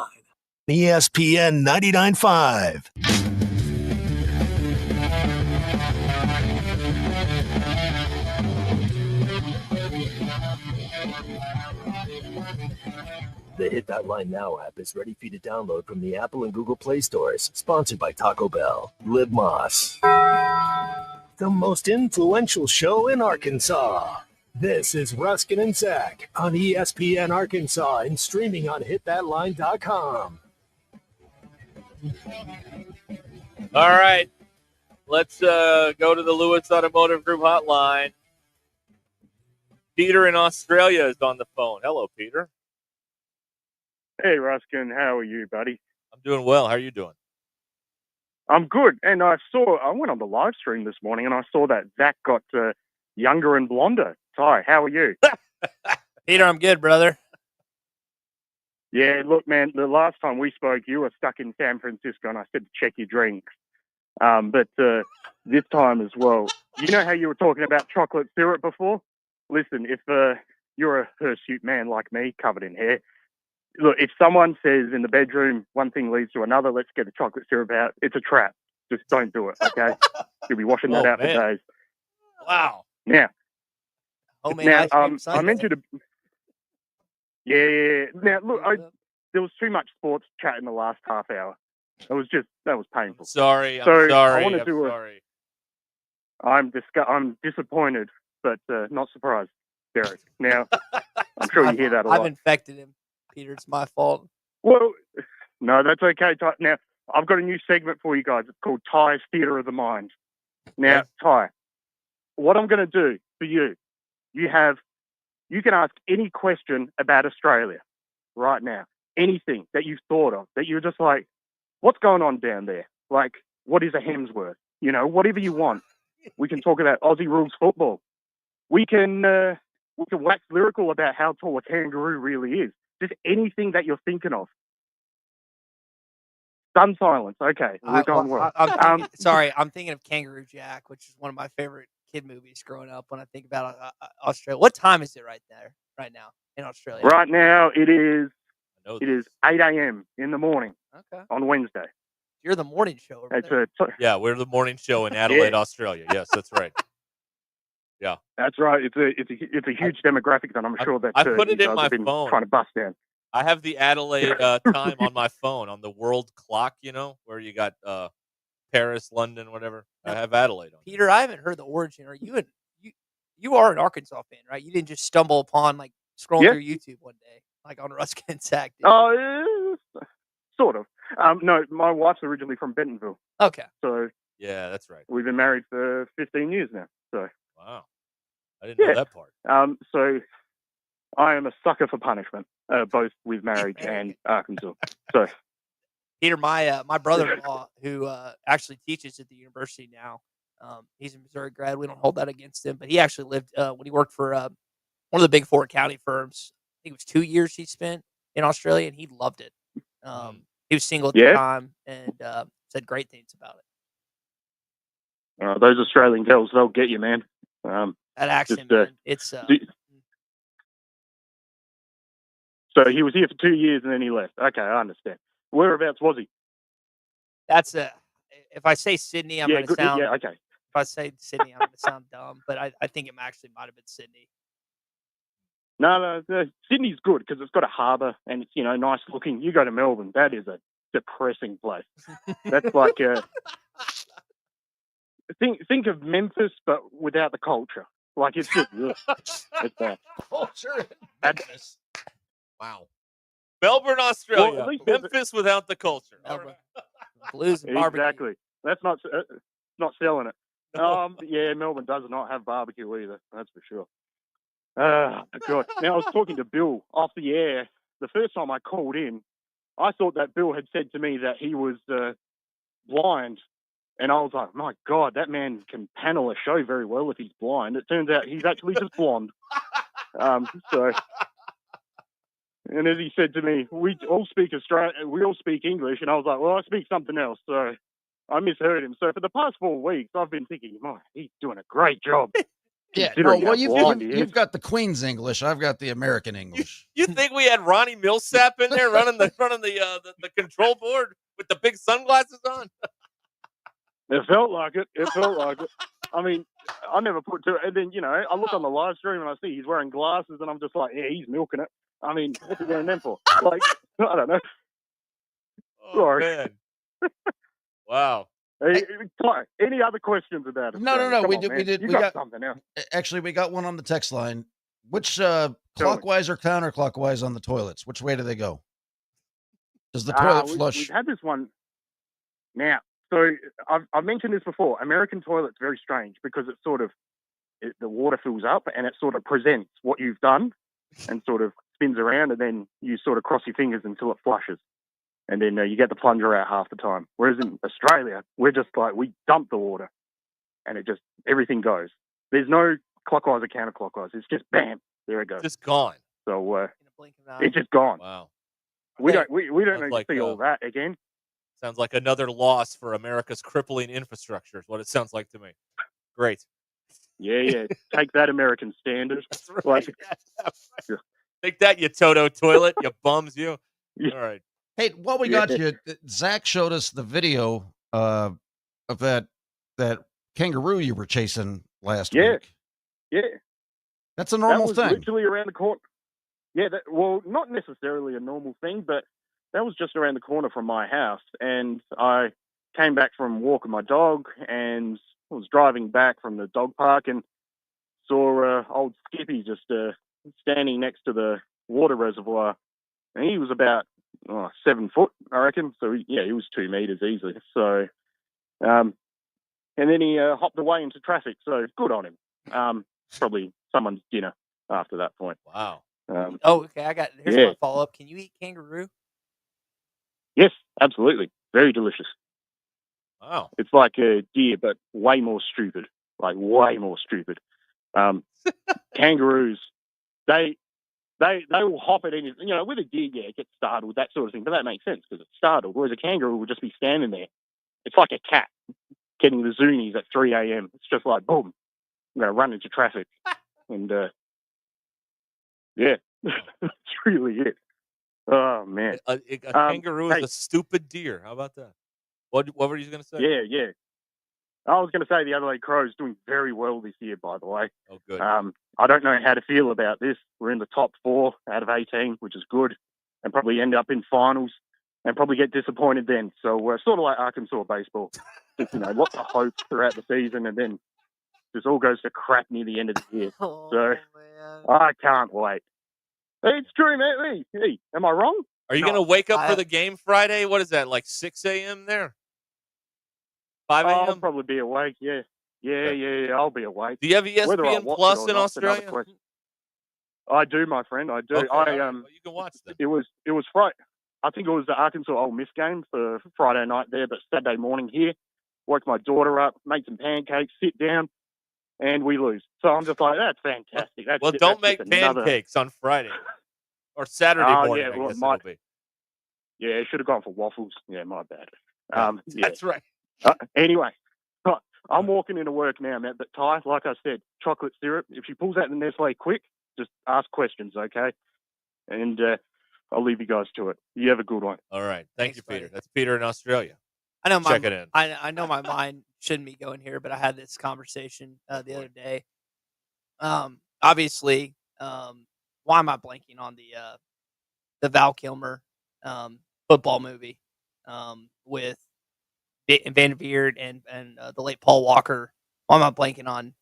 ESPN 99.5. The Hit That Line Now app is ready for you to download from the Apple and Google Play stores. Sponsored by Taco Bell. Live Moss. The most influential show in Arkansas. This is Ruscin and Zach on ESPN Arkansas and streaming on hitthatline.com. All right. Let's go to the Lewis Automotive Group hotline. Peter in Australia is on the phone. Hello, Peter. Hey, Ruskin. How are you, buddy? I'm doing well. How are you doing? I'm good. And I went on the live stream this morning and I saw that Zach got younger and blonder. Ty, how are you? Peter, I'm good, brother. Yeah, look, man, the last time we spoke, you were stuck in San Francisco and I said to check your drinks. But this time as well, you know how you were talking about chocolate syrup before? Listen, if you're a hirsute man like me, covered in hair, look, if someone says in the bedroom, one thing leads to another, let's get the chocolate syrup out, it's a trap. Just don't do it, okay? You'll be washing that out for days. Wow. Now, Homemade I mentioned Now, look, there was too much sports chat in the last half hour. That was painful. Sorry. I'm disappointed, but not surprised, Derek. Now, I'm sure you hear that a lot. I've infected him, Peter. It's my fault. Well, no, that's okay. Ty. Now, I've got a new segment for you guys. It's called Ty's Theatre of the Mind. Now, Ty, what I'm going to do for you, you have You can ask any question about Australia right now. Anything that you've thought of, that you're just like, what's going on down there? Like, what is a Hemsworth? You know, whatever you want. We can talk about Aussie rules football. We can wax lyrical about how tall a kangaroo really is. Just anything that you're thinking of. Sun silence. Okay, we're going well. I'm thinking of Kangaroo Jack, which is one of my favorite kid movies growing up. When I think about Australia, what time is it right now in Australia? Right now, it is 8 a.m. in the morning. Okay. On Wednesday. You're the morning show. Yeah, we're the morning show in Adelaide, Australia. Yes, that's right. Yeah, that's right. It's a huge demographic that I'm sure that I put it you in guys my have been phone. trying to bust down. I have the Adelaide time on my phone on the world clock. You know, where you got Paris, London, whatever. I have Adelaide on. Peter, I haven't heard the origin. You are an Arkansas fan, right? You didn't just stumble upon scrolling through YouTube one day, like on Ruscin Zach. Sort of. No, my wife's originally from Bentonville. Okay. So yeah, that's right. We've been married for 15 years now. So wow, I didn't know that part. So I am a sucker for punishment, both with marriage and Arkansas. So Peter, my brother-in-law, who actually teaches at the university now, he's a Missouri grad. We don't hold that against him, but he actually lived when he worked for one of the big four accounting firms. I think it was 2 years he spent in Australia, and he loved it. He was single at the time and said great things about it. Those Australian girls, they'll get you, man. That accent, man, it's... So he was here for 2 years and then he left. Okay, I understand. Whereabouts was he? That's if I say Sydney, I'm going to sound... Yeah, okay. If I say Sydney, I'm going to sound dumb, but I think it actually might have been Sydney. No, Sydney's good because it's got a harbour and it's, nice looking. You go to Melbourne, that is a depressing place. That's like think of Memphis, but without the culture. Like it's just it's bad. Culture in Memphis. Wow. Melbourne, Australia. Well, Memphis without the culture. Blues and barbecue. Exactly. That's not selling it. No. Yeah, Melbourne does not have barbecue either. That's for sure. God. Now, I was talking to Bill off the air. The first time I called in, I thought that Bill had said to me that he was blind. And I was like, my God, that man can panel a show very well if he's blind. It turns out he's actually just blonde. And as he said to me, we all speak English. And I was like, well, I speak something else. So I misheard him. So for the past 4 weeks, I've been thinking, he's doing a great job. Yeah, you've got the Queen's English. I've got the American English. You think we had Ronnie Millsap in there running the control board with the big sunglasses on? It felt like it. I mean, I never put to it. And then, I look on the live stream and I see he's wearing glasses and I'm just like, yeah, he's milking it. I mean, what's he wearing them for? Like, I don't know. Oh, sorry. Man. Wow. Hey, any other questions about it? No. We did. We got something else. Actually, we got one on the text line. Which clockwise or counterclockwise on the toilets? Which way do they go? Does the toilet flush? We've had this one. Now, so I've mentioned this before. American toilet's very strange because it's sort of the water fills up and it sort of presents what you've done and sort of spins around and then you sort of cross your fingers until it flushes. And then you get the plunger out half the time. Whereas in Australia, we're just like, we dump the water and everything goes. There's no clockwise or counterclockwise. It's just bam, there it goes. Just gone. So it's just gone. Wow. We don't need to see all that again. Sounds like another loss for America's crippling infrastructure is what it sounds like to me. Great. Yeah. Take that, American standard. That's right. Take that, you Toto toilet, you bums, you. Yeah. All right. Hey, while we got you, Zach showed us the video of that kangaroo you were chasing last week. Yeah. That's a normal thing. Literally around the corner. Yeah, not necessarily a normal thing, but that was just around the corner from my house. And I came back from walking my dog and I was driving back from the dog park and saw old Skippy just standing next to the water reservoir. And he was about 7 foot, I reckon. So, he was 2 meters easily. So, and then he hopped away into traffic. So, good on him. Probably someone's dinner. after that point. Wow. Okay. Here's my follow up. Can you eat kangaroo? Yes, absolutely. Very delicious. Wow. It's like a deer, but way more stupid. Like way more stupid. Kangaroos, they will hop at any, with a deer, it gets startled, that sort of thing. But that makes sense because it's startled. Whereas a kangaroo will just be standing there. It's like a cat getting the Zunies at 3 a.m. It's just like, boom, I'm going to run into traffic. And, that's really it. Oh, man. A kangaroo is a stupid deer. How about that? What were you going to say? Yeah. I was going to say the Adelaide Crows doing very well this year, by the way. Oh, good. I don't know how to feel about this. We're in the top 4 out of 18, which is good, and probably end up in finals and probably get disappointed then. So we're sort of like Arkansas baseball. Just, lots of hope throughout the season, and then this all goes to crap near the end of the year. Man. I can't wait. It's true, mate. Hey, am I wrong? Are you going to wake up for the game Friday? What is that, like 6 a.m. there? 5 a.m.? I'll probably be awake, yeah. Yeah, I'll be awake. Do you have ESPN Plus in Australia? I do, my friend. I do. Okay, well, you can watch them. It was Friday. I think it was the Arkansas Ole Miss game for Friday night there, but Saturday morning here. Woke my daughter up, made some pancakes, sit down, and we lose. So I'm just like, that's fantastic. Don't make pancakes on Friday or Saturday morning. Yeah, I guess it'll be. Yeah, it should have gone for waffles. Yeah, my bad. That's right. Anyway, I'm walking into work now, Matt. But Ty, like I said, chocolate syrup. If she pulls out the Nestle quick, just ask questions, okay? And I'll leave you guys to it. You have a good one. All right. Thanks, you, Peter. Buddy. That's Peter in Australia. I know Check it in. I know my mind shouldn't be going here, but I had this conversation the other day. Obviously, why am I blanking on the Val Kilmer football movie with Van Veert and the late Paul Walker? Why am I blanking on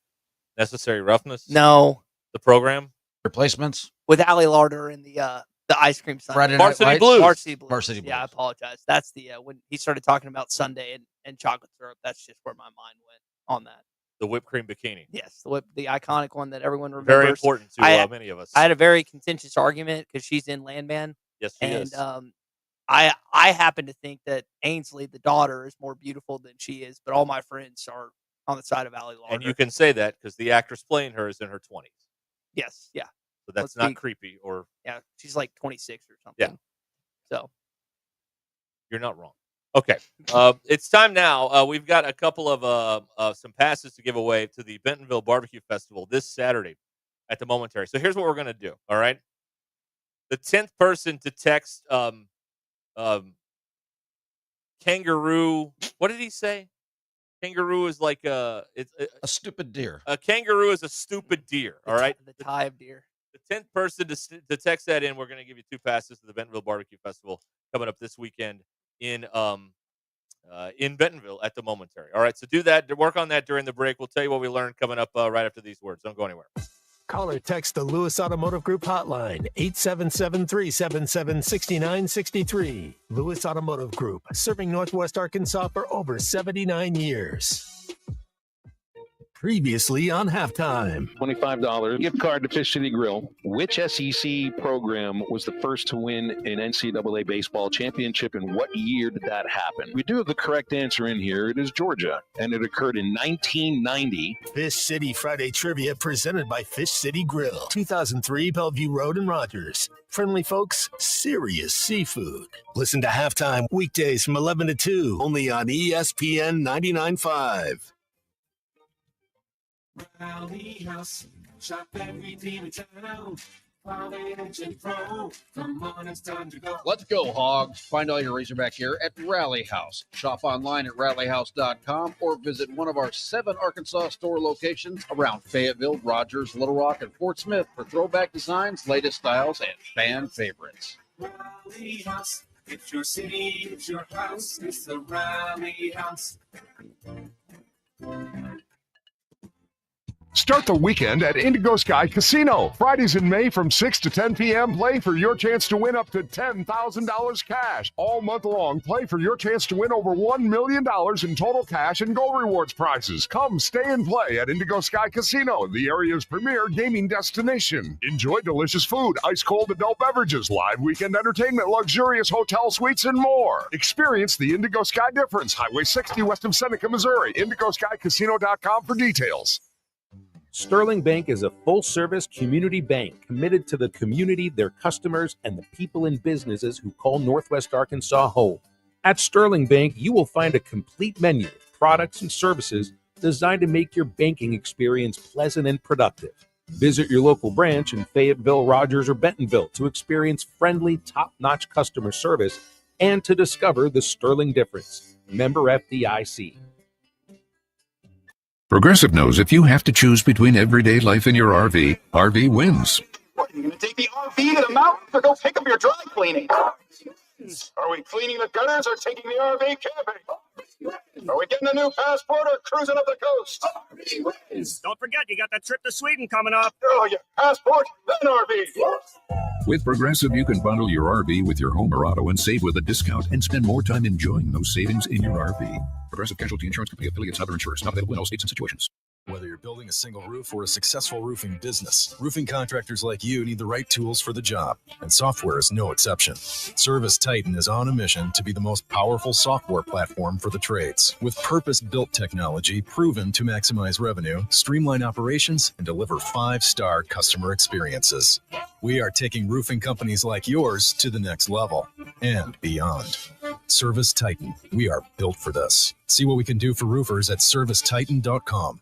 Necessary Roughness? No, the program Replacements with Ali Larder and the ice cream Sundae. Varsity Blues. Varsity Blues. Varsity Blues. Yeah, I apologize. That's the when he started talking about Sunday and chocolate syrup. That's just where my mind went on that. The whipped cream bikini. Yes, the iconic one that everyone remembers. Very important to many of us. I had a very contentious argument because she's in Landman. Yes, she is. I happen to think that Ainsley, the daughter, is more beautiful than she is, but all my friends are on the side of Ali Larder. And you can say that because the actress playing her is in her 20s. Yes, yeah. So that's not creepy or... Yeah, she's like 26 or something. Yeah. So. You're not wrong. Okay. It's time now. We've got a couple of some passes to give away to the Bentonville Barbecue Festival this Saturday at the Momentary. So here's what we're going to do, all right? The 10th person to text kangaroo... What did he say? Kangaroo is like a stupid deer. A kangaroo is a stupid deer, all right? The tie of deer. The 10th person to text that in, we're going to give you 2 passes to the Bentonville Barbecue Festival coming up this weekend in Bentonville at the Momentary. All right, so do that. Work on that during the break. We'll tell you what we learned coming up right after these words. Don't go anywhere. Call or text the Lewis Automotive Group hotline, 877-377-6963. Lewis Automotive Group, serving Northwest Arkansas for over 79 years. Previously on Halftime. $25 gift card to Fish City Grill. Which SEC program was the first to win an NCAA baseball championship, and what year did that happen? We do have the correct answer in here. It is Georgia, and it occurred in 1990. Fish City Friday Trivia presented by Fish City Grill. 2003 Bellevue Road in Rogers. Friendly folks, serious seafood. Listen to Halftime weekdays from 11 to 2, only on ESPN 99.5. Rally House, shop every team in town. Pro, come on, it's time to go. Let's go, Hogs. Find all your Razorback gear at Rally House. Shop online at rallyhouse.com or visit one of our 7 Arkansas store locations around Fayetteville, Rogers, Little Rock, and Fort Smith for throwback designs, latest styles, and fan favorites. Rally House, it's your city, it's your house, it's the Rally House. Start the weekend at Indigo Sky Casino. Fridays in May from 6 to 10 p.m. Play for your chance to win up to $10,000 cash. All month long, play for your chance to win over $1 million in total cash and Go Rewards prizes. Come stay and play at Indigo Sky Casino, the area's premier gaming destination. Enjoy delicious food, ice-cold adult beverages, live weekend entertainment, luxurious hotel suites, and more. Experience the Indigo Sky difference. Highway 60 west of Seneca, Missouri. IndigoSkyCasino.com for details. Sterling Bank is a full-service community bank committed to the community, their customers, and the people and businesses who call Northwest Arkansas home. At Sterling Bank, you will find a complete menu of products and services designed to make your banking experience pleasant and productive. Visit your local branch in Fayetteville, Rogers, or Bentonville to experience friendly, top-notch customer service and to discover the Sterling difference. Member FDIC. Progressive knows if you have to choose between everyday life and your RV, RV wins. What, are you going to take the RV to the mountains or go pick up your dry cleaning? Are we cleaning the gutters or taking the RV camping? Are we getting a new passport or cruising up the coast? Don't forget, you got that trip to Sweden coming up. Oh, your passport, then RV. With Progressive, you can bundle your RV with your home or auto and save with a discount and spend more time enjoying those savings in your RV. Progressive Casualty Insurance Company affiliates and other insurers. Not available in all states and situations. Whether you're building a single roof or a successful roofing business, roofing contractors like you need the right tools for the job, and software is no exception. Service Titan is on a mission to be the most powerful software platform for the trades, with purpose-built technology proven to maximize revenue, streamline operations, and deliver 5-star customer experiences. We are taking roofing companies like yours to the next level and beyond. Service Titan, we are built for this. See what we can do for roofers at servicetitan.com.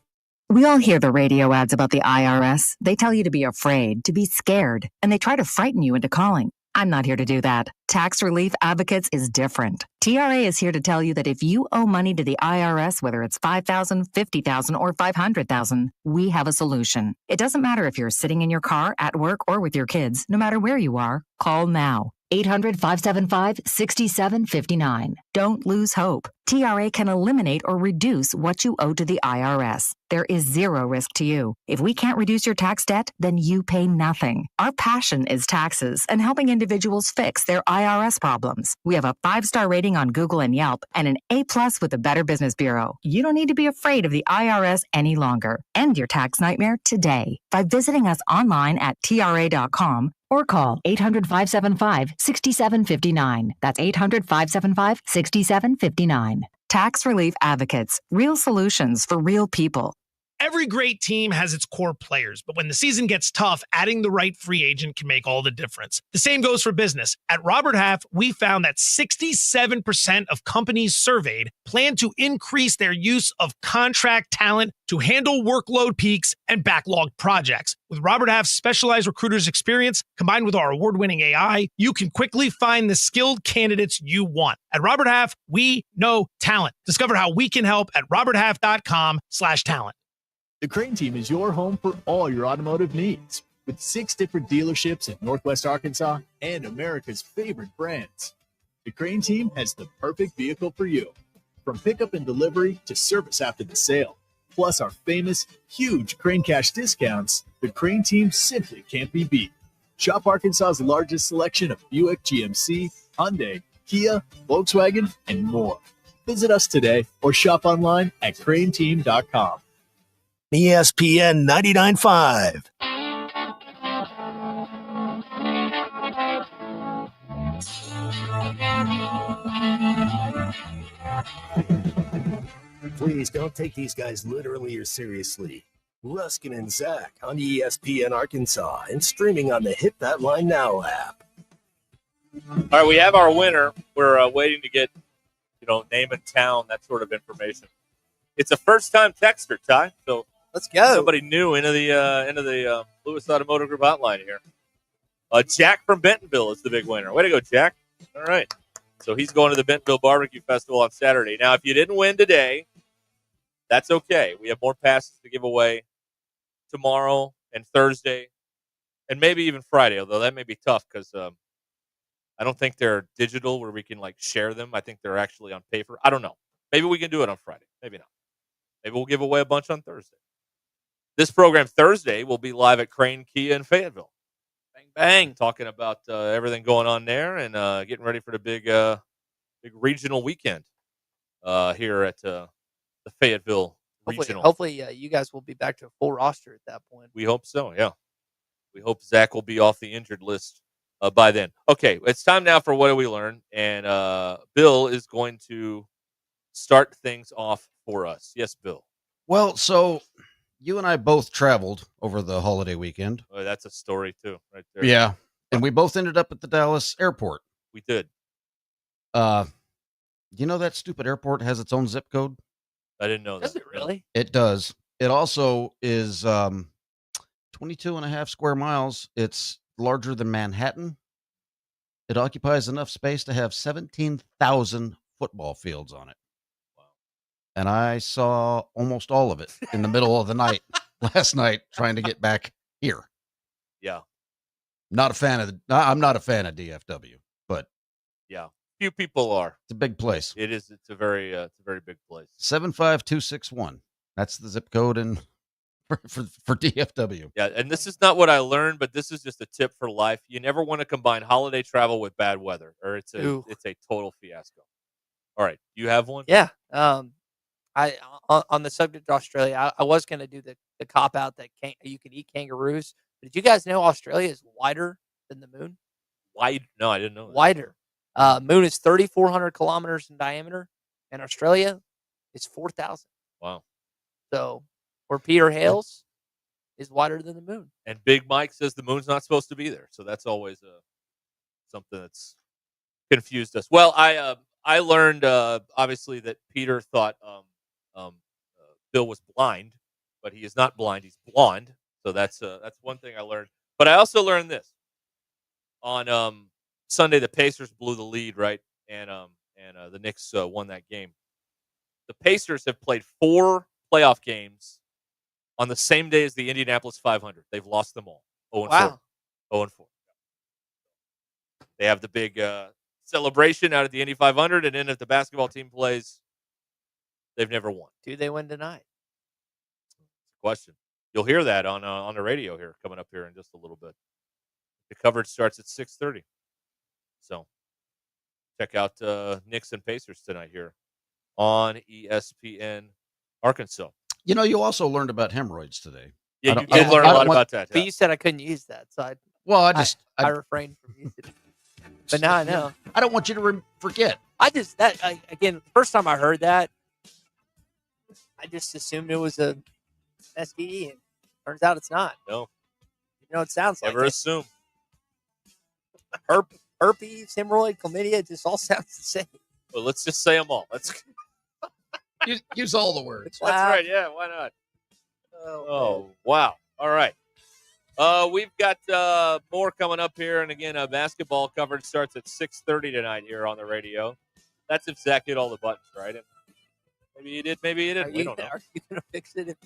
We all hear the radio ads about the IRS. They tell you to be afraid, to be scared, and they try to frighten you into calling. I'm not here to do that. Tax Relief Advocates is different. TRA is here to tell you that if you owe money to the IRS, whether it's $5,000, $50,000, or $500,000, we have a solution. It doesn't matter if you're sitting in your car, at work, or with your kids. No matter where you are, call now. 800-575-6759. Don't lose hope. TRA can eliminate or reduce what you owe to the IRS. There is zero risk to you. If we can't reduce your tax debt, then you pay nothing. Our passion is taxes and helping individuals fix their IRS problems. We have a 5-star rating on Google and Yelp and an A+ with the Better Business Bureau. You don't need to be afraid of the IRS any longer. End your tax nightmare today by visiting us online at TRA.com or call 800-575-6759. That's 800-575-6759. Tax Relief Advocates. Real solutions for real people. Every great team has its core players, but when the season gets tough, adding the right free agent can make all the difference. The same goes for business. At Robert Half, we found that 67% of companies surveyed plan to increase their use of contract talent to handle workload peaks and backlogged projects. With Robert Half's specialized recruiters' experience, combined with our award-winning AI, you can quickly find the skilled candidates you want. At Robert Half, we know talent. Discover how we can help at roberthalf.com/talent. The Crane Team is your home for all your automotive needs. With 6 different dealerships in Northwest Arkansas and America's favorite brands, the Crane Team has the perfect vehicle for you. From pickup and delivery to service after the sale. Plus our famous, huge Crane Cash discounts, the Crane Team simply can't be beat. Shop Arkansas's largest selection of Buick, GMC, Hyundai, Kia, Volkswagen, and more. Visit us today or shop online at craneteam.com. ESPN 99.5. Please don't take these guys literally or seriously. Ruscin and Zach on ESPN Arkansas and streaming on the Hit That Line Now app. All right, we have our winner. We're waiting to get, name and town, that sort of information. It's a first-time texter, Ty. So let's go. Somebody new into the Lewis Automotive Group hotline here. Jack from Bentonville is the big winner. Way to go, Jack! All right, so he's going to the Bentonville Barbecue Festival on Saturday. Now, if you didn't win today, that's okay. We have more passes to give away tomorrow and Thursday, and maybe even Friday. Although that may be tough because I don't think they're digital where we can share them. I think they're actually on paper. I don't know. Maybe we can do it on Friday. Maybe not. Maybe we'll give away a bunch on Thursday. This program Thursday will be live at Crane Kia in Fayetteville. Bang, bang. Talking about everything going on there and getting ready for the big regional weekend here at the Fayetteville Regional. Hopefully you guys will be back to a full roster at that point. We hope so, yeah. We hope Zach will be off the injured list by then. Okay, it's time now for What Do We Learn? And Bill is going to start things off for us. Yes, Bill. Well, so you and I both traveled over the holiday weekend. Oh, that's a story, too, right there. Yeah. And we both ended up at the Dallas airport. We did. You know that stupid airport has its own zip code? I didn't know that. Does it really? It does. It also is 22 and a half square miles. It's larger than Manhattan. It occupies enough space to have 17,000 football fields on it. Wow. And I saw almost all of it in the middle of the night last night trying to get back here. Yeah. I'm not a fan of DFW, but yeah. Few people are. It's a big place. It is. It's a very big place. 75261. That's the zip code for DFW. Yeah, and this is not what I learned, but this is just a tip for life. You never want to combine holiday travel with bad weather, or it's a total fiasco. All right, you have one? Yeah. I on the subject of Australia, I was going to do the cop out that you can eat kangaroos. But did you guys know Australia is wider than the moon? Wide? No, I didn't know that. Wider. Moon is 3,400 kilometers in diameter, and Australia is 4,000. Wow. So where Peter hails is wider than the moon. And Big Mike says the moon's not supposed to be there. So that's always something that's confused us. Well, I learned obviously that Peter thought Bill was blind, but he is not blind. He's blonde. So that's one thing I learned. But I also learned this on Sunday. The Pacers blew the lead, right, and the Knicks won that game. The Pacers have played 4 playoff games on the same day as the Indianapolis 500. They've lost them all. 0-4. Wow. 0-4. They have the big celebration out at the Indy 500, and then if the basketball team plays, they've never won. Do they win tonight? Question. You'll hear that on the radio here coming up here in just a little bit. The coverage starts at 6:30. So check out Knicks and Pacers tonight here on ESPN Arkansas. You know, you also learned about hemorrhoids today. Yeah, you did learn a lot about that. But Yeah. you said I couldn't use that, so I refrained from using it. But now I know. I don't want you to forget. Again, first time I heard that, I just assumed it was a STD, and turns out it's not. No. You know, it sounds like Never it. assume. Herpes, hemorrhoid, chlamydia, it just all sounds the same. Well, let's just say them all. Let's use all the words. That's right. Yeah, why not? Oh, wow. All right. We've got more coming up here. And again, basketball coverage starts at 6:30 tonight here on the radio. That's if Zach hit all the buttons, right? Maybe he did, maybe he didn't. We don't know. Are you going to fix it?